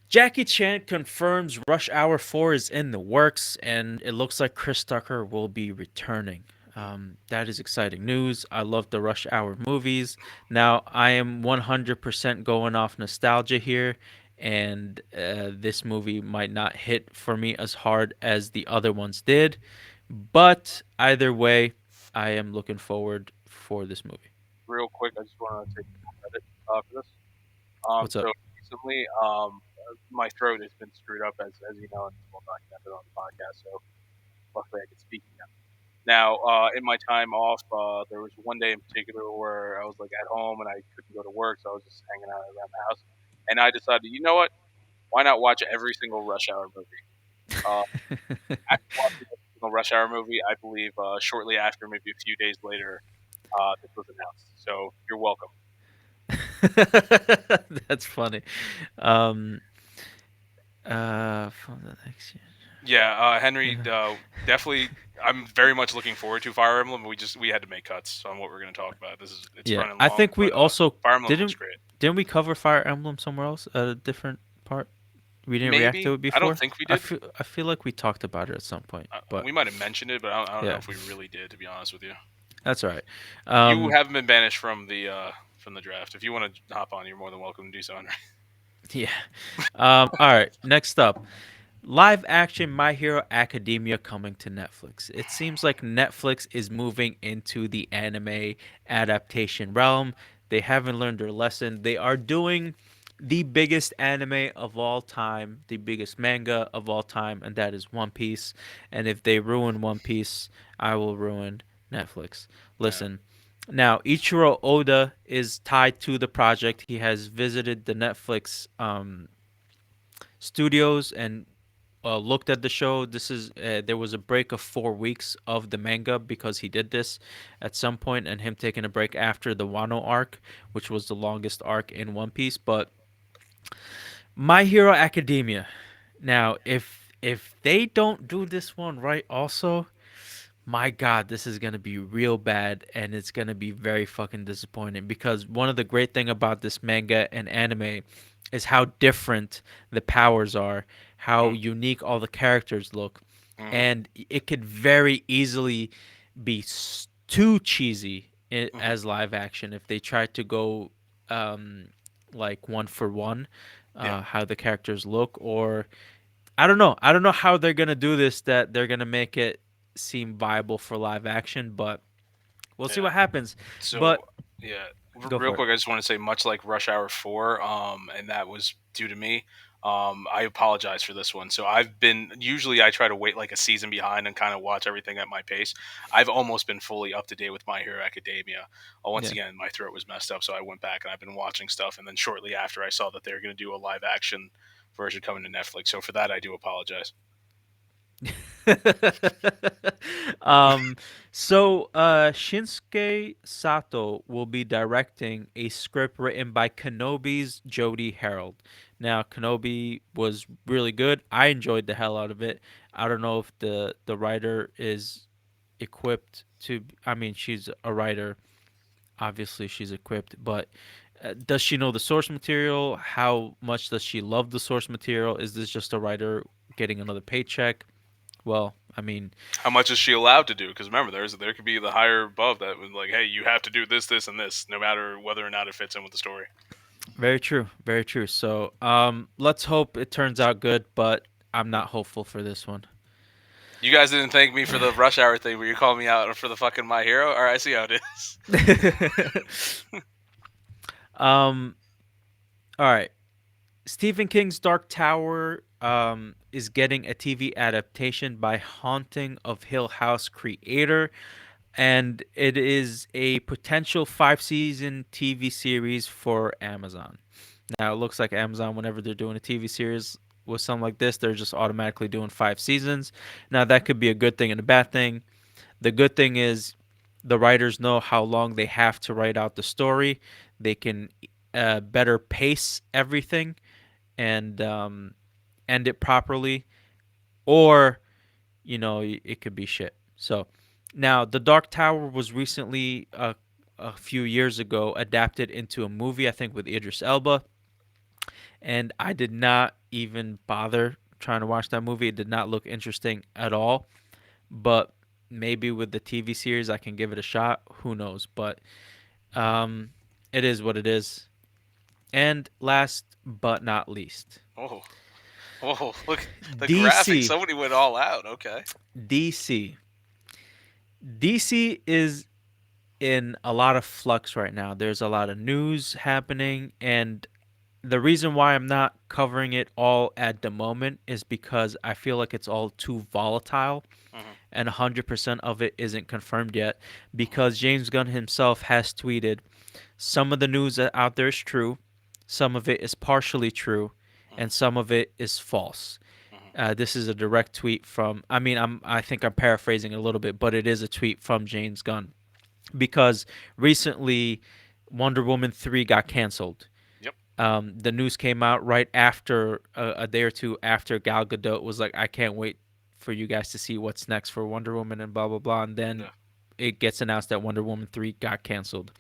Jackie Chan confirms Rush Hour 4 is in the works, and it looks like Chris Tucker will be returning. That is exciting news. I love the Rush Hour movies. Now, I am 100% going off nostalgia here, and this movie might not hit for me as hard as the other ones did. But either way, I am looking forward for this movie. Real quick, I just want to take credit for this. What's So up? recently, my throat has been screwed up as you know, and it's well documented on the podcast. So luckily, I can speak again. Now, in my time off, there was one day in particular where I was like at home and I couldn't go to work, so I was just hanging out around the house. And I decided, you know what? Why not watch every single Rush Hour movie? Uh, after watching every single Rush Hour movie, I believe shortly after, maybe a few days later, this was announced. So you're welcome. That's funny. Um, from the next year. Yeah, Henry, definitely. I'm very much looking forward to Fire Emblem. We had to make cuts on what we're going to talk about. It's Yeah, running I long, think we but also Fire Emblem looks didn't great. didn't we cover Fire Emblem somewhere else at a different part? We didn't react to Maybe it I don't before. think we did. I feel like we talked about it at some point, but We might have mentioned it, but I don't know yeah, if we really did. To be honest with you, that's all right. you haven't been banished from the draft. If you want to hop on, you're more than welcome to do so, Henry. Yeah. All right. Next up, live action My Hero Academia coming to Netflix. It seems like Netflix is moving into the anime adaptation realm. They haven't learned their lesson. They are doing the biggest anime of all time, the biggest manga of all time, and that is One Piece. And if they ruin One Piece, I will ruin Netflix. Yeah. Listen, now Ichiro Oda is tied to the project. He has visited the Netflix studios and looked at the show. This is there was a break of 4 weeks of the manga because he did this at some point, and him taking a break after the Wano arc, which was the longest arc in One Piece. But My Hero Academia. Now, if they don't do this one right, also, my God, this is gonna be real bad, and it's gonna be very fucking disappointing. Because one of the great thing about this manga and anime is how different the powers are, how Mm-hmm. unique all the characters look, Mm-hmm. and it could very easily be too cheesy Mm-hmm. as live action if they try to go um, like one for one, Yeah. how the characters look, or I don't know. I don't know how they're gonna do this. That they're gonna make it seem viable for live action, but we'll see Yeah. what happens. So But yeah, go real for it. quick, I just want to say, much like Rush Hour 4, and that was due to me. I apologize for this one. So I've been usually I try to wait like a season behind and kind of watch everything at my pace. I've almost been fully up to date with My Hero Academia. Once Yeah. again, my throat was messed up, so I went back and I've been watching stuff. And then shortly after, I saw that they were going to do a live action version coming to Netflix. So for that, I do apologize. um, Shinsuke Sato will be directing a script written by Kenobi's Jody Harold. Now, Kenobi was really good. I enjoyed the hell out of it. I don't know if the writer is equipped to. I mean, she's a writer. Obviously, she's equipped, but does she know the source material? How much does she love the source material? Is this just a writer getting another paycheck? Well, I mean, How much is she allowed to do? Because remember, there could be the higher above that was like, hey, you have to do this, this, and this, no matter whether or not it fits in with the story. very true, very true. So, let's hope it turns out good, but I'm not hopeful for this one. You guys didn't thank me for the Rush Hour thing where you called me out for the fucking My Hero. All right, I see how it is. um, all right. Stephen King's Dark Tower is getting a TV adaptation by Haunting of Hill House creator, and it is a potential 5 season TV series for Amazon. Now, it looks like Amazon, whenever they're doing a TV series with something like this, they're just automatically doing 5 seasons. Now, that could be a good thing and a bad thing. The good thing is the writers know how long they have to write out the story. They can better pace everything and end it properly, or it could be shit. So now the Dark Tower was recently a few years ago adapted into a movie, I think with Idris Elba, and I did not even bother trying to watch that movie. It did not look interesting at all, but maybe with the TV series I can give it a shot. Who knows? But um, it is what it is. And last but not least, Oh, oh, look, the graphics. DC. Somebody went all out. Okay. DC. DC is in a lot of flux right now. There's a lot of news happening, and the reason why I'm not covering it all at the moment is because I feel like it's all too volatile, Mm-hmm. and 100% of it isn't confirmed yet, because James Gunn himself has tweeted some of the news out there is true, some of it is partially true, and some of it is false. This is a direct tweet from. I mean, I think I'm paraphrasing it a little bit, but it is a tweet from James Gunn, because recently Wonder Woman 3 got canceled. Yep. The news came out right after a day or two after Gal Gadot was like, "I can't wait for you guys to see what's next for Wonder Woman," and blah blah blah, and then Yeah. it gets announced that Wonder Woman 3 got canceled.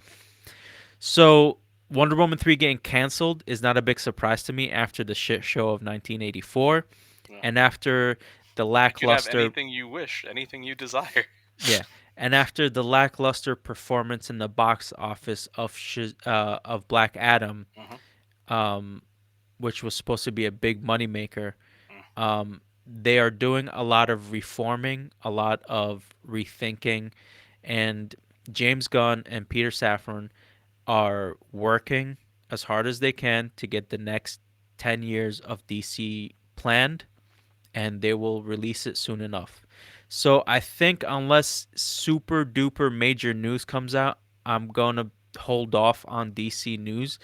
So Wonder Woman 3 getting canceled is not a big surprise to me after the shit show of 1984, Yeah. and after the You could have lackluster. anything you wish, anything you desire. Yeah, and after the lackluster performance in the box office of Black Adam, Mm-hmm. um, which was supposed to be a big moneymaker, they are doing a lot of reforming, a lot of rethinking, and James Gunn and Peter Safran are working as hard as they can to get the next 10 years of DC planned, and they will release it soon enough. So I think unless super duper major news comes out, I'm going to hold off on DC news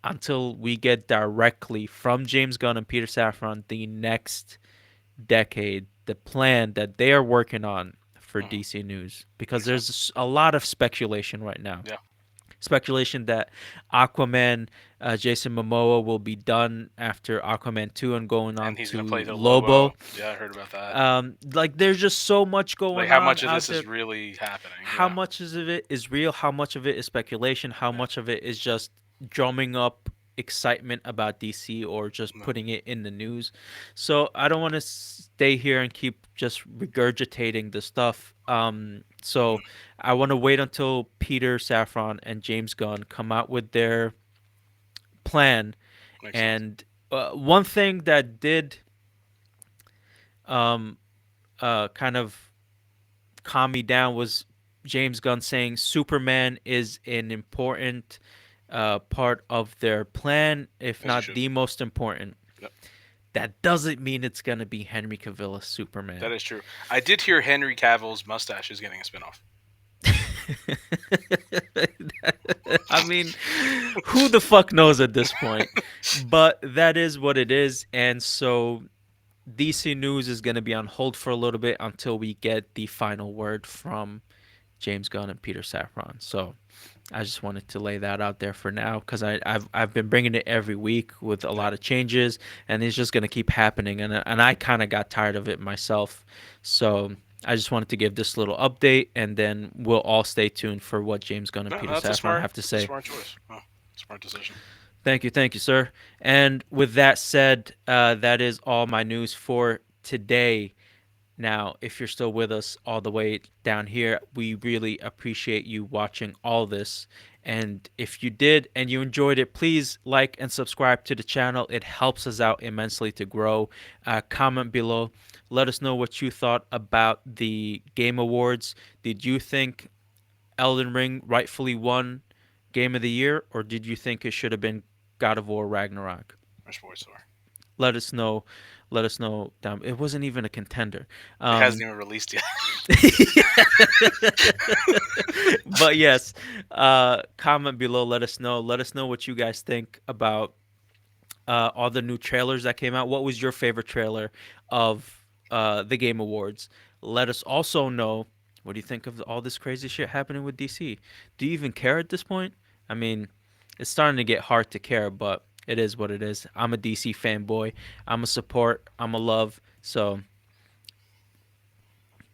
until we get directly from James Gunn and Peter Safran the next decade, the plan that they are working on for Mm-hmm. DC news, because Makes sense. there's a lot of speculation right now. Yeah. speculation that Aquaman, Jason Momoa will be done after Aquaman 2 and going on And he's gonna play to the Lobo. Lobo. Yeah, I heard about that. Like there's just so much Like going how on much of out this there. is really happening? How Yeah. much of it is real? How much of it is speculation? How much of it is just drumming up excitement about DC or just No. putting it in the news? So I don't want to stay here and keep just regurgitating the stuff. So I want to wait until Peter Safran and James Gunn come out with their plan. Makes sense. And one thing that did um, kind of calm me down was James Gunn saying Superman is an important part of their plan, if As you not should. the most important. Yep. That doesn't mean it's gonna be Henry Cavill as Superman. That is true. I did hear Henry Cavill's mustache is getting a spinoff. I mean, who the fuck knows at this point? But that is what it is, and so DC News is going to be on hold for a little bit until we get the final word from James Gunn and Peter Safran. So I just wanted to lay that out there for now because I've been bringing it every week with a lot of changes, and it's just going to keep happening. And I kind of got tired of it myself. So I just wanted to give this little update, and then we'll all stay tuned for what James Gunn and No, Peter that's a Safran smart, have to say. smart choice. Oh, smart decision. Thank you, sir. And with that said, that is all my news for today. Now, if you're still with us all the way down here, we really appreciate you watching all this. And if you did and you enjoyed it, please like and subscribe to the channel. It helps us out immensely to grow. Comment below. Let us know what you thought about the Game Awards. Did you think Elden Ring rightfully won Game of the Year, or did you think it should have been God of War Ragnarok? Or sports store. Let us know. Let us know down. It wasn't even a contender. It hasn't even released yet. But yes, comment below. Let us know. Let us know what you guys think about all the new trailers that came out. What was your favorite trailer of the Game Awards? Let us also know what do you think of all this crazy shit happening with DC. Do you even care at this point? I mean, it's starting to get hard to care, but it is what it is. I'm a DC fanboy. I'm a support. I'm a love. So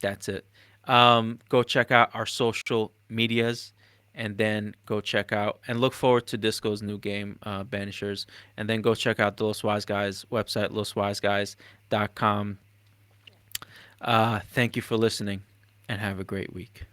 that's it. Go check out our social medias, and then go check out and look forward to Disco's new game, Banishers, and then go check out the Los Wise Guys website, loswiseguys.com. Thank you for listening, and have a great week.